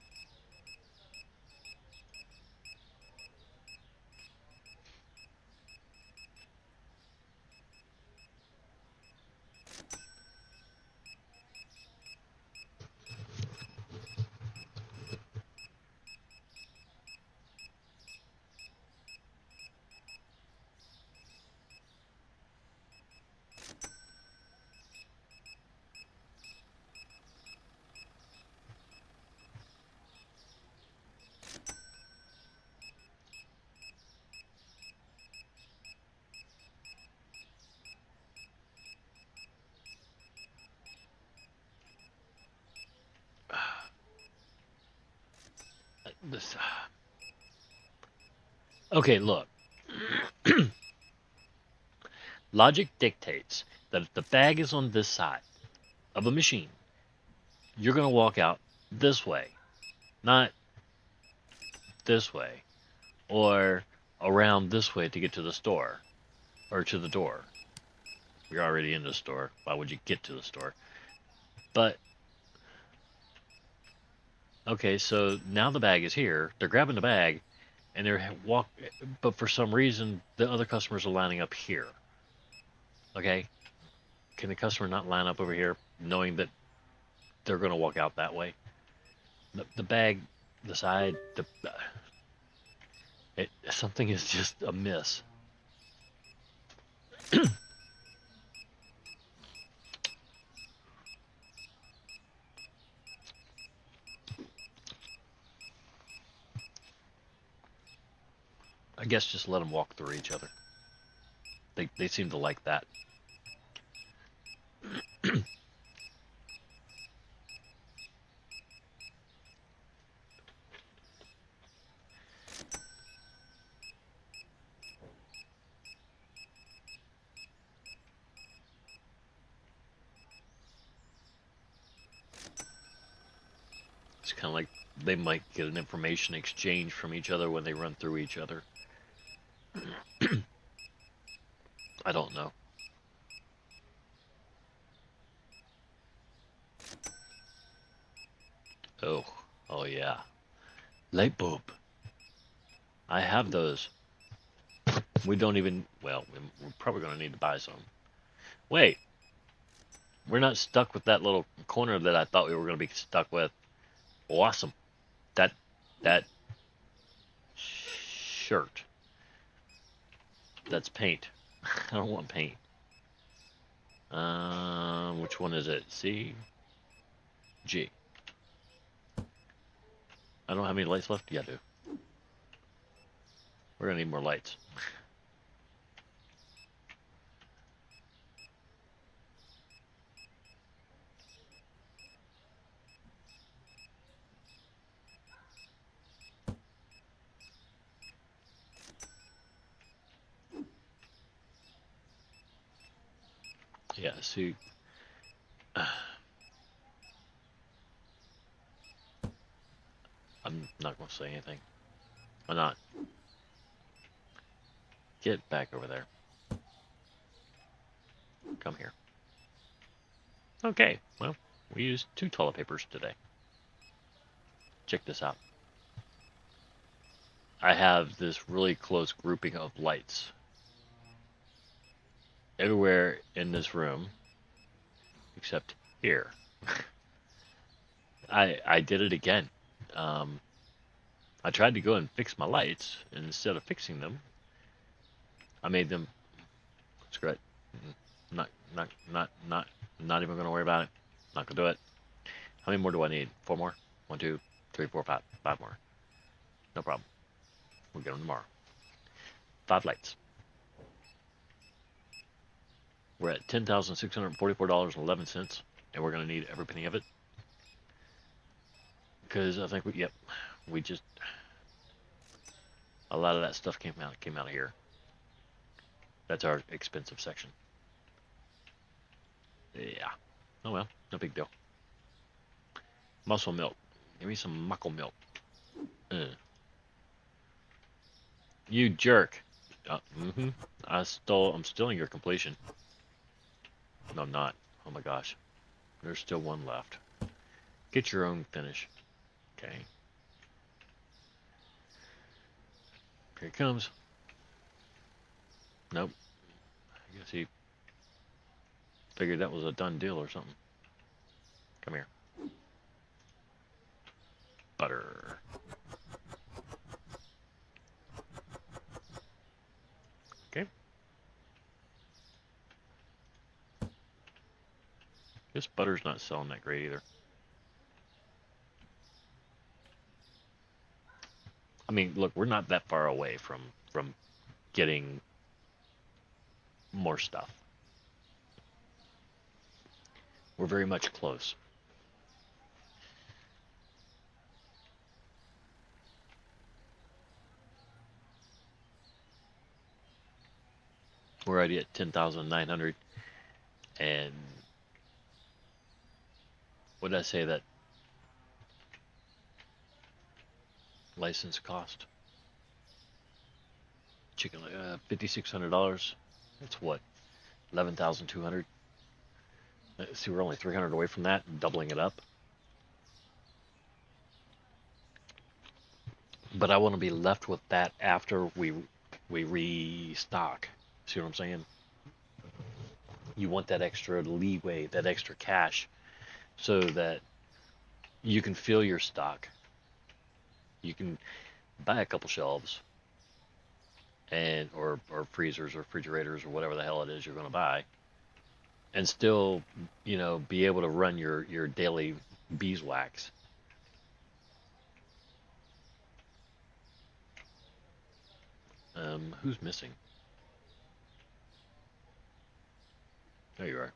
This. Okay, look. Logic dictates that if the bag is on this side of a machine, you're going to walk out this way, not this way, or around this way to get to the store, or to the door. You're already in the store. Why would you get to the store? But, okay, so now the bag is here. They're grabbing the bag, and they're but for some reason, the other customers are lining up here. Okay? Can the customer not line up over here, knowing that they're going to walk out that way? The bag, the side, something is just amiss. I guess just let them walk through each other. They seem to like that. It's kind of like they might get an information exchange from each other when they run through each other. I don't know. Oh yeah. Light bulb. I have those. We don't even, well, we're probably going to need to buy some. Wait. We're not stuck with that little corner that I thought we were going to be stuck with. Awesome. That shirt. That's paint. I don't want paint. Which one is it? C? G. I don't have any lights left? Yeah, I do. We're going to need more lights. Yeah, see. I'm not going to say anything. I'm not. Get back over there. Come here. Okay, well, we used 2 toilet papers today. Check this out. I have this really close grouping of lights everywhere in this room except here. I did it again. I tried to go and fix my lights, and instead of fixing them, I made them. Screw it. Not even gonna worry about it. Not gonna do it. How many more do I need? 4 more? 1, 2, 3, 4, 5. 5 more. No problem. We'll get them tomorrow. 5 lights. We're at $10,644.11, and we're gonna need every penny of it. Because I think we just, a lot of that stuff came out of here. That's our expensive section. Yeah. Oh well, no big deal. Muscle milk. Give me some muckle milk. You jerk. I'm stealing your completion. No, I'm not. Oh my gosh. There's still one left. Get your own finish. Okay. Here it comes. Nope. I guess he figured that was a done deal or something. Come here. Butter. Okay. This butter's not selling that great either. I mean, look, we're not that far away from getting more stuff. We're very much close. We're already at 10,900, and what did I say that license cost? Chicken, $5,600. That's what, 11,200. See, we're only 300 away from that, doubling it up. But I want to be left with that after we restock. See what I'm saying? You want that extra leeway, that extra cash, so that you can fill your stock. You can buy a couple shelves, and or freezers or refrigerators or whatever the hell it is you're going to buy, and still, be able to run your daily beeswax. Who's missing? There you are.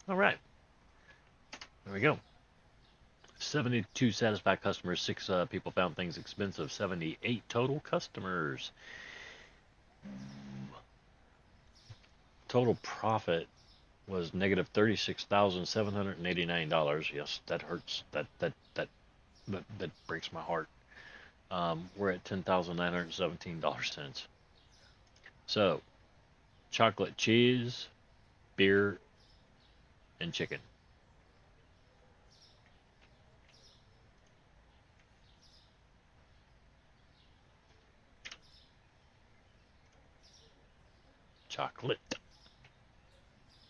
All right. There we go. 72 satisfied customers. 6 people found things expensive. 78 total customers. Total profit was negative $36,789. Yes, that hurts. That breaks my heart. We're at $10,917. So, chocolate, cheese, beer, and chicken. Chocolate,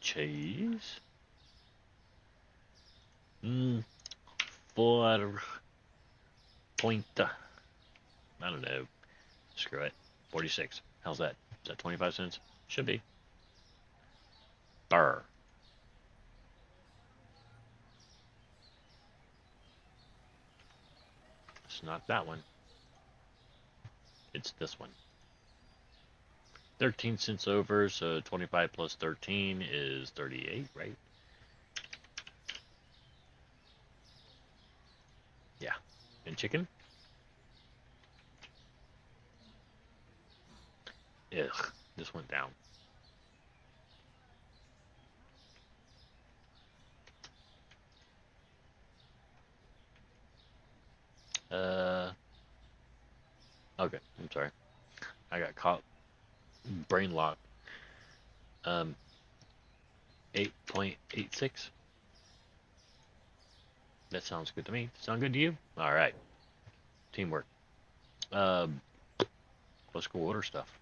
cheese. 4 point. I don't know. Screw it. 46. How's that? Is that 25 cents? Should be. Burr. It's not that one. It's this one. 13 cents over, so 25 plus 13 is 38, right? Yeah. And chicken? Ugh, this went down. Okay, I'm sorry. I got caught. Brain lock. 8.86. That sounds good to me. Sound good to you? All right. Teamwork. Let's go order stuff.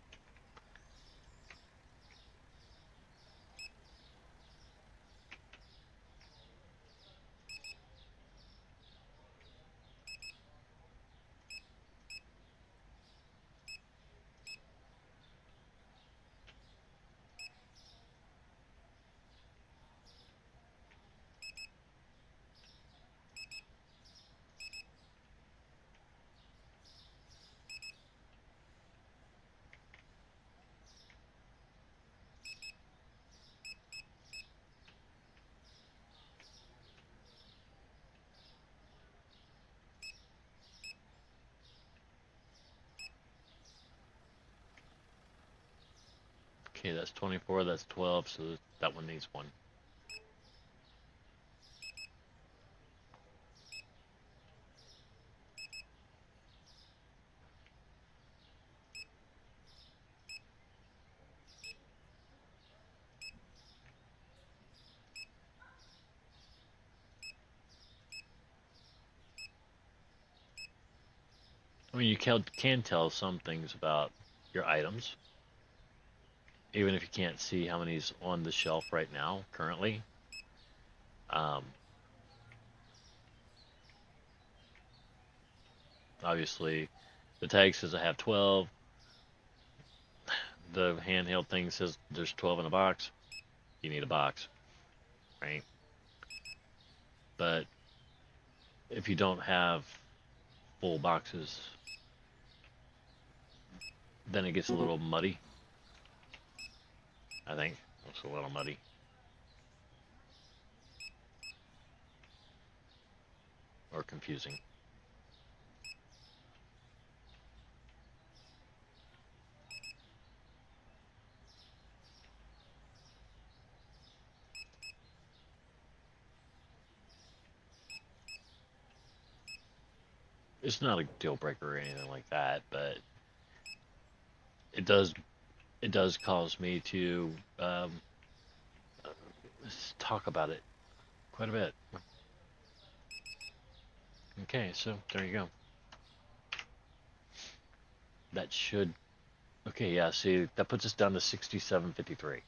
Okay, that's 24, that's 12, so that one needs one. I mean, you can tell some things about your items, even if you can't see how many's on the shelf right now, currently. Um, Obviously, the tag says I have 12. The handheld thing says there's 12 in a box. You need a box, right? But if you don't have full boxes, then it gets a little muddy. I think it's a little muddy. Or confusing. It's not a deal breaker or anything like that, but it does cause me to talk about it quite a bit. Okay, so there you go. That should. Okay, yeah. See, that puts us down to 67.53.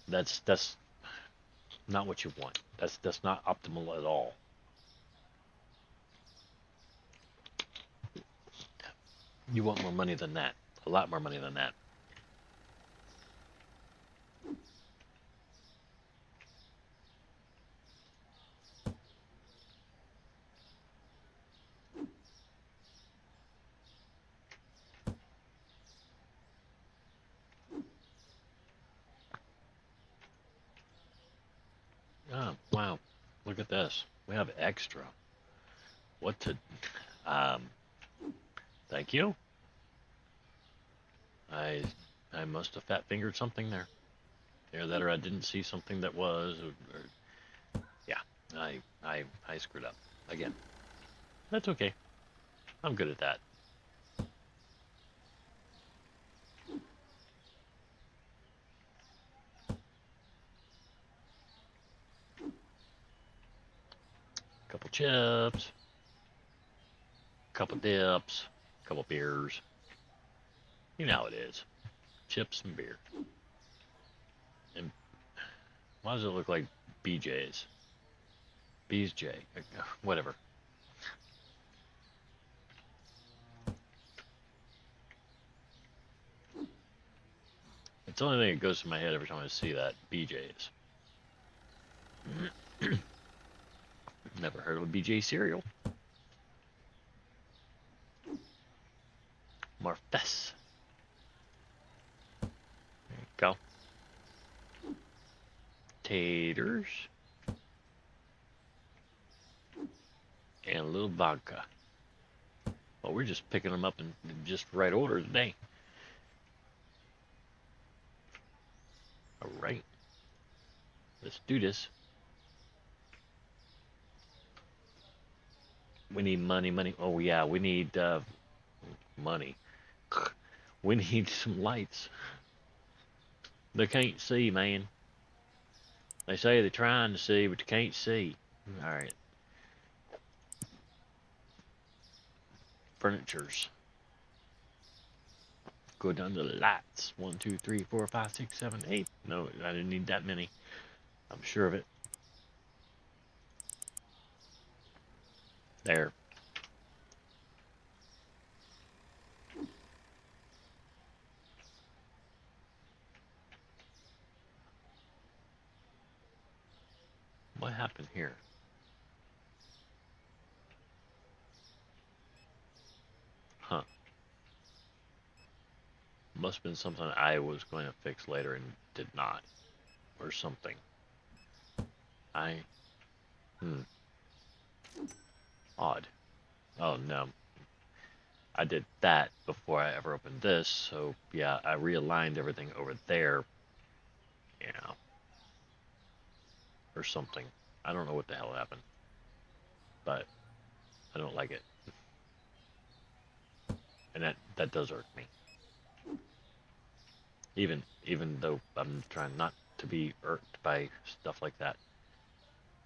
That's not what you want. That's not optimal at all. You want more money than that. A lot more money than that. look at this. We have extra. What to... Um, thank you. I must have fat fingered something there. Either that or I didn't see something that was, or yeah, I screwed up again. That's okay. I'm good at that. Couple chips, couple dips, couple beers. You know how it is. Chips and beer. And why does it look like BJ's? BJ, whatever. It's the only thing that goes through my head every time I see that. BJ's. Never heard of a BJ cereal. Marfess. There you go. Taters. And a little vodka. Well, we're just picking them up in just right order today. Alright. Let's do this. We need money. Oh, yeah, we need money. We need some lights. They can't see, man. They say they're trying to see, but you can't see. Alright. Furnitures. Go down to the lights. 1, 2, 3, 4, 5, 6, 7, 8. No, I didn't need that many. I'm sure of it. There. What happened here? Huh. Must have been something I was going to fix later and did not. Or something. Odd. Oh, no. I did that before I ever opened this, so yeah, I realigned everything over there. Yeah. Or something. I don't know what the hell happened. But I don't like it. And that does irk me. Even though I'm trying not to be irked by stuff like that,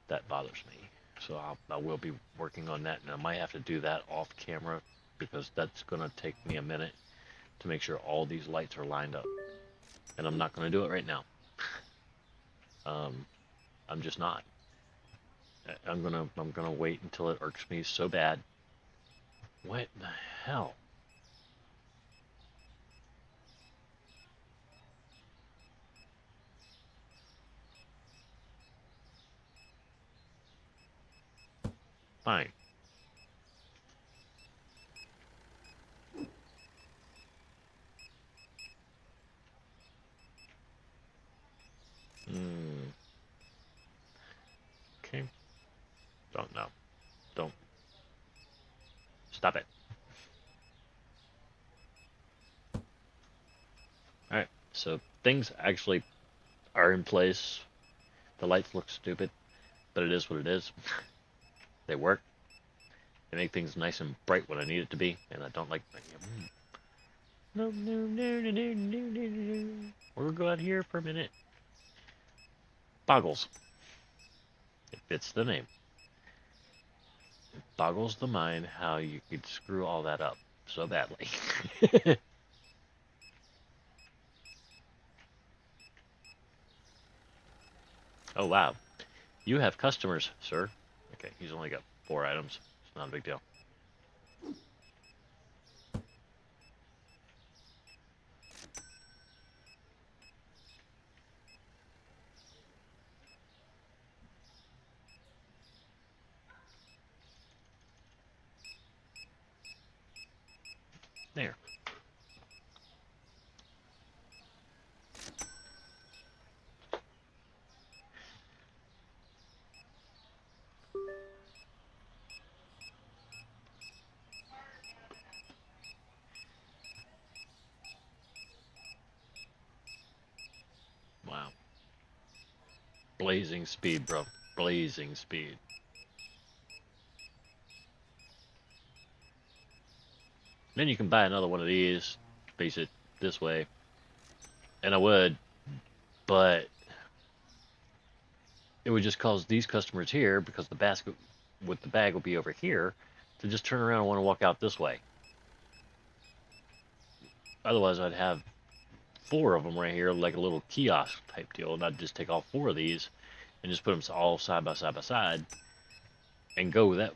that bothers me. So I will be working on that, and I might have to do that off camera because that's going to take me a minute to make sure all these lights are lined up. And I'm not going to do it right now. I'm just not. I'm gonna wait until it irks me so bad. What the hell? Fine. Okay. Don't know. Don't. Stop it. Alright, so things actually are in place. The lights look stupid, but it is what it is. They work. They make things nice and bright when I need it to be, and I don't like... No. We'll go out here for a minute. Boggles. It fits the name. It boggles the mind how you could screw all that up so badly. Oh, wow. You have customers, sir. Okay, he's only got 4 items. It's not a big deal. There. Blazing speed, bro. Blazing speed. Then you can buy another one of these, face it this way, and I would, but it would just cause these customers here, because the basket with the bag will be over here, to just turn around and want to walk out this way. Otherwise, I'd have 4 of them right here, like a little kiosk type deal, and I'd just take all 4 of these and just put them all side by side, and go that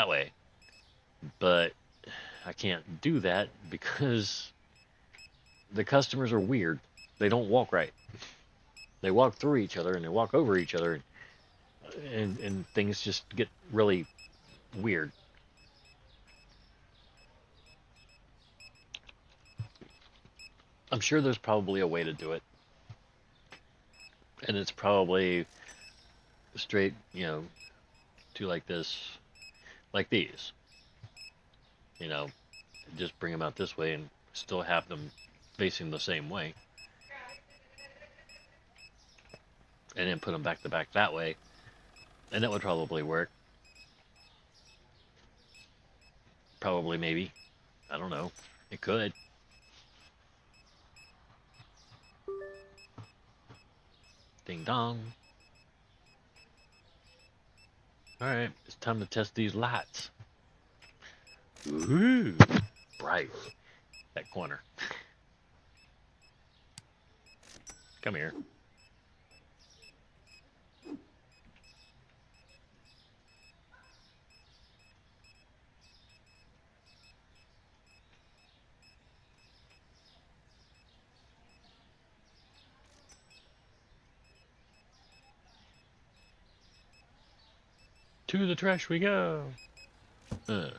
way. But I can't do that because the customers are weird. They don't walk right. They walk through each other and they walk over each other, and things just get really weird. I'm sure there's probably a way to do it. And it's probably straight, to like this, like these. Just bring them out this way and still have them facing the same way. And then put them back to back that way. And that would probably work. Probably, maybe. I don't know. It could. Ding dong. Alright, it's time to test these lights. Ooh, bright. That corner. Come here. To the trash we go. I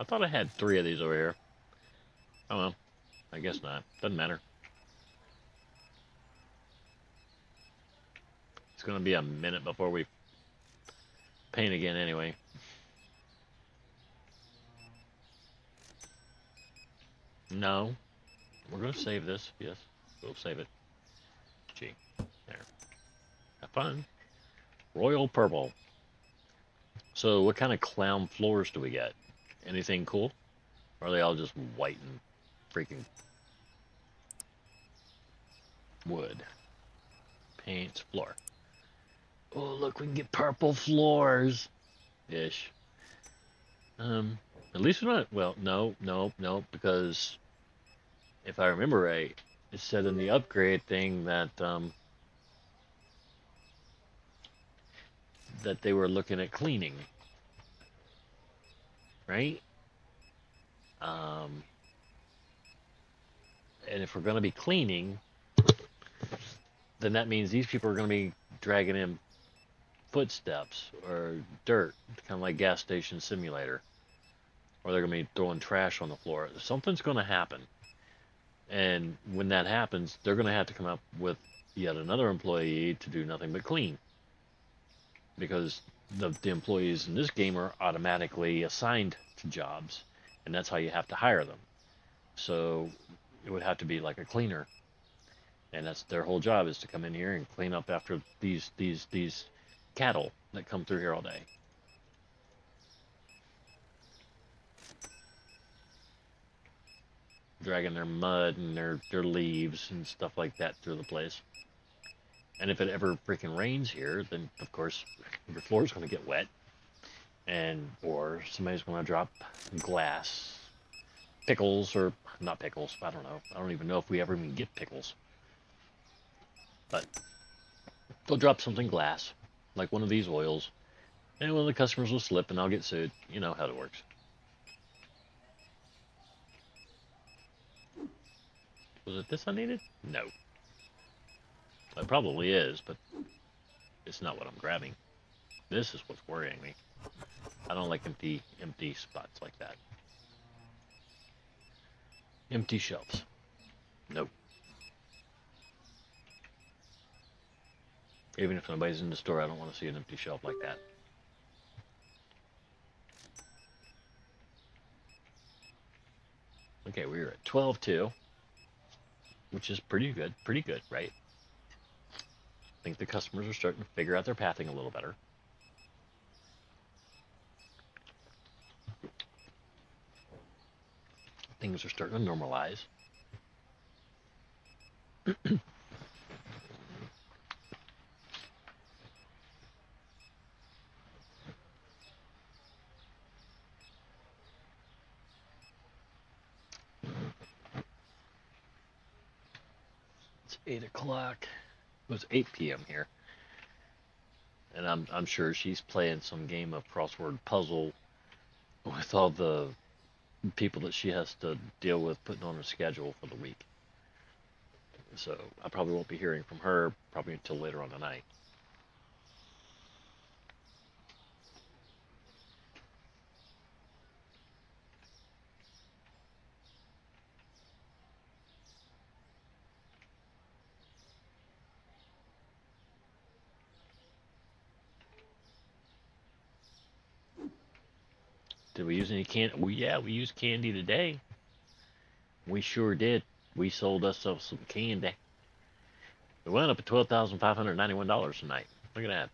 thought I had 3 of these over here. Oh well, I guess not. Doesn't matter. It's gonna be a minute before we paint again anyway. No. We're gonna save this, yes. We'll save it. Gee. There. Have fun. Royal purple. So what kind of clown floors do we get? Anything cool? Or are they all just white and freaking wood? Paint floor. Oh, look, we can get purple floors. Ish. At least we're not, well, no, because if I remember right, it said in the upgrade thing that that they were looking at cleaning, right? And if we're going to be cleaning, then that means these people are going to be dragging in footsteps or dirt, kind of like gas station simulator, or they're going to be throwing trash on the floor. Something's going to happen, and when that happens, they're going to have to come up with yet another employee to do nothing but clean, because the employees in this game are automatically assigned to jobs, and that's how you have to hire them. So it would have to be like a cleaner, and that's their whole job, is to come in here and clean up after these cattle that come through here all day. Dragging their mud and their leaves and stuff like that through the place. And if it ever freaking rains here, then of course your floor's going to get wet, or somebody's going to drop glass, pickles, or not pickles. I don't know. I don't even know if we ever even get pickles. But they'll drop something glass, like one of these oils, and one of the customers will slip, and I'll get sued. You know how it works. Was it this I needed? No. It probably is, but it's not what I'm grabbing. This is what's worrying me. I don't like empty spots like that. Empty shelves. Nope. Even if nobody's in the store, I don't want to see an empty shelf like that. Okay, we're at 12-2. which is pretty good. Pretty good, right? I think the customers are starting to figure out their pathing a little better. Things are starting to normalize. It's 8 o'clock. It was 8 p.m. here. And I'm sure she's playing some game of crossword puzzle with all the people that she has to deal with putting on her schedule for the week. So I probably won't be hearing from her probably until later on tonight. Did we use any candy? Well, yeah, we used candy today. We sure did. We sold ourselves some candy. We went up at $12,591 tonight. Look at that.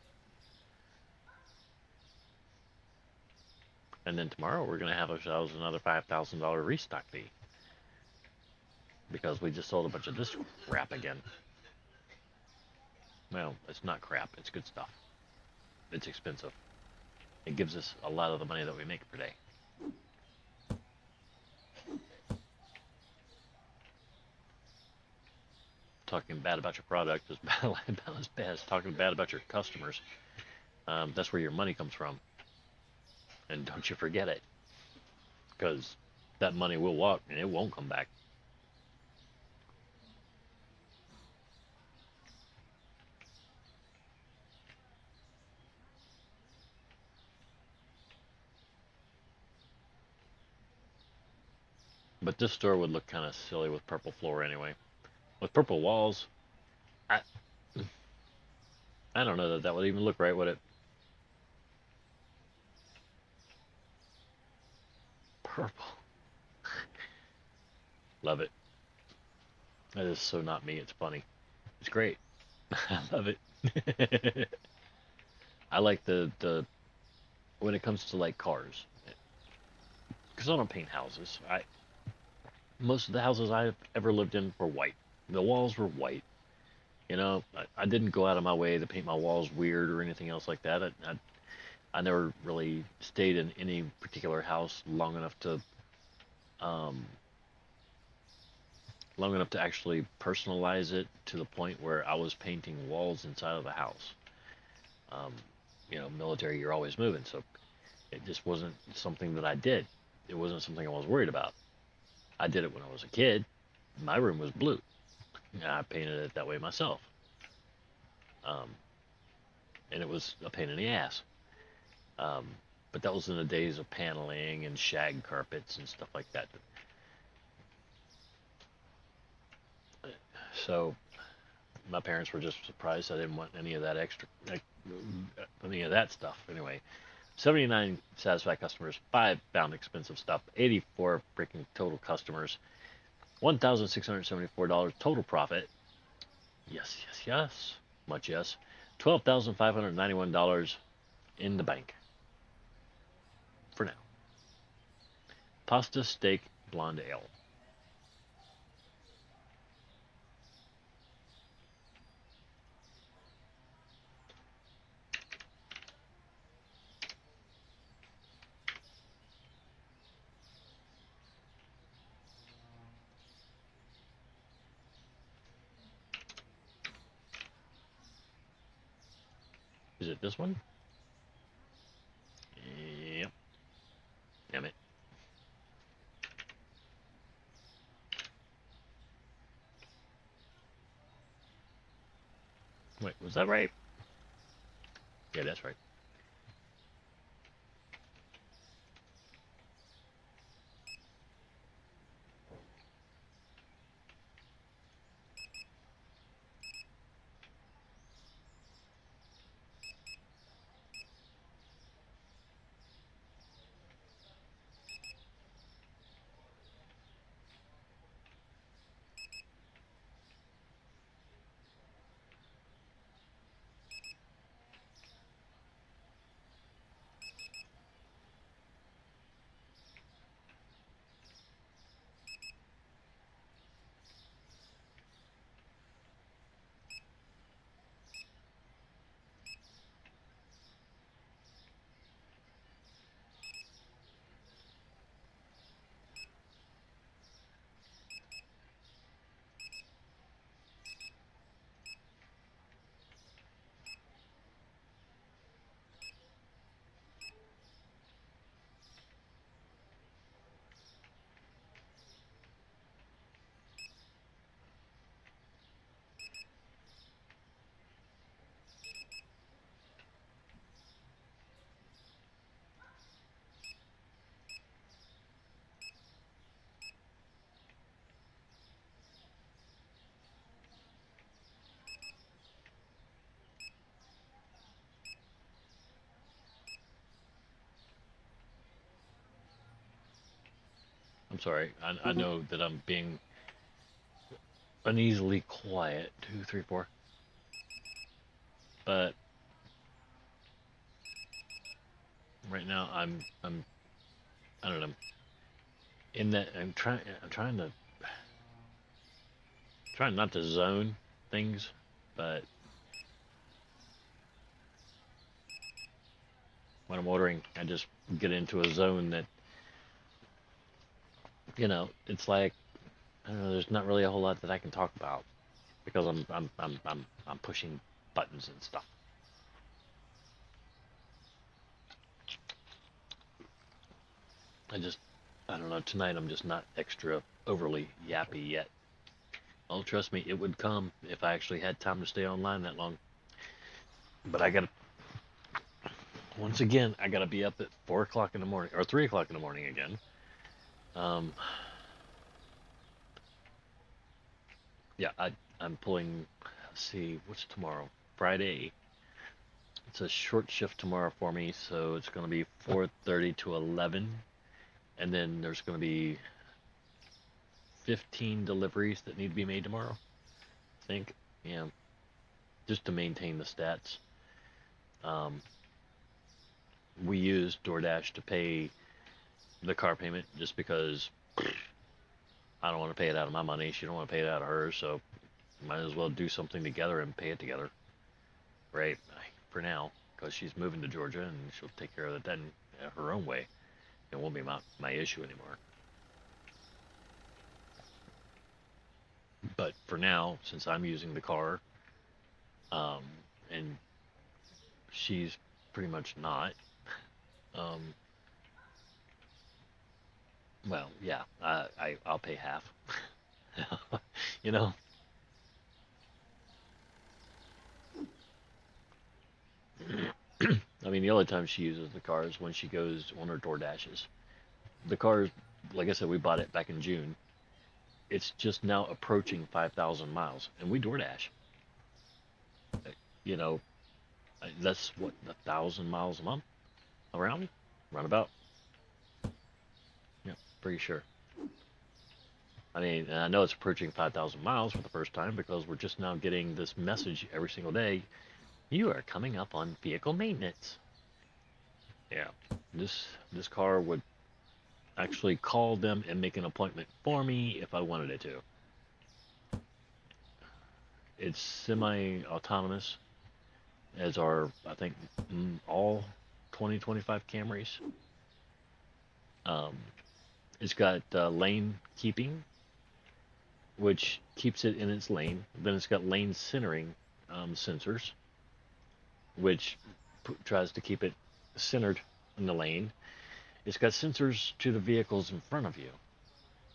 And then tomorrow we're going to have ourselves another $5,000 restock fee. Because we just sold a bunch of this crap again. Well, it's not crap. It's good stuff. It's expensive. It gives us a lot of the money that we make per day. Talking bad about your product is about as bad as talking bad about your customers. That's where your money comes from. And don't you forget it. Because that money will walk and it won't come back. But this store would look kind of silly with purple floor anyway. With purple walls, I I don't know that that would even look right, would it? Purple. Love it. That is so not me. It's funny. It's great. I love it. I like the when it comes to like cars, because I don't paint houses. I Most of the houses I've ever lived in were white. The walls were white. I didn't go out of my way to paint my walls weird or anything else like that. I never really stayed in any particular house um, long enough to actually personalize it to the point where I was painting walls inside of the house. Um, Military, you're always moving, so it just wasn't something that I did. It wasn't something I was worried about. I did it when I was a kid. My room was blue. I painted it that way myself. Um, and it was a pain in the ass. Um, but that was in the days of paneling and shag carpets and stuff like that. So my parents were just surprised I didn't want any of that any of that stuff. Anyway, 79 satisfied customers, 5 found expensive stuff, 84 freaking total customers, $1,674 total profit. Yes, yes, yes. Much yes. $12,591 in the bank. For now. Pasta, steak, blonde ale. Is it this one? Yep. Damn it. Wait, was that right? Yeah, that's right. I'm sorry. I know that I'm being uneasily quiet. 2, 3, 4. But right now I'm I don't know. In that I'm trying not to zone things, but when I'm ordering, I just get into a zone that it's like I don't know. There's not really a whole lot that I can talk about because I'm pushing buttons and stuff. I just I don't know. Tonight I'm just not extra overly yappy yet. Oh, trust me, it would come if I actually had time to stay online that long. But once again, I gotta be up at 4 o'clock in the morning or 3 o'clock in the morning again. Um, yeah, I'm pulling. Let's see, what's tomorrow? Friday. It's a short shift tomorrow for me, so it's gonna be 4:30 to 11, and then there's gonna be 15 deliveries that need to be made tomorrow. I think, yeah, just to maintain the stats. Um, we use DoorDash to pay the car payment just because I don't want to pay it out of my money. She don't want to pay it out of hers, so might as well do something together and pay it together, right? For now, because she's moving to Georgia and she'll take care of it then her own way. It won't be my issue anymore. But for now, since I'm using the car, um, and she's pretty much not, um, well, yeah, I'll pay half. you know, I mean, the only time she uses the car is when she goes on her door dashes. The car, like I said, we bought it back in June. It's just now approaching 5,000 miles, and we DoorDash. You know, that's what 1,000 miles a month around, roundabout. Yeah, pretty sure. I mean, and I know it's approaching 5,000 miles for the first time because we're just now getting this message every single day. You are coming up on vehicle maintenance. Yeah, this car would actually call them and make an appointment for me if I wanted it to. It's semi-autonomous, as are I think all 2025 Camrys. Um, it's got lane keeping, which keeps it in its lane. Then it's got lane centering sensors, which tries to keep it centered in the lane. It's got sensors to the vehicles in front of you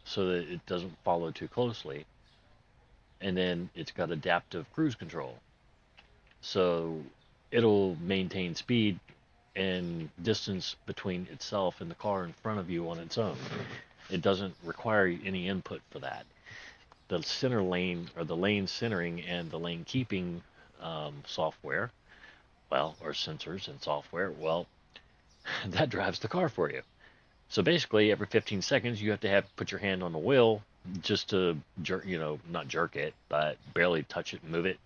so that it doesn't follow too closely. And then it's got adaptive cruise control. So it'll maintain speed and distance between itself and the car in front of you on its own. It doesn't require any input for that. The center lane or the lane centering and the lane keeping software, well, or sensors and software, well, that drives the car for you. So basically, every 15 seconds, you have to put your hand on the wheel just to jerk, not jerk it, but barely touch it and move it.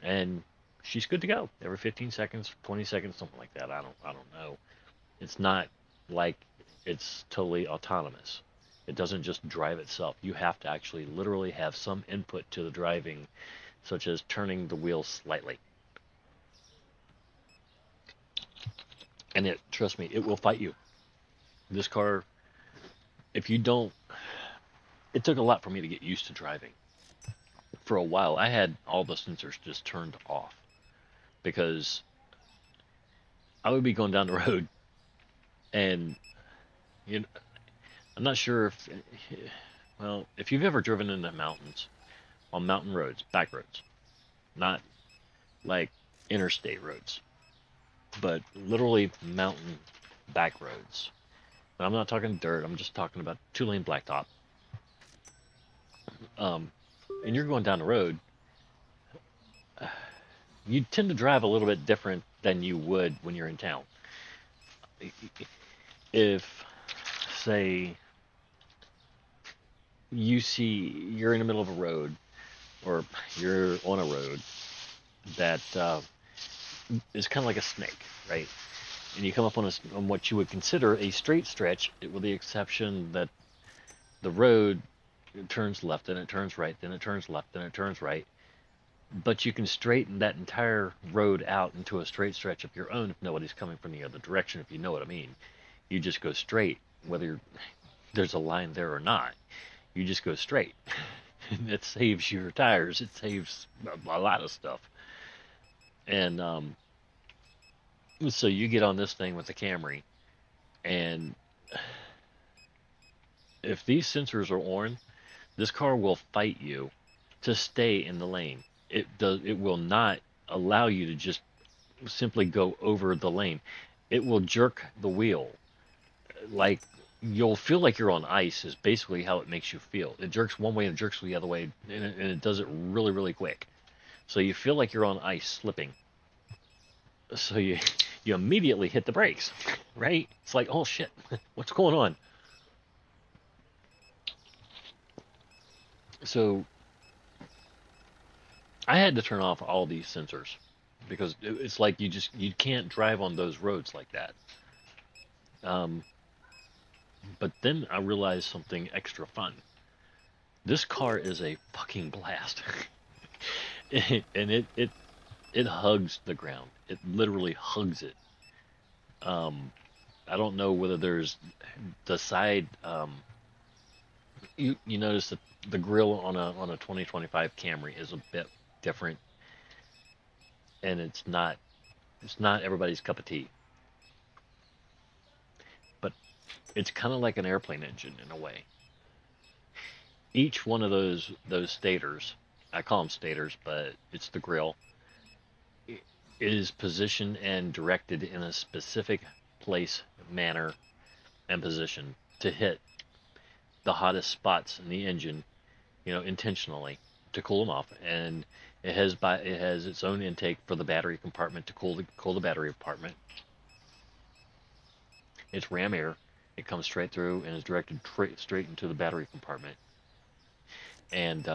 And she's good to go every 15 seconds, 20 seconds, something like that. I don't know. It's not like it's totally autonomous. It doesn't just drive itself. You have to actually literally have some input to the driving, such as turning the wheel slightly. And trust me, it will fight you. This car, if you don't, it took a lot for me to get used to driving. For a while, I had all the sensors just turned off because I would be going down the road and you know, I'm not sure if you've ever driven in the mountains on mountain roads, back roads, not like interstate roads, but literally mountain back roads. And I'm not talking dirt, I'm just talking about 2-lane blacktop. And you're going down the road, you tend to drive a little bit different than you would when you're in town. If, say you're in the middle of a road, or you're on a road that is kind of like a snake, right? And you come up on what you would consider a straight stretch, with the exception that the road turns left, then it turns right, then it turns left, then it turns right. But you can straighten that entire road out into a straight stretch of your own if nobody's coming from the other direction, if you know what I mean. You just go straight, whether there's a line there or not. You just go straight. It saves your tires. It saves a lot of stuff. And so you get on this thing with the Camry, and if these sensors are on, this car will fight you to stay in the lane. It will not allow you to just simply go over the lane. It will jerk the wheel. Like, you'll feel like you're on ice is basically how it makes you feel. It jerks one way and it jerks the other way, and it does it really, really quick. So you feel like you're on ice slipping. So you immediately hit the brakes, right? It's like, oh shit, what's going on? So I had to turn off all these sensors because it's like you can't drive on those roads like that. But then I realized something extra fun. This car is a fucking blast. And it hugs the ground. It literally hugs it. I don't know whether there's the side. You notice that the grill on a 2025 Camry is a bit different, and it's not everybody's cup of tea. But it's kind of like an airplane engine in a way. Each one of those stators, I call them stators, but it's the grill, is positioned and directed in a specific place, manner, and position to hit the hottest spots in the engine, intentionally to cool them off. And it has its own intake for the battery compartment to cool the battery compartment. It's ram air. It comes straight through and is directed straight into the battery compartment. And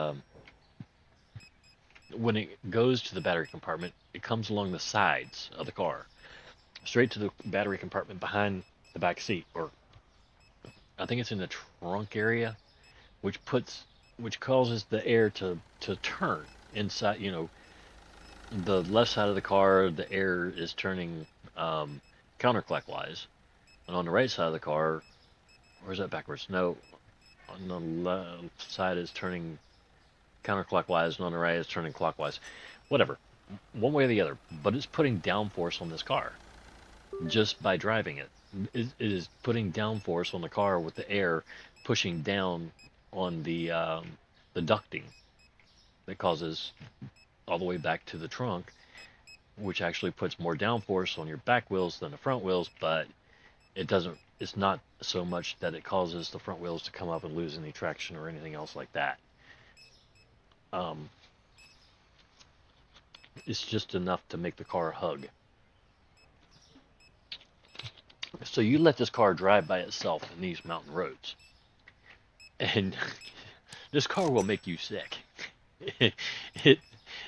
when it goes to the battery compartment, it comes along the sides of the car, straight to the battery compartment behind the back seat, or I think it's in the trunk area, which causes the air to turn inside. The left side of the car, the air is turning counterclockwise, and on the right side of the car, or is that backwards? No, on the left side is turning counterclockwise, and on the right is turning clockwise. Whatever, one way or the other. But it's putting downforce on this car just by driving it. It is putting downforce on the car with the air pushing down on the ducting that causes all the way back to the trunk, which actually puts more downforce on your back wheels than the front wheels, but it doesn't. It's not so much that it causes the front wheels to come up and lose any traction or anything else like that. It's just enough to make the car hug. So you let this car drive by itself in these mountain roads, and this car will make you sick. It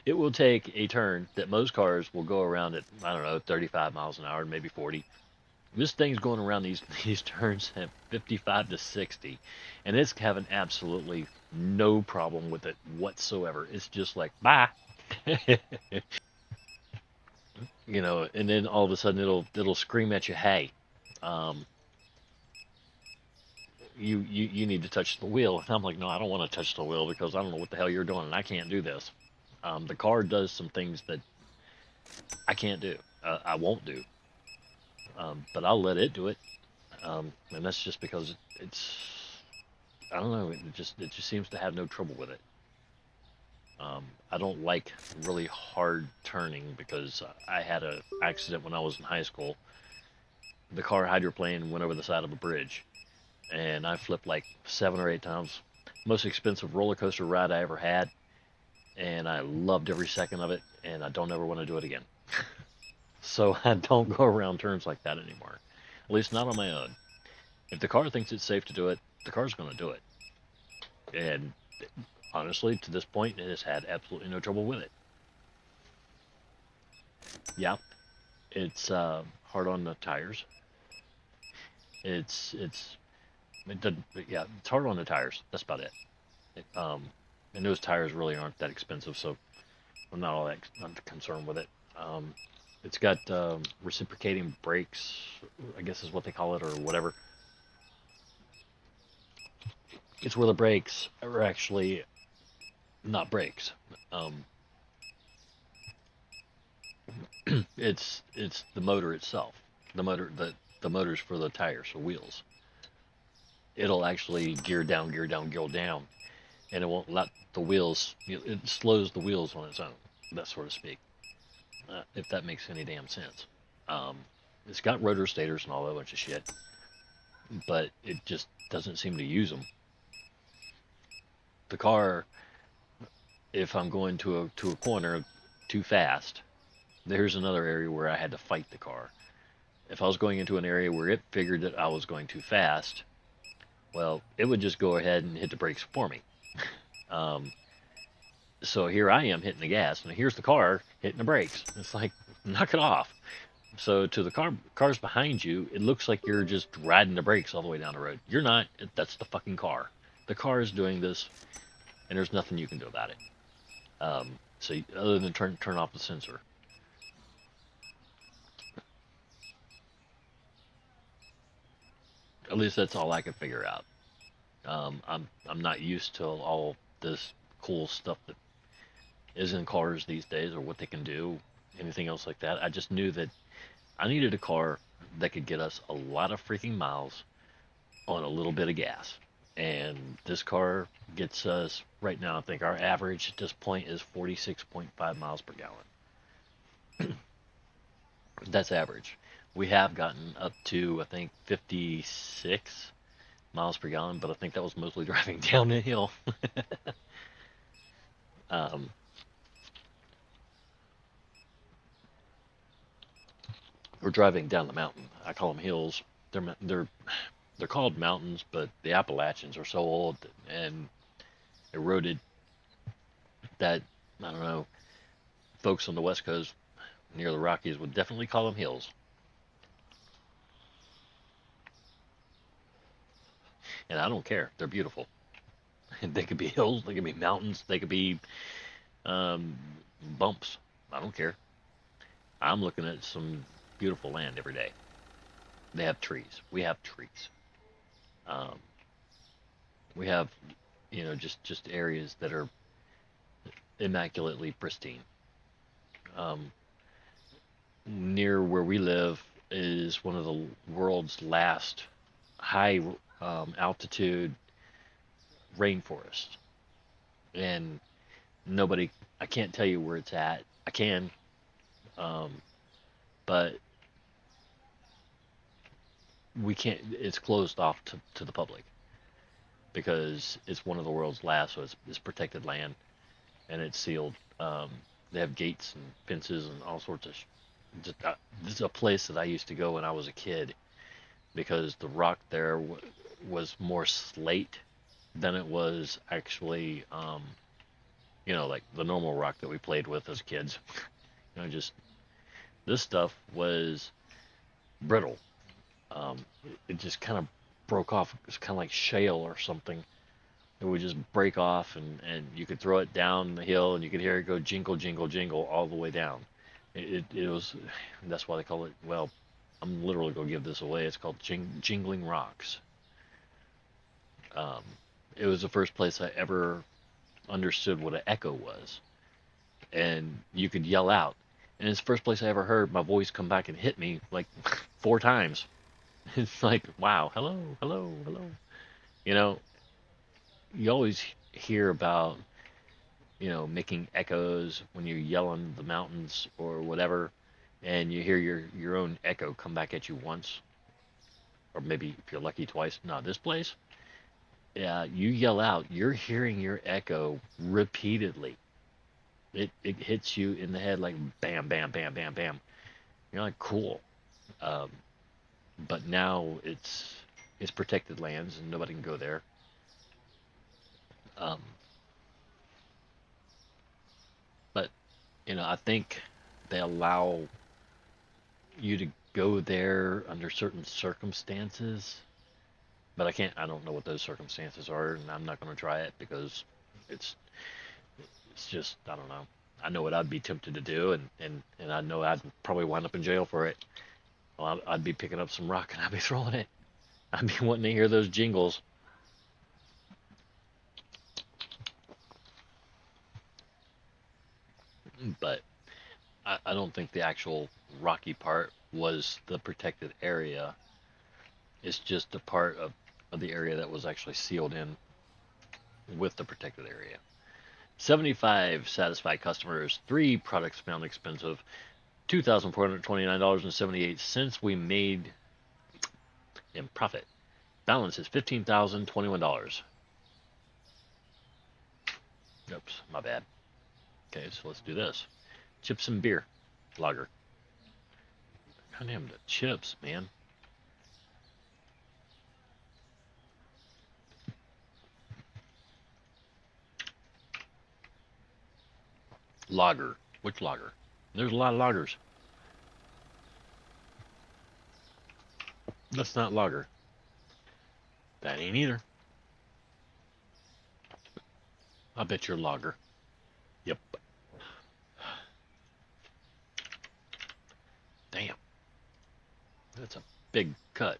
will take a turn that most cars will go around at, I don't know, 35 miles an hour, maybe 40. This thing's going around these turns at 55 to 60, and it's having absolutely no problem with it whatsoever. It's just like, bye. And then all of a sudden it'll scream at you, hey, you need to touch the wheel. And I'm like, no, I don't want to touch the wheel because I don't know what the hell you're doing, and I can't do this. The car does some things that I can't do. I won't do. But I'll let it do it. And that's just because I don't know, it just seems to have no trouble with it. I don't like really hard turning because I had an accident when I was in high school. The car hydroplane went over the side of a bridge, and I flipped like 7 or 8 times. Most expensive roller coaster ride I ever had, and I loved every second of it, and I don't ever want to do it again. So I don't go around turns like that anymore, at least not on my own. If the car thinks it's safe to do it, the car's going to do it. And honestly, to this point, it has had absolutely no trouble with it. Yeah, it's hard on the tires. It's it doesn't, yeah, it's hard on the tires. That's about it. And those tires really aren't that expensive, so I'm not all that not concerned with it. Um, it's got reciprocating brakes, I guess is what they call it, or whatever. It's where the brakes are actually not brakes. Um, it's the motor itself. The motors for the tires or wheels. It'll actually gear down, gear down, and it won't let the wheels. It slows the wheels on its own, that sort of speak. If that makes any damn sense. Um, it's got rotor stators and all that bunch of shit, but it just doesn't seem to use them. The car, if I'm going to a corner too fast, there's another area where I had to fight the car. If I was going into an area where it figured that I was going too fast, well, it would just go ahead and hit the brakes for me. Um, so here I am hitting the gas, and here's the car hitting the brakes. It's like, knock it off. So to the cars behind you, it looks like you're just riding the brakes all the way down the road. You're not. That's the fucking car. The car is doing this, and there's nothing you can do about it. So other than turn off the sensor. At least that's all I can figure out. I'm not used to all this cool stuff that is in cars these days, or what they can do, anything else like that. I just knew that I needed a car that could get us a lot of freaking miles on a little bit of gas. And this car gets us right now. I think our average at this point is 46.5 miles per gallon. That's average. We have gotten up to, I think, 56 miles per gallon, but I think that was mostly driving down the hill. um, we're driving down the mountain. I call them hills. They're called mountains, but the Appalachians are so old and eroded that, I don't know, folks on the West Coast near the Rockies would definitely call them hills. And I don't care. They're beautiful. They could be hills, they could be mountains, they could be um, bumps. I don't care. I'm looking at some beautiful land every day. They have trees. We have trees. Um, we have, just areas that are immaculately pristine. Um, Near where we live is one of the world's last high altitude rainforests, and nobody. I can't tell you where it's at. I can, um, but we can't. It's closed off to the public because it's one of the world's last, so it's protected land and it's sealed. They have gates and fences and all sorts of. This is a place that I used to go when I was a kid because the rock there was more slate than it was actually, like the normal rock that we played with as kids. Just this stuff was brittle. It just kind of broke off. It's kind of like shale or something. It would just break off, and you could throw it down the hill, and you could hear it go jingle, jingle, jingle all the way down. It was, that's why they call it, well, I'm literally going to give this away. It's called Jingling Rocks. Um, it was the first place I ever understood what an echo was. And you could yell out. And it's the first place I ever heard my voice come back and hit me like 4 times. It's like, wow, hello, hello, hello. You know, you always hear about, making echoes when you're yelling the mountains or whatever, and you hear your own echo come back at you once, or maybe if you're lucky twice. No, this place, yeah, you yell out, you're hearing your echo repeatedly. It hits you in the head like bam, bam, bam, bam, bam. You're like, cool. Um, but now it's it's protected lands and nobody can go there. Um, but I think they allow you to go there under certain circumstances. But I don't know what those circumstances are, and I'm not going to try it because it's it's just, I don't know. I know what I'd be tempted to do, and I know I'd probably wind up in jail for it. Well, I'd be picking up some rock and I'd be throwing it. I'd be wanting to hear those jingles. But I don't think the actual rocky part was the protected area. It's just a part of the area that was actually sealed in with the protected area. 75 satisfied customers, 3 products found expensive, $2,429.78 we made in profit. Balance is $15,021. Oops, my bad. Okay, so let's do this. Chips and beer. Lager. God damn, the chips, man. Lager. Which lager? There's a lot of lagers. That's not lager. That ain't either. I bet you're lager. Yep. Damn. That's a big cut.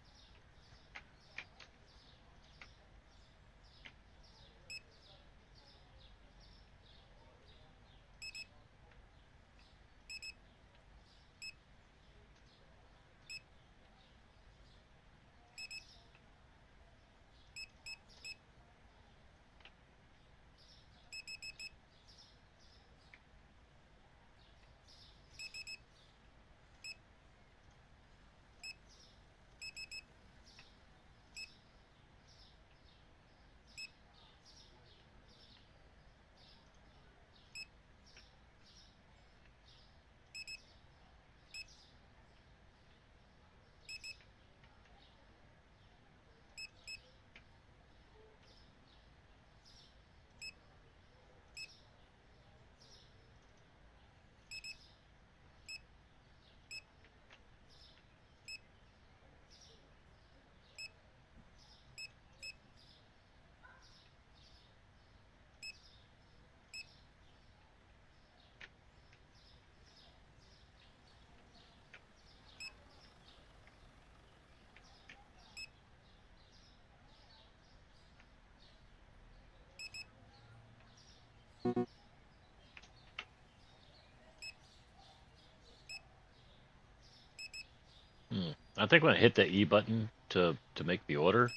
I think when I hit the E button to make the order,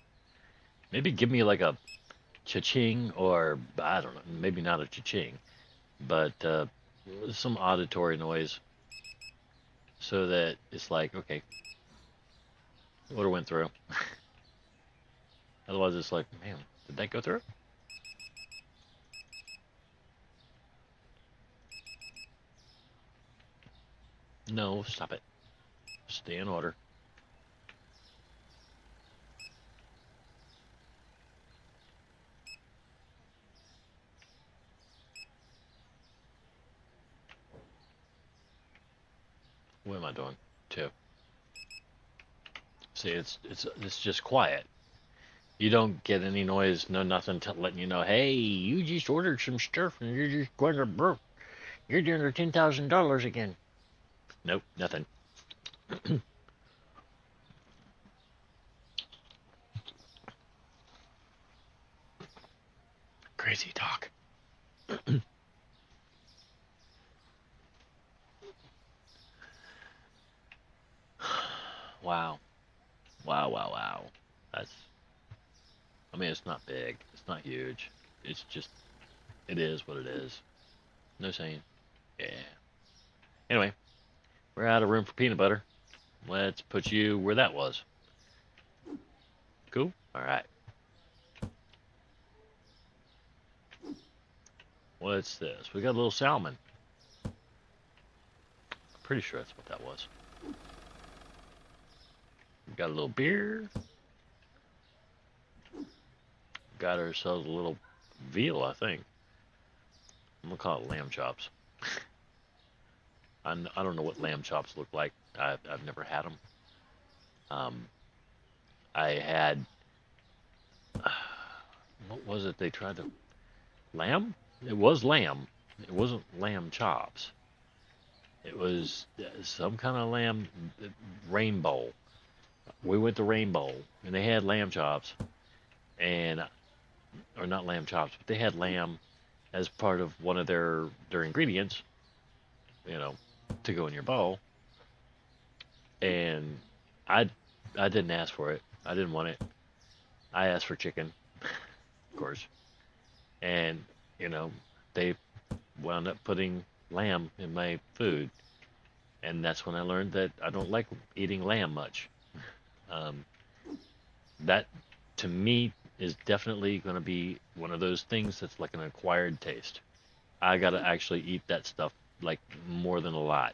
maybe give me like a cha-ching, or I don't know, maybe not a cha-ching, but some auditory noise so that it's like, okay, order went through. Otherwise, it's like, man, did that go through? No, stop it. Stay in order. What am I doing? 2. See, it's just quiet. You don't get any noise, no nothing letting you know, hey, you just ordered some stuff and you're just going to broke. You're doing your $10,000 again. Nope, nothing. Crazy talk. Wow. Wow, wow, wow. That's, I mean, it's not big. It's not huge. It's just, it is what it is. No saying. Yeah. Anyway, we're out of room for peanut butter. Let's put you where that was. Cool? Alright. What's this? We got a little salmon. I'm pretty sure that's what that was. We got a little beer. got ourselves a little veal, I think. I'm gonna call it lamb chops. I don't know what lamb chops look like. I've never had them. Um, I had what was it? They tried to lamb. It was lamb. It wasn't lamb chops. It was some kind of lamb rainbow. We went to Rainbow and they had lamb chops and or not lamb chops, but they had lamb as part of one of their ingredients, you know, to go in your bowl. And I I didn't ask for it. I didn't want it. I asked for chicken, of course. And you know, they wound up putting lamb in my food, and that's when I learned that I don't like eating lamb much. Um, that to me is definitely going to be one of those things that's like an acquired taste. I got to actually eat that stuff like more than a lot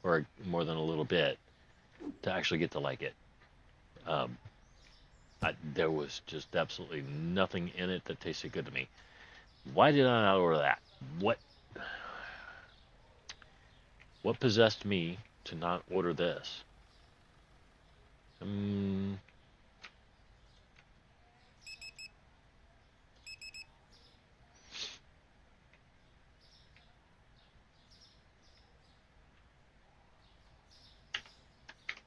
or more than a little bit to actually get to like it. Um, there was just absolutely nothing in it that tasted good to me. Why did I not order that? What what possessed me to not order this? Um,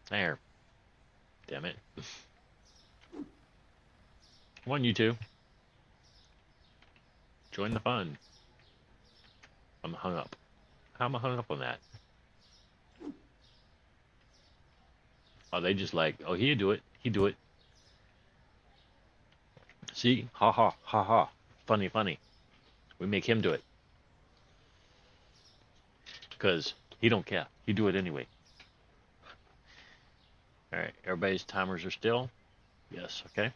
there, damn it. Come on, you two, join the fun. I'm hung up. How am I hung up on that? Are they just like, oh, he'd do it, he'd do it. See, ha ha ha ha, funny funny. We make him do it because he don't care. He do it anyway. All right, everybody's timers are still. Yes, okay.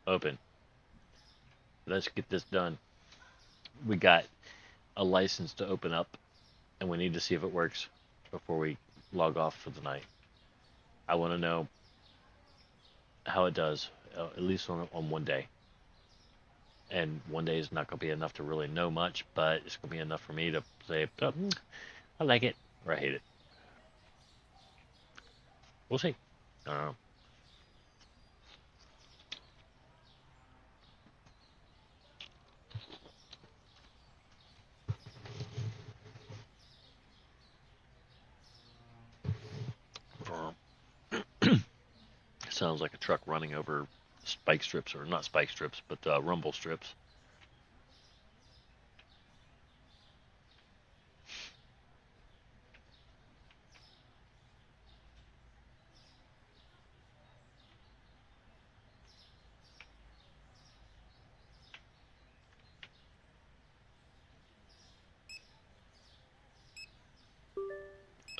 Open. Let's get this done. We got a license to open up, and we need to see if it works before we log off for the night. I want to know how it does, at least on one day. And one day is not going to be enough to really know much, but it's going to be enough for me to say, oh, I like it, or I hate it. We'll see. Uh, sounds like a truck running over spike strips, or not spike strips, but rumble strips.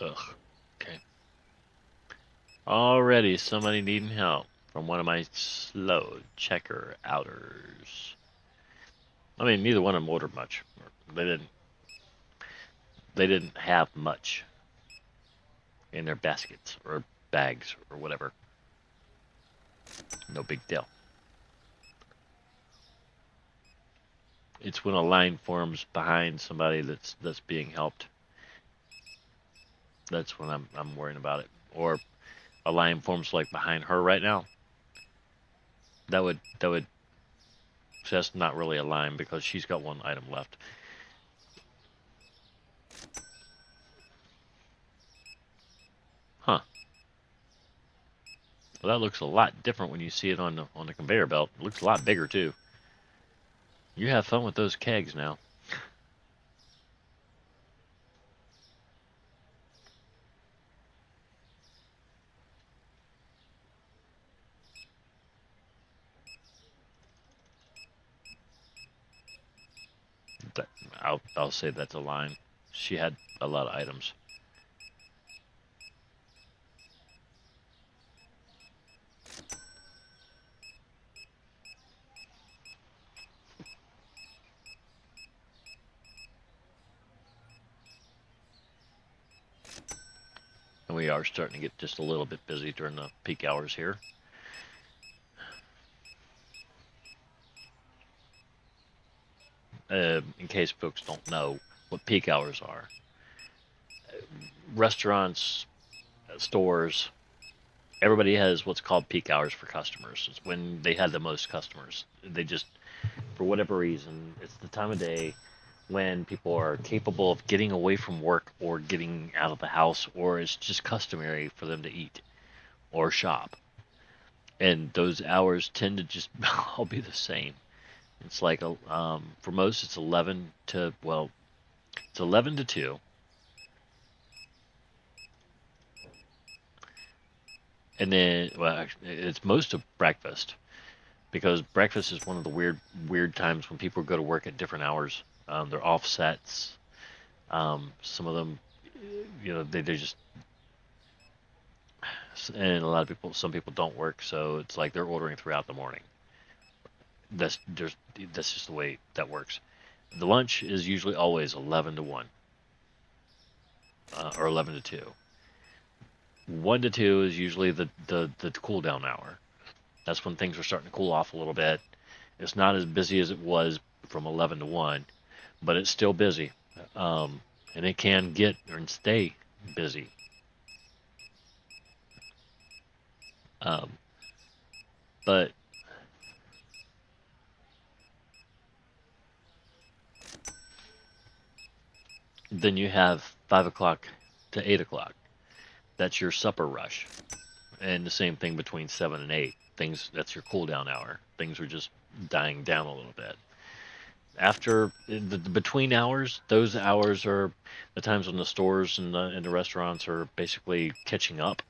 Ugh. Okay. Already somebody needing help from one of my slow checker outers. I mean, neither one of them ordered much. They didn't. They didn't have much in their baskets or bags or whatever. No big deal. It's when a line forms behind somebody that's being helped. That's when I'm worrying about it. Or a line forms like behind her right now. That would so that's not really a line because she's got one item left. Huh. Well, that looks a lot different when you see it on the conveyor belt. It looks a lot bigger too. You have fun with those kegs now. I'll say that's a line. She had a lot of items. And we are starting to get just a little bit busy during the peak hours here. in case folks don't know what peak hours are. Restaurants, stores, everybody has what's called peak hours for customers. It's when they had the most customers. They just, for whatever reason, it's the time of day when people are capable of getting away from work or getting out of the house, or it's just customary for them to eat or shop. And those hours tend to just all be the same. It's like for most it's 11 to it's 11 to 2, and then it's most of breakfast, because breakfast is one of the weird times when people go to work at different hours. They're offsets. Some of them, they just, and a lot of people, some people don't work, so it's like they're ordering throughout the morning. That's just the way that works. The lunch is usually always 11 to 1, or 11 to 2. 1 to 2 is usually the cool down hour. That's when things are starting to cool off a little bit. It's not as busy as it was from 11 to 1, but it's still busy. And it can get and stay busy. But then you have 5 o'clock to 8 o'clock. That's your supper rush. And the same thing between 7 and 8. That's your cool down hour. Things are just dying down a little bit. After the between hours, those hours are the times when the stores and the restaurants are basically catching up.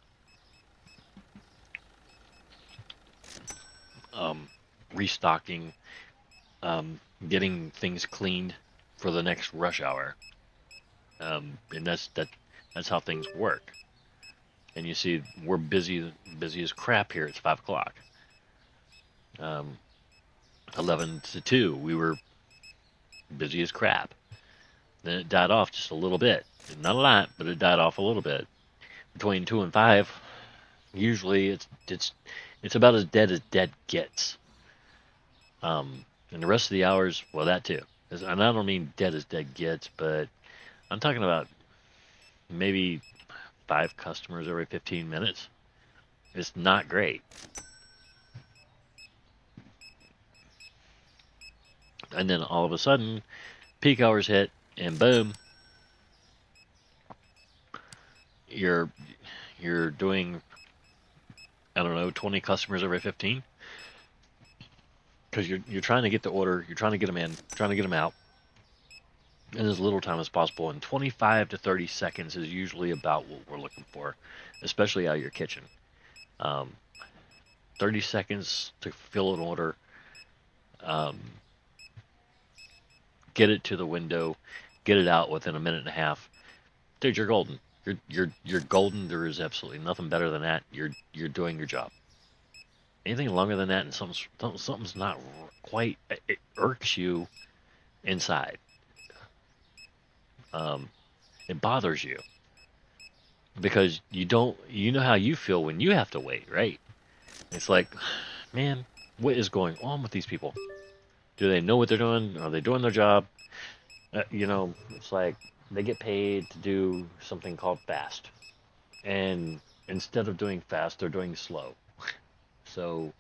Restocking, getting things cleaned for the next rush hour. And that's how things work. And you see, we're busy as crap here. It's 5 o'clock. 11 to 2, we were busy as crap. Then it died off just a little bit. Not a lot, but it died off a little bit. Between 2 and 5, usually it's about as dead gets. And the rest of the hours, well, that too. And I don't mean dead as dead gets, but I'm talking about maybe 5 customers every 15 minutes. It's not great. And then all of a sudden, peak hours hit, and boom, you're doing, I don't know, 20 customers every 15, because you're trying to get the order, you're trying to get them in, trying to get them out in as little time as possible. And 25 to 30 seconds is usually about what we're looking for, especially out of your kitchen. 30 seconds to fill an order. Get it to the window, get it out within a minute and a half. Dude, you're golden. You're golden. There is absolutely nothing better than that. You're doing your job. Anything longer than that and something's not quite, it irks you inside. It bothers you, because you know how you feel when you have to wait, right? It's like, man, what is going on with these people? Do they know what they're doing? Are they doing their job? It's like they get paid to do something called fast. And instead of doing fast, they're doing slow. So,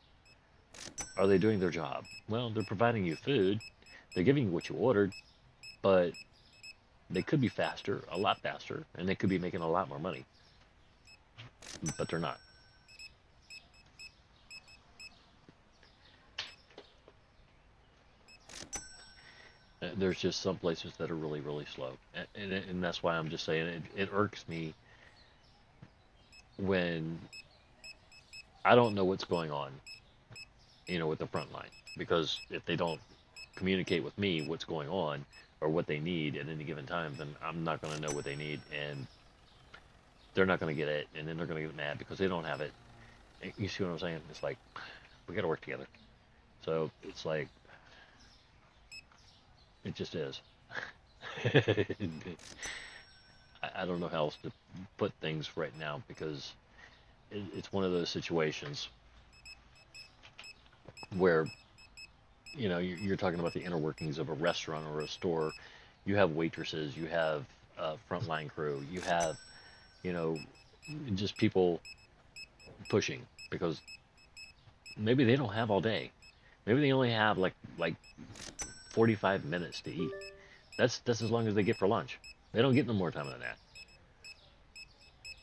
are they doing their job? Well, they're providing you food. They're giving you what you ordered. But they could be faster, a lot faster. And they could be making a lot more money. But they're not. There's just some places that are really, really slow, and that's why I'm just saying it irks me when I don't know what's going on, with the front line, because if they don't communicate with me what's going on or what they need at any given time, then I'm not going to know what they need, and they're not going to get it, and then they're going to get mad because they don't have it. You see what I'm saying? It's like, we got to work together. So it's like, it just is. I don't know how else to put things right now, because it's one of those situations where you're talking about the inner workings of a restaurant or a store. You have waitresses, you have frontline crew, you have, you know, just people pushing because maybe they don't have all day. Maybe they only have like 45 minutes to eat. That's as long as they get for lunch. They don't get no more time than that.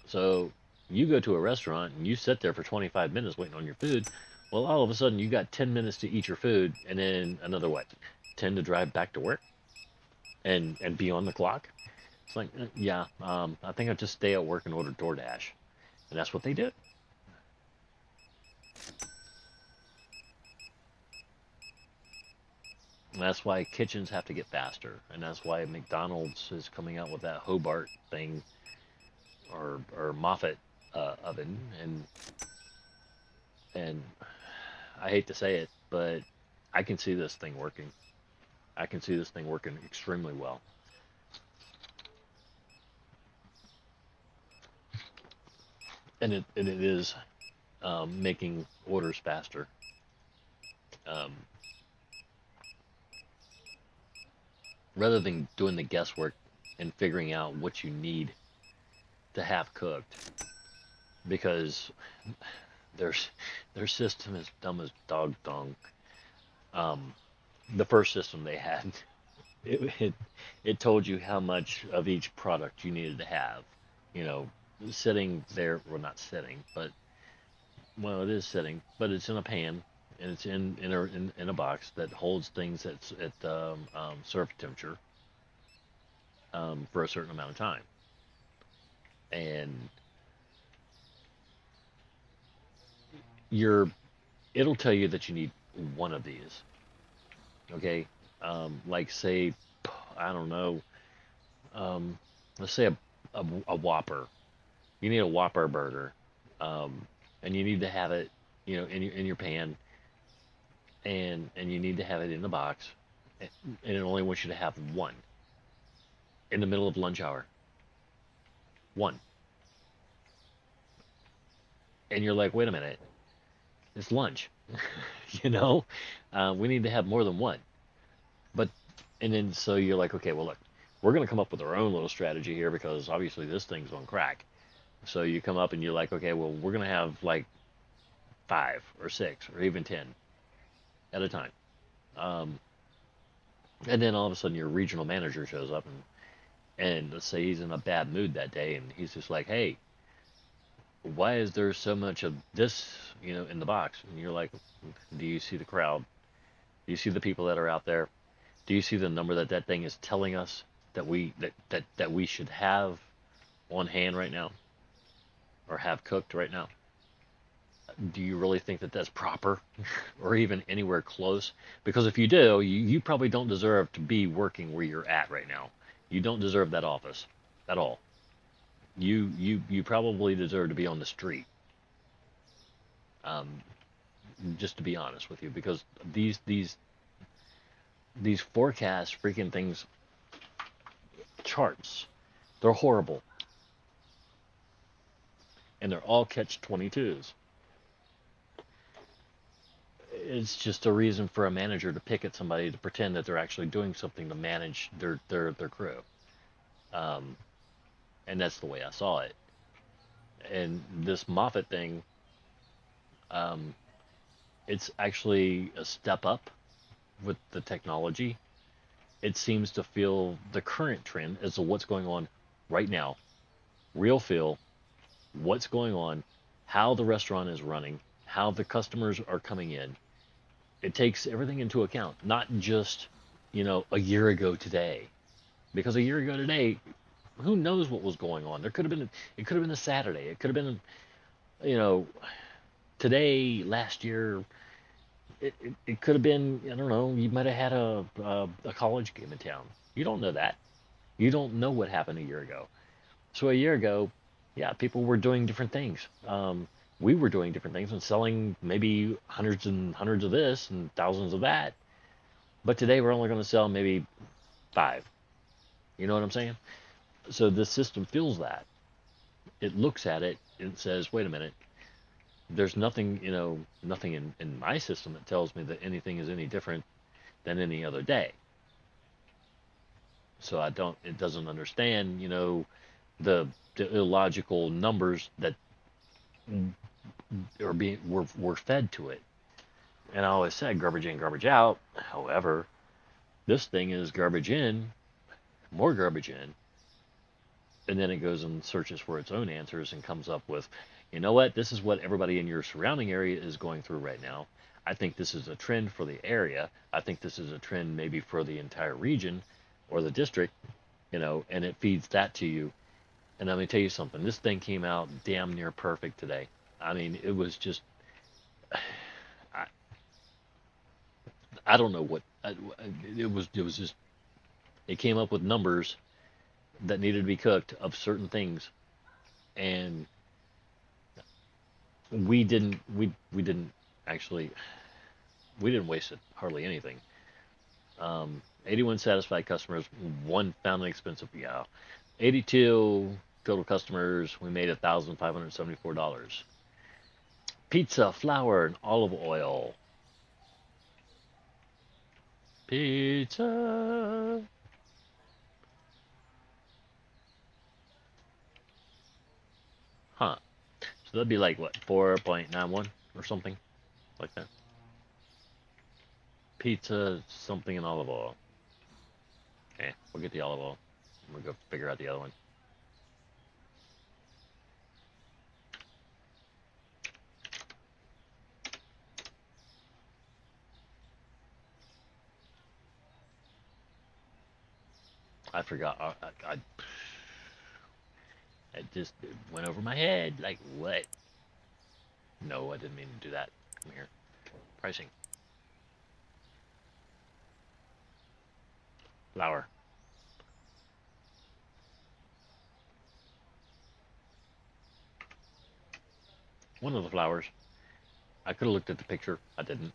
So you go to a restaurant and you sit there for 25 minutes waiting on your food. Well, all of a sudden you got 10 minutes to eat your food and then another what? 10 to drive back to work and be on the clock. It's like, yeah, I think I'll just stay at work and order DoorDash. And that's what they did. And that's why kitchens have to get faster. And that's why McDonald's is coming out with that Hobart thing or Moffat oven. And I hate to say it, but I can see this thing working. I can see this thing working extremely well. And it is making orders faster. Um, Rather than doing the guesswork and figuring out what you need to have cooked, because their their system is dumb as dog dung. Um, the first system they had, it, it it told you how much of each product you needed to have. You know, sitting there, well, not sitting, but well, it is sitting, but it's in a pan and it's in a box that holds things at surface temperature for a certain amount of time, and you're it'll tell you that you need one of these. Okay, like say, I don't know, um, let's say a Whopper. You need a Whopper burger, um, and you need to have it, in your pan, and you need to have it in the box, and it only wants you to have one in the middle of lunch hour. One, and you're like, wait a minute, it's lunch, you know, we need to have more than one. But and then so you're like, okay, well look, we're gonna come up with our own little strategy here because obviously this thing's on crack. So you come up and you're like, okay, well we're gonna have like five or six or even 10 at a time. Um, and then all of a sudden your regional manager shows up and let's say he's in a bad mood that day and he's just like, hey, why is there so much of this, in the box? And you're like, do you see the crowd? Do you see the people that are out there? Do you see the number that thing is telling us that we should have on hand right now or have cooked right now? Do you really think that that's proper or even anywhere close? Because if you do, you probably don't deserve to be working where you're at right now. You don't deserve that office at all. You probably deserve to be on the street. Um, just to be honest with you, because these forecast freaking things charts, they're horrible, and they're all catch 22s. It's just a reason for a manager to pick at somebody to pretend that they're actually doing something to manage their crew. Um, and that's the way I saw it. And this Moffat thing, um, it's actually a step up with the technology. It seems to feel the current trend as to what's going on right now, real feel, what's going on, how the restaurant is running, how the customers are coming in. It takes everything into account, not just, a year ago today. Because a year ago today, who knows what was going on? It could have been a Saturday. It could have been, you know, today, last year. It could have been, I don't know, you might have had a college game in town. You don't know that. You don't know what happened a year ago. So a year ago, yeah, people were doing different things. We were doing different things and selling maybe hundreds and hundreds of this and thousands of that. But today we're only going to sell maybe five. You know what I'm saying? So the system feels that. It looks at it and it says, wait a minute, there's nothing, nothing in my system that tells me that anything is any different. than any other day. So it doesn't understand, the illogical numbers that are being were fed to it. And I always said garbage in, garbage out. However, this thing is garbage in, more garbage in, and then it goes and searches for its own answers and comes up with, you know what, this is what everybody in your surrounding area is going through right now. I think this is a trend for the area. I think this is a trend maybe for the entire region or the district, and it feeds that to you. And let me tell you something, this thing came out damn near perfect today. I mean, it was just, I, I don't know what, it was just, it came up with numbers that needed to be cooked of certain things, and we didn't actually, we didn't waste it hardly anything. 81 satisfied customers, one found inexpensive. Yeah, 82 total customers. We made $1,574. Pizza, flour, and olive oil. Pizza. Huh. So that'd be like what, 4.91 or something like that. Pizza, something, and olive oil. Okay, we'll get the olive oil. We'll go figure out the other one. I forgot. It just went over my head. Like, what? No, I didn't mean to do that. Come here. Pricing. Flour. One of the flowers. I could have looked at the picture. I didn't.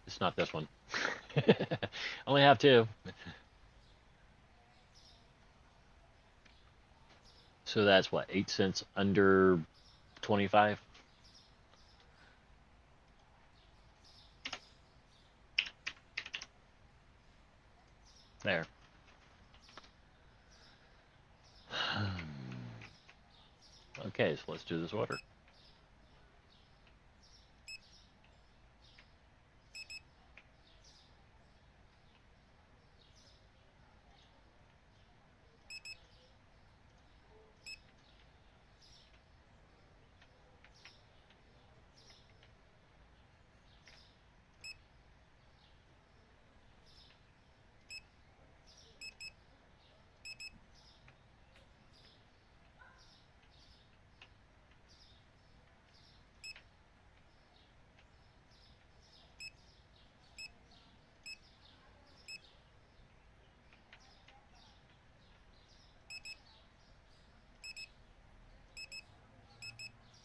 It's not this one. Only have two. So that's what, 8 cents under 25? There. Okay, so let's do this order.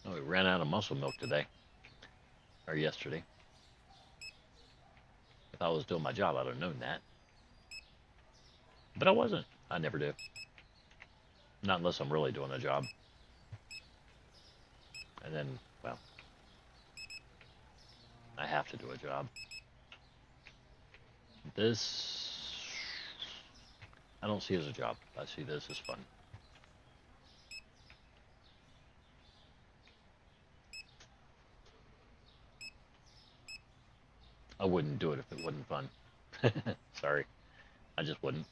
Oh, we ran out of muscle milk today. Or yesterday. If I was doing my job, I'd have known that. But I wasn't. I never do. Not unless I'm really doing a job. And then, well, I have to do a job. This, I don't see as a job. I see this as fun. I wouldn't do it if it wasn't fun. Sorry. I just wouldn't.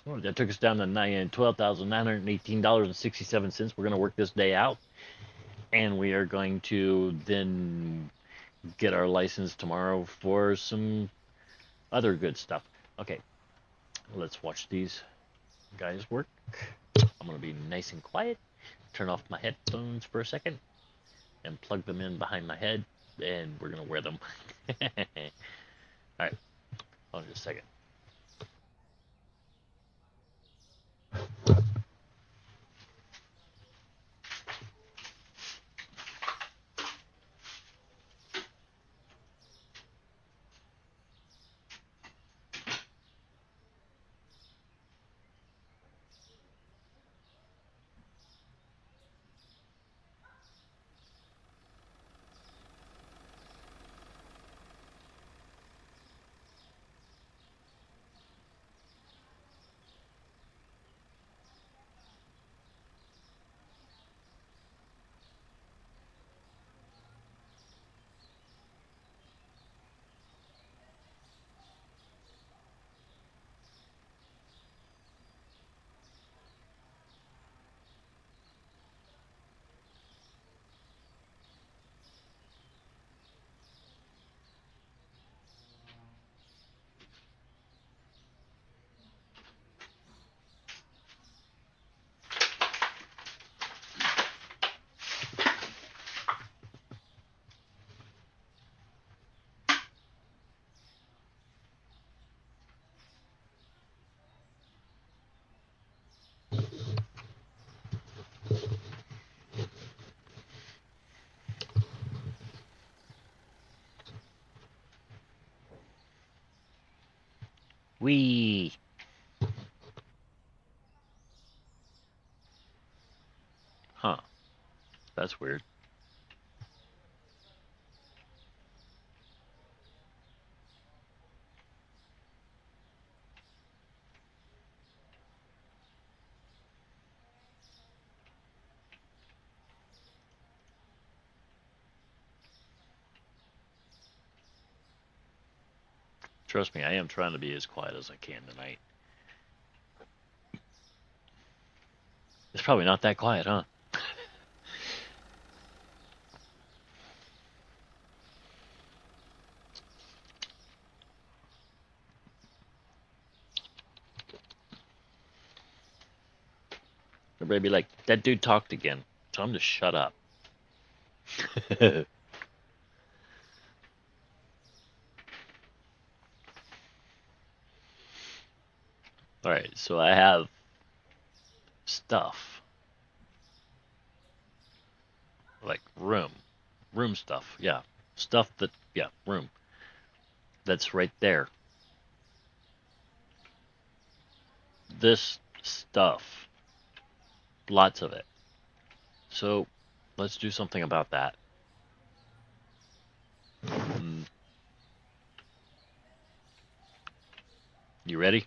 Well, that took us down to $12,918.67. We're going to work this day out, and we are going to then get our license tomorrow for some other good stuff. Okay, let's watch these guys work. I'm going to be nice and quiet, turn off my headphones for a second, and plug them in behind my head, and we're going to wear them. All right, hold on just a second. Wee. Huh. That's weird. Trust me, I am trying to be as quiet as I can tonight. It's probably not that quiet, huh? Everybody be like, that dude talked again. Tell him to shut up. Alright, so I have stuff. Like room. Room stuff, yeah. Stuff that, yeah, room. That's right there. This stuff. Lots of it. So, let's do something about that. You ready?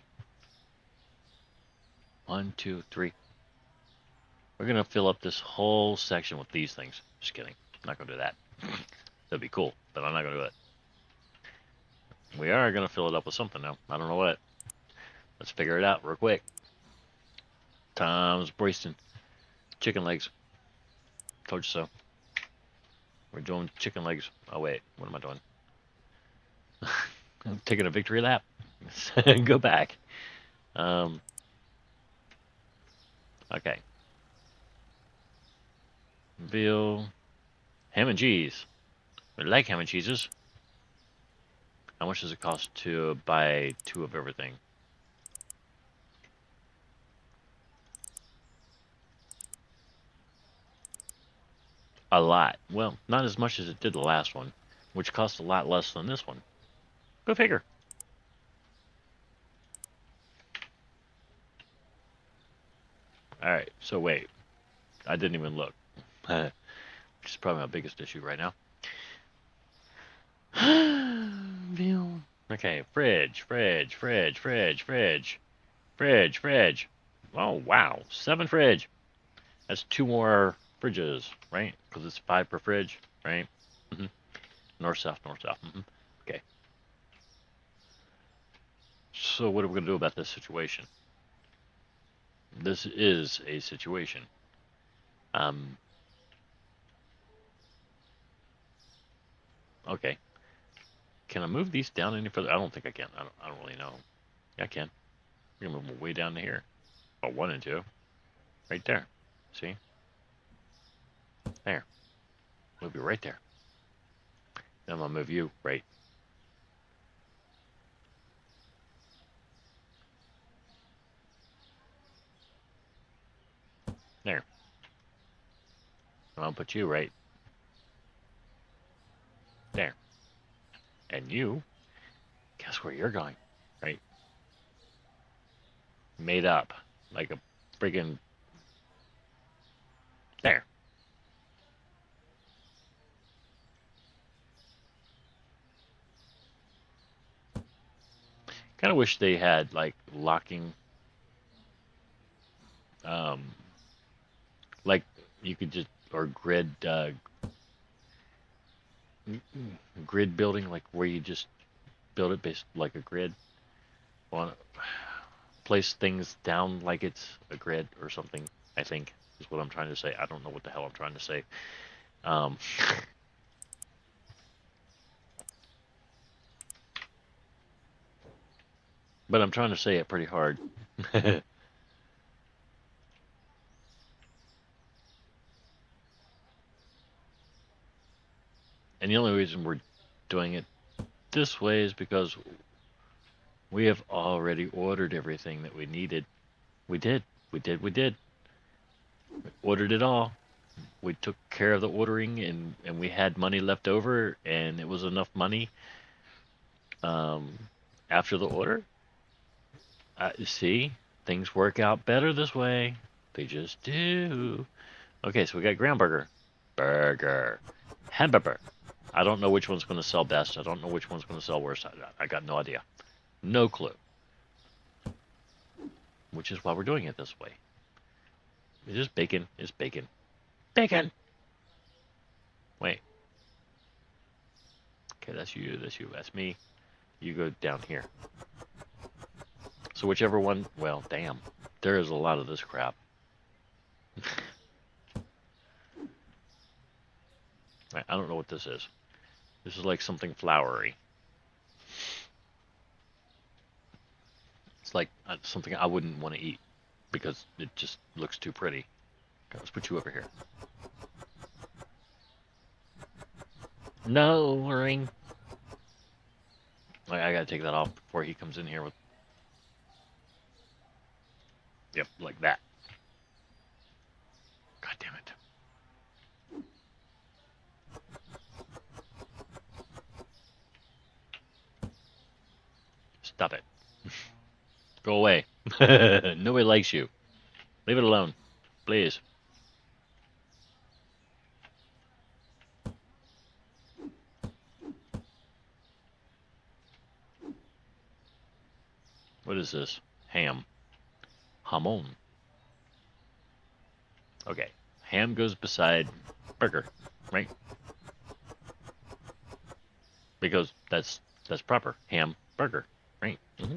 1, 2, 3. We're gonna fill up this whole section with these things. Just kidding. I'm not gonna do that. That'd be cool, but I'm not gonna do it. We are gonna fill it up with something now. I don't know what. Let's figure it out real quick. Tom's Braston. Chicken legs. Told you so. We're doing chicken legs. Oh wait, what am I doing? I'm taking a victory lap. Go back. Okay. Veal. Ham and cheese. We like ham and cheeses. How much does it cost to buy 2 of everything? A lot. Well, not as much as it did the last one, which cost a lot less than this one. Go figure. Alright, so wait. I didn't even look. Which is probably my biggest issue right now. Veal. Okay, fridge. Oh, wow. 7 fridge. That's 2 more fridges, right? Because it's 5 per fridge, right? Mm-hmm. North, south. Mm-hmm. Okay. So what are we going to do about this situation? This is a situation. Okay. Can I move these down any further? I don't think I can. I don't really know. Yeah, I can. I'm going to move them way down to here. Oh, 1 and 2. Right there. See? There. Move you right there. Then I'm going to move you right. I'll put you right there. And you, guess where you're going? Right? Made up. Like a friggin' there. Kind of wish they had like locking, um, like you could just or grid building, like where you just build it based like a grid. Want place things down like it's a grid or something. I think is what I'm trying to say. I don't know what the hell I'm trying to say. Um, but I'm trying to say it pretty hard. And the only reason we're doing it this way is because we have already ordered everything that we needed. We did. We did. We ordered it all. We took care of the ordering, and we had money left over, and it was enough money um, after the order. See, things work out better this way. They just do. Okay, so we got ground burger, hamburger. I don't know which one's going to sell best. I don't know which one's going to sell worst. I got no idea. No clue. Which is why we're doing it this way. It's just bacon. It's bacon. Bacon! Wait. Okay, that's you. That's you. That's me. You go down here. So whichever one... Well, damn. There is a lot of this crap. I don't know what this is. This is like something flowery. It's like something I wouldn't want to eat because it just looks too pretty. Okay, let's put you over here. No, ring. I gotta take that off before he comes in here with... Yep, like that. God damn it. Stop it. Go away. Nobody likes you. Leave it alone. Please. What is this? Ham. Hamon. Okay. Ham goes beside burger, right? Because that's proper. Ham, burger, right? Mm-hmm.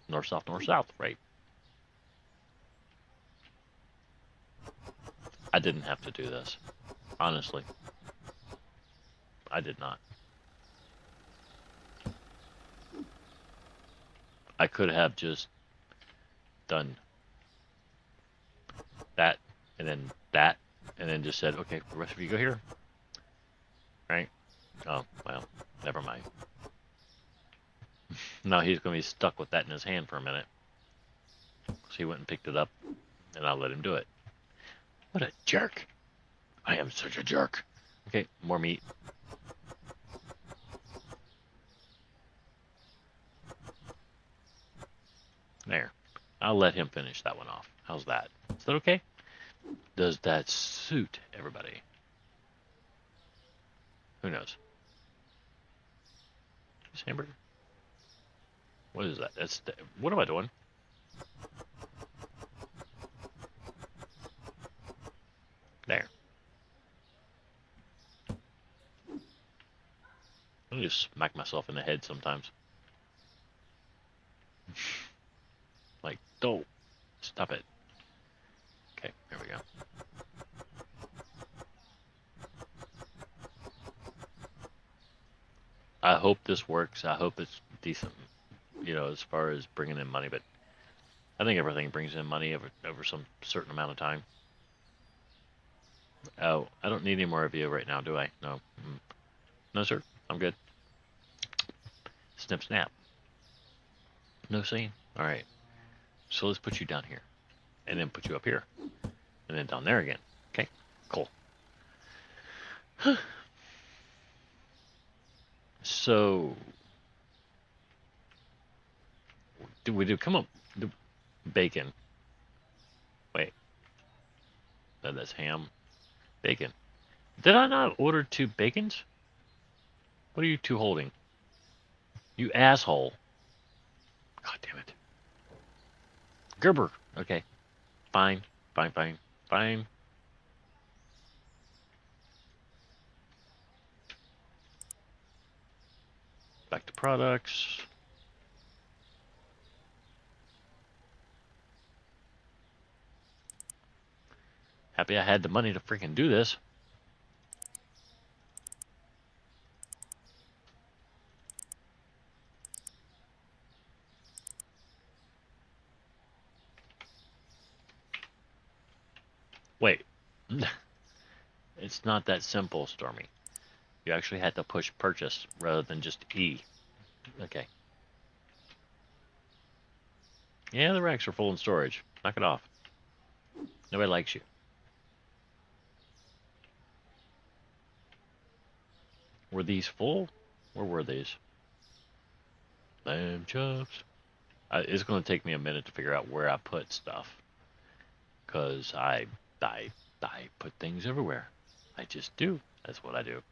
North, south, right? I didn't have to do this. Honestly. I did not. I could have just done that, and then just said, okay, the rest of you go here. Right? Oh, well, never mind. Now he's going to be stuck with that in his hand for a minute. So he went and picked it up, and I'll let him do it. What a jerk. I am such a jerk. Okay, more meat. There. I'll let him finish that one off. How's that? Is that okay? Does that suit everybody? Who knows? This hamburger? What is that? What am I doing? There. I just smack myself in the head sometimes. Like, don't. Stop it. Okay, there we go. I hope this works. I hope it's decent, as far as bringing in money. But I think everything brings in money over some certain amount of time. Oh, I don't need any more of you right now, do I? No. No, sir. I'm good. Snip, snap. No scene. All right. So let's put you down here. And then put you up here. And then down there again. Okay, cool. So, do we do? Come on, do bacon. Wait, no, that's ham. Bacon. Did I not order 2 bacons? What are you 2 holding? You asshole. God damn it. Gerber. Okay. Fine. Fine, fine, fine. Back to products. Happy I had the money to freaking do this. Wait. It's not that simple, Stormy. You actually had to push purchase rather than just E. Okay. Yeah, the racks are full in storage. Knock it off. Nobody likes you. Were these full? Or were these? Lamb chops. It's going to take me a minute to figure out where I put stuff. Because I put things everywhere. I just do. That's what I do.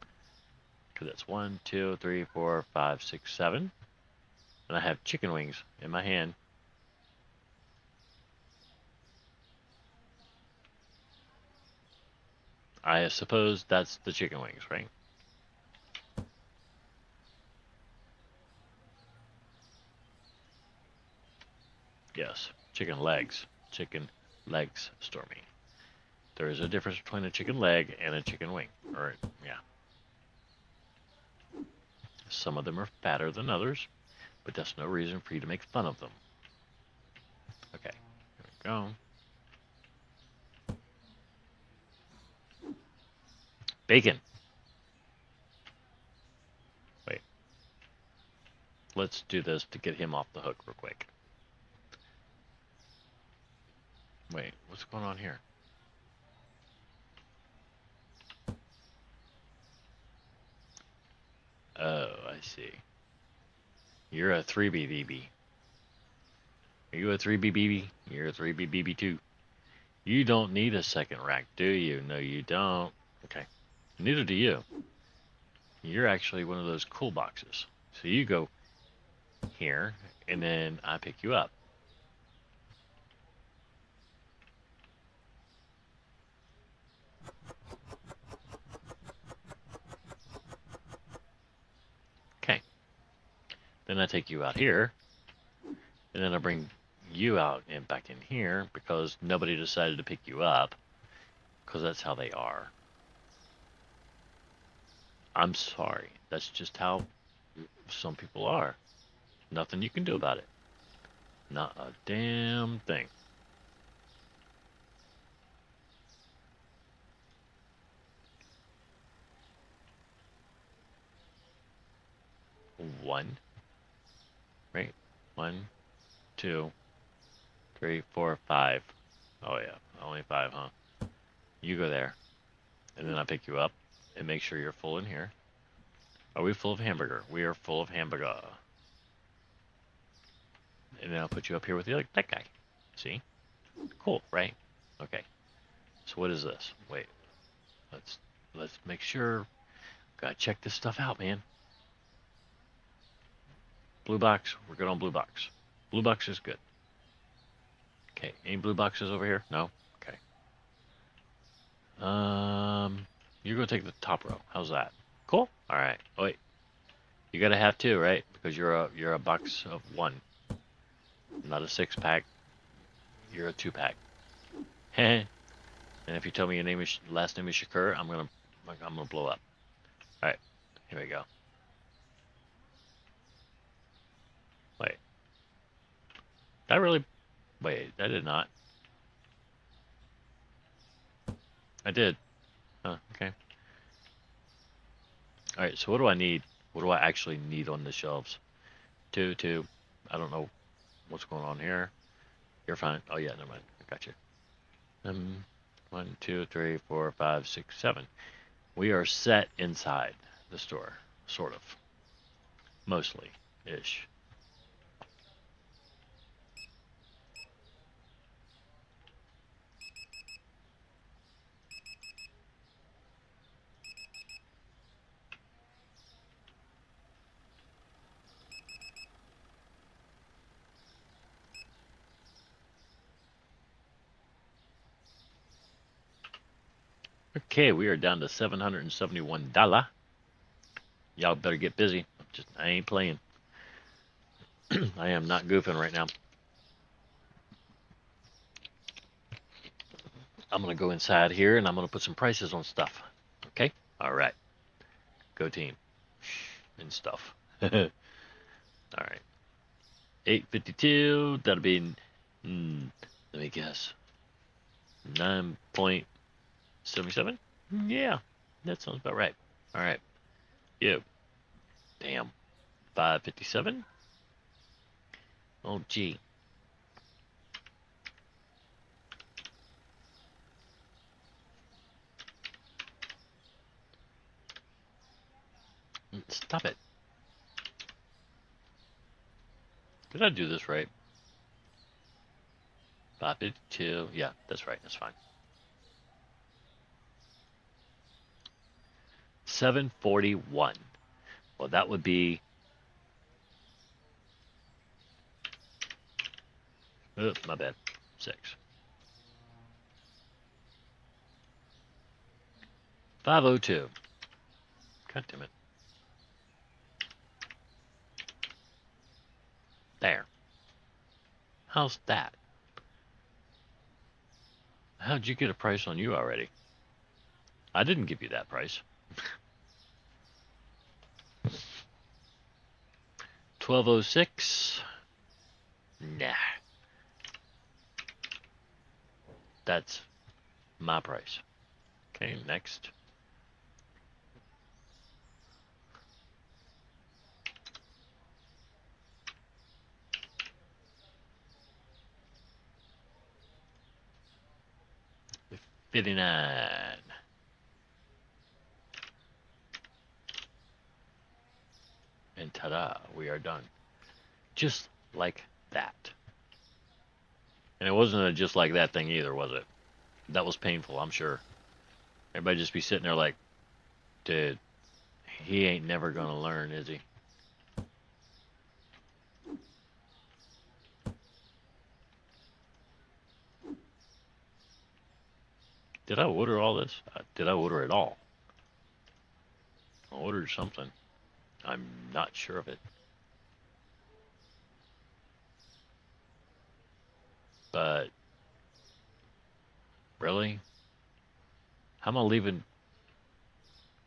Because that's 1, 2, 3, 4, 5, 6, 7. And I have chicken wings in my hand. I suppose that's the chicken wings, right? Yes. Chicken legs. Chicken legs, Stormy. There is a difference between a chicken leg and a chicken wing. Or, yeah. Some of them are fatter than others, but that's no reason for you to make fun of them. Okay, here we go. Bacon. Wait. Let's do this to get him off the hook real quick. Wait, what's going on here? Oh, I see. You're a 3BBB. Are you a 3BBB? You're a 3BBB too. You don't need a second rack, do you? No, you don't. Okay. Neither do you. You're actually one of those cool boxes. So you go here, and then I pick you up. Okay. Then I take you out here, and then I bring you out and back in here because nobody decided to pick you up because that's how they are. I'm sorry. That's just how some people are. Nothing you can do about it. Not a damn thing. One. Right? 1, 2, 3, 4, 5. Oh yeah, only 5, huh? You go there, and then I pick you up and make sure you're full in here. Are we full of hamburger? We are full of hamburger. And then I'll put you up here with that guy. See? Cool, right? Okay. So what is this? Wait. Let's make sure. Gotta check this stuff out, man. Blue box. We're good on blue box. Blue box is good. Okay. Any blue boxes over here? No. Okay. You're gonna take the top row. How's that? Cool. All right. Oh, wait. You gotta have 2, right? Because you're a box of 1, not a 6-pack. You're a 2-pack. And if you tell me your last name is Shakur, I'm gonna blow up. All right. Here we go. Wait. That really? Wait. That did not. I did. Oh, okay. All right. So what do I need? What do I actually need on the shelves? 2, 2. I don't know what's going on here. You're fine. Oh yeah, never mind. I got you. 1, 2, 3, 4, 5, 6, 7. We are set inside the store, sort of, mostly ish. Okay, we are down to $771. Y'all better get busy. I ain't playing. I am not goofing right now. I'm gonna go inside here and I'm gonna put some prices on stuff. Okay? All right. Go team and stuff. All right. 852. That'll be. Let me guess. 9.77. Yeah, that sounds about right. All right. Yo. Damn. 557. Oh gee. Stop it. Did I do this right? 552. Yeah, that's right. That's fine. 741. Well, that would be. Oh, my bad. 6. 502. God damn it. There. How's that? How'd you get a price on you already? I didn't give you that price. 1206. Nah. That's my price. Okay, next. $59. And ta-da, we are done. Just like that. And it wasn't a just like that thing either, was it? That was painful, I'm sure. Everybody just be sitting there like, dude, he ain't never gonna learn, is he? Did I order all this? Did I order it all? I ordered something. I'm not sure of it. But, really? How am I leaving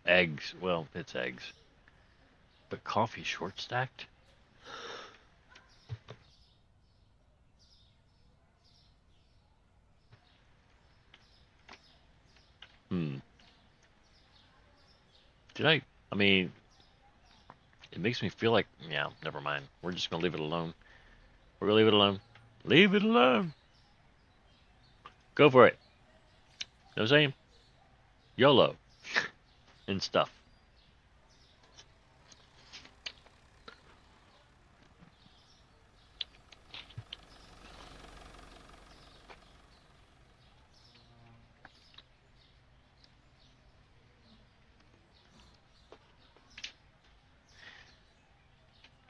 eggs? Well, it's eggs. But coffee short stacked? Did I mean, it makes me feel like, yeah, never mind. We're just going to leave it alone. We're going to leave it alone. Leave it alone. Go for it. You know what I'm saying? YOLO. And stuff.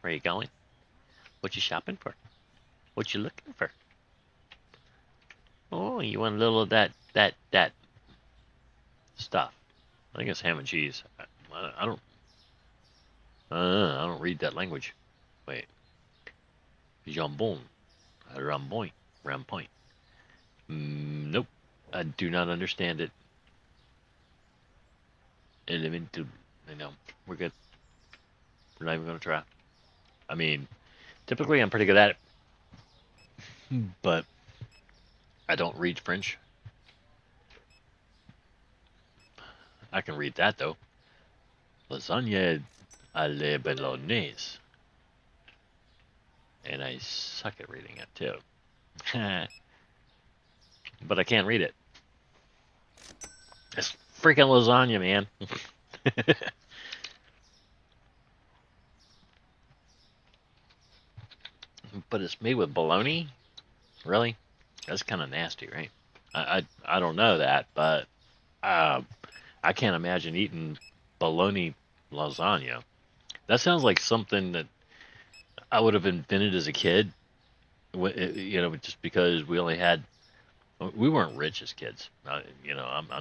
Where you going? What you shopping for? What you looking for? Oh, you want a little of that stuff. I think it's ham and cheese. I don't I don't read that language. Wait. Jambon. Ramboin. Rampoint. Nope. I do not understand it. Elemental. I know. We're good. We're not even going to try. I mean, typically I'm pretty good at it. But I don't read French. I can read that, though. Lasagna à la bolognaise. And I suck at reading it, too. But I can't read it. As freaking lasagna, man. But it's made with bologna? Really? That's kind of nasty, right? I don't know that, but uh, I can't imagine eating bologna lasagna. That sounds like something that I would have invented as a kid. Just because we weren't rich as kids. I'm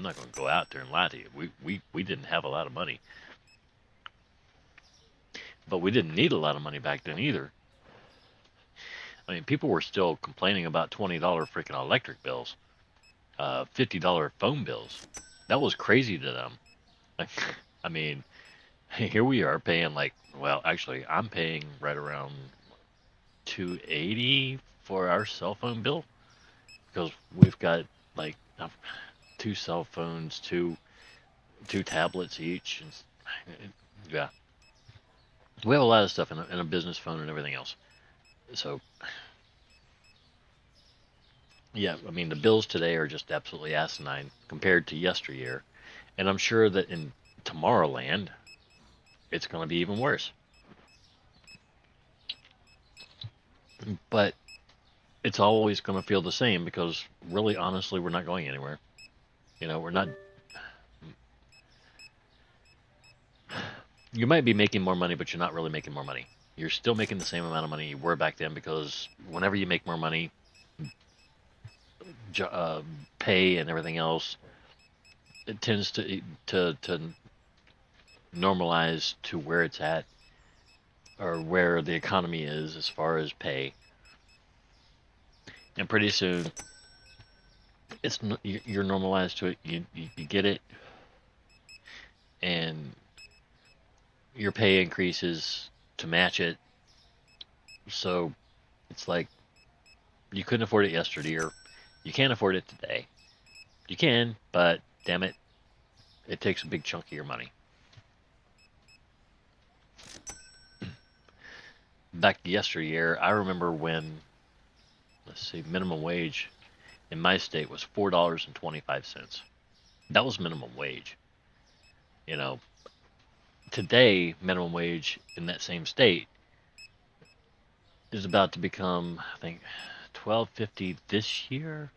not going to go out there and lie to you. We didn't have a lot of money, but we didn't need a lot of money back then either. I mean, people were still complaining about $20 freaking electric bills, $50 phone bills. That was crazy to them. Like, I mean, here we are paying actually, I'm paying right around 280 for our cell phone bill because we've got like two cell phones, two tablets each, and yeah, we have a lot of stuff in a business phone and everything else. So yeah, I mean the bills today are just absolutely asinine compared to yesteryear, and I'm sure that in Tomorrowland, it's going to be even worse. But it's always going to feel the same because really, honestly, we're not going anywhere. We're not. You might be making more money, but you're not really making more money. You're still making the same amount of money you were back then because whenever you make more money, pay and everything else, it tends to normalize to where it's at or where the economy is as far as pay. And pretty soon, you're normalized to it. You get it, and your pay increases to match it. So it's like you couldn't afford it yesterday, or you can't afford it today. You can, but damn it, it takes a big chunk of your money. Back yesteryear, I remember when, let's see, minimum wage in my state was $4.25. That was minimum wage. You know, today minimum wage in that same state is about to become, I think, $12.50 this year,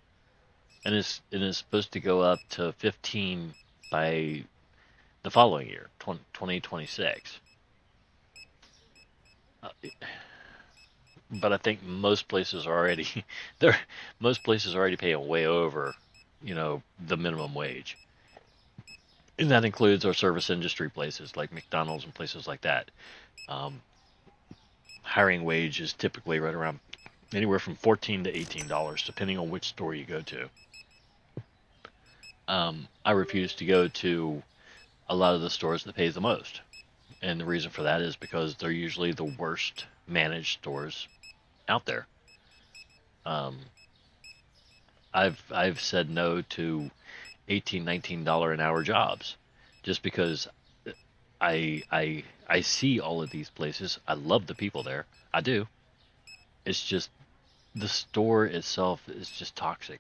and it's supposed to go up to 15 by the following year, 2026. But I think most places are already there. Most places are already paying way over, the minimum wage, and that includes our service industry places like McDonald's and places like that. Um, Hiring wage is typically right around anywhere from $14 to $18, depending on which store you go to. I refuse to go to a lot of the stores that pay the most, and the reason for that is because they're usually the worst managed stores out there. Um, I've said no to $18, $19 an hour jobs just because I see all of these places. I love the people there. I do. It's just the store itself is just toxic.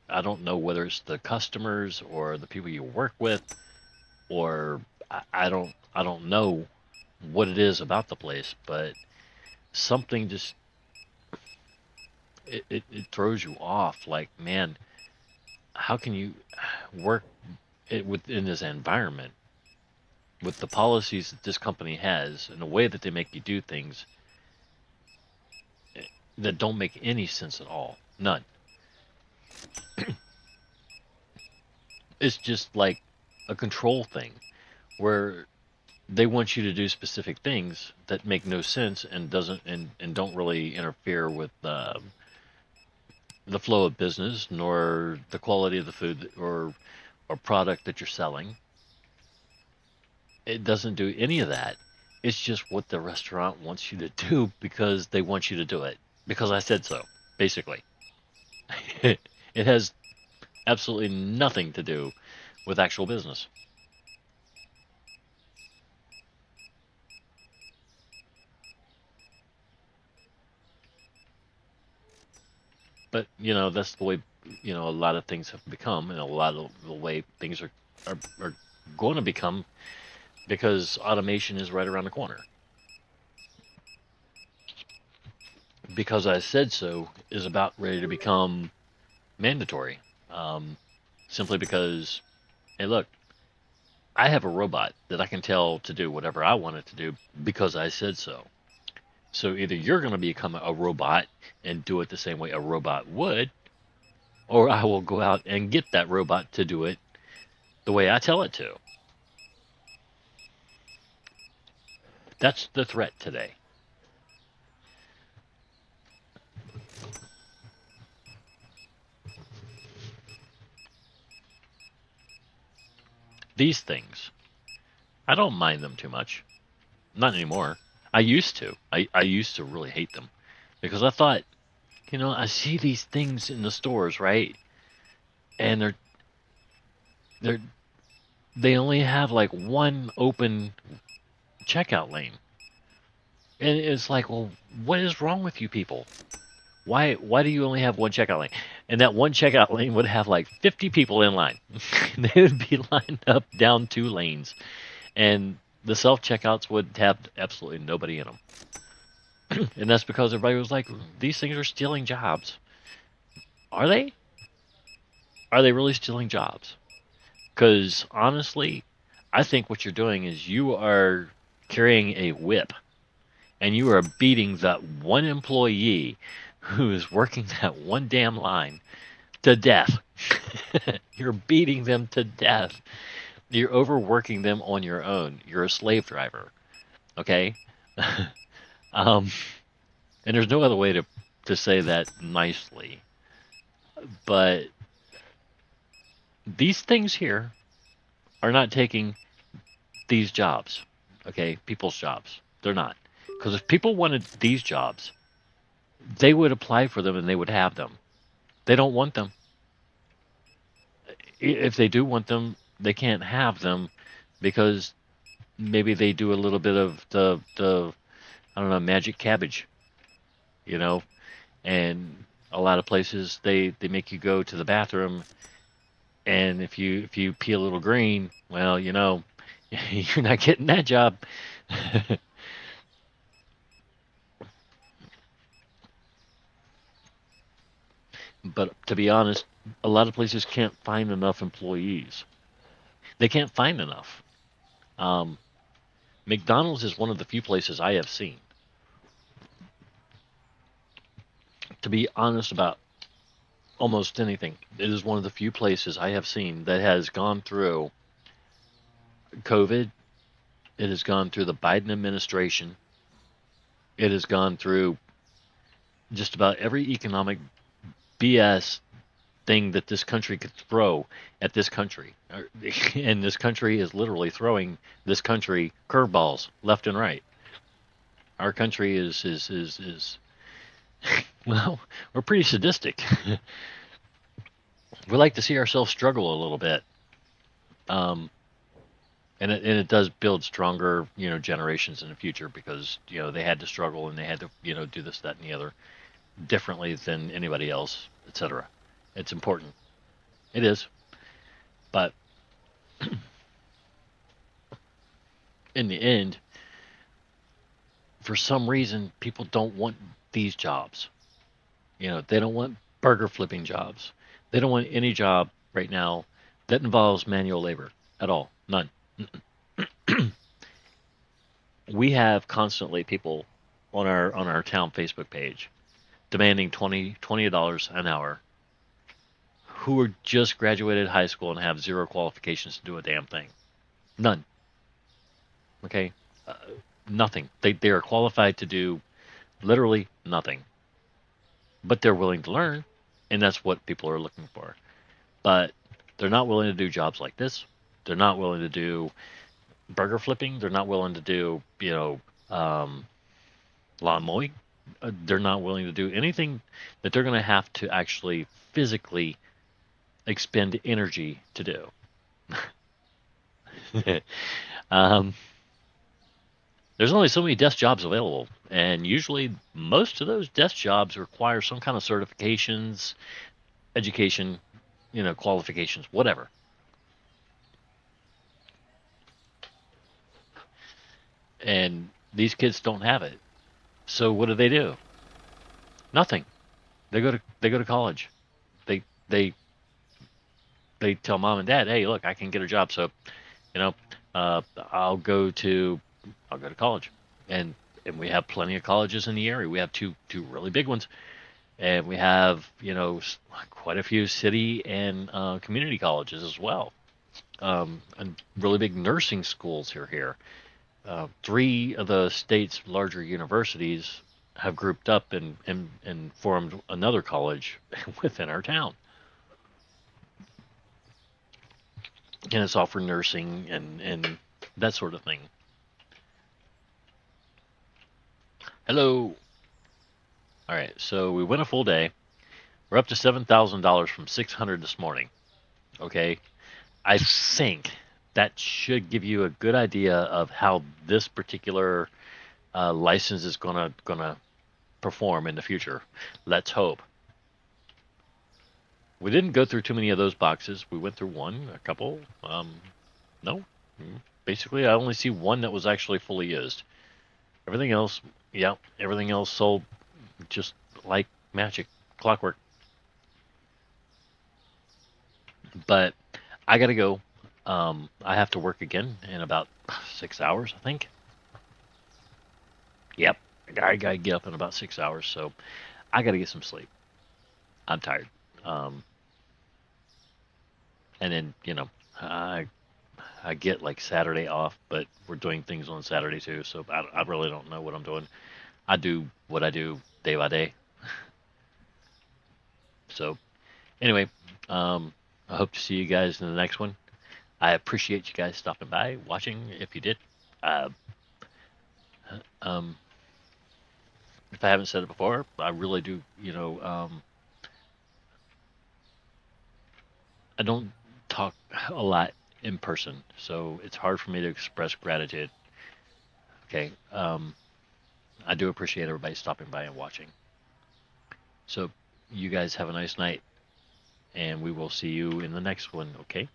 I don't know whether it's the customers or the people you work with, or I don't know what it is about the place, but something just it throws you off. Like, man, how can you work within this environment with the policies that this company has and the way that they make you do things that don't make any sense at all? None. It's just like a control thing where they want you to do specific things that make no sense and don't really interfere with the flow of business nor the quality of the food or product that you're selling. It doesn't do any of that. It's just what the restaurant wants you to do because they want you to do it because I said so, basically. It has absolutely nothing to do with actual business. But that's the way a lot of things have become, and a lot of the way things are are going to become, because automation is right around the corner. Because I said so is about ready to become mandatory. Um, Simply because, hey, look, I have a robot that I can tell to do whatever I want it to do because I said so. So either you're going to become a robot and do it the same way a robot would, or I will go out and get that robot to do it the way I tell it to. That's the threat today. These things, I don't mind them too much. Not anymore. I used to. I used to really hate them because I thought, I see these things in the stores, right? And they're they only have like one open checkout lane. And it's like, well, what is wrong with you people? Why do you only have one checkout lane? And that one checkout lane would have like 50 people in line. They would be lined up down 2 lanes. And the self checkouts would have absolutely nobody in them. And that's because everybody was like, these things are stealing jobs. Are they? Are they really stealing jobs? Because honestly, I think what you're doing is you are carrying a whip and you are beating that one employee who is working that one damn line to death. You're beating them to death. You're overworking them on your own. You're a slave driver. Okay? And there's no other way to say that nicely. But these things here are not taking these jobs. Okay? People's jobs. They're not. Because if people wanted these jobs, they would apply for them and they would have them. They don't want them. If they do want them, they can't have them because maybe they do a little bit of the I don't know, magic cabbage, you know, and a lot of places they make you go to the bathroom, and if you pee a little green, well, you're not getting that job. But to be honest, a lot of places can't find enough employees. They can't find enough. Um, McDonald's is one of the few places I have seen, to be honest about almost anything. It is one of the few places I have seen that has gone through COVID. It has gone through the Biden administration. It has gone through just about every economic BS thing that this country could throw at this country. And this country is literally throwing this country curveballs left and right. Our country is well, we're pretty sadistic. We like to see ourselves struggle a little bit. And it does build stronger, generations in the future because, they had to struggle and they had to, do this, that, and the other differently than anybody else, etc. It's important. It is. But in the end, for some reason, people don't want these jobs. They don't want burger flipping jobs. They don't want any job right now that involves manual labor at all. None. We have constantly people on our town Facebook page demanding $20 an hour who are just graduated high school and have zero qualifications to do a damn thing. None. Okay? Nothing. They are qualified to do literally nothing. But they're willing to learn, and that's what people are looking for. But they're not willing to do jobs like this. They're not willing to do burger flipping. They're not willing to do, lawn mowing. They're not willing to do anything that they're going to have to actually physically expend energy to do. There's only so many desk jobs available, and usually most of those desk jobs require some kind of certifications, education, qualifications, whatever. and these kids don't have it. So what do? Nothing. They go to college. They they they tell mom and dad, hey, look, I can get a job, so you know, uh, I'll go to I'll go to college, and we have plenty of colleges in the area. We have two really big ones, and we have quite a few city and community colleges as well, and really big nursing schools here. Three of the state's larger universities have grouped up and formed another college within our town. And it's all for nursing and that sort of thing. Hello. All right, so we went a full day. We're up to $7,000 from 600 this morning. Okay, I think that should give you a good idea of how this particular license is gonna perform in the future. Let's hope. We didn't go through too many of those boxes. We went through one, a couple. No, basically, I only see one that was actually fully used. Everything else, yeah, everything else sold just like magic, clockwork. But I gotta go. I have to work again in about 6 hours, I think. Yep, I gotta get up in about 6 hours, so I gotta get some sleep. I'm tired. Um, and then I get like Saturday off, but we're doing things on Saturday too, so I really don't know what I'm doing. I do what I do day by day. So anyway, I hope to see you guys in the next one. I appreciate you guys stopping by, watching. If you did, uh, um, if I haven't said it before, I really do. I don't talk a lot in person, so it's hard for me to express gratitude. Okay, I do appreciate everybody stopping by and watching. So you guys have a nice night, and we will see you in the next one. Okay.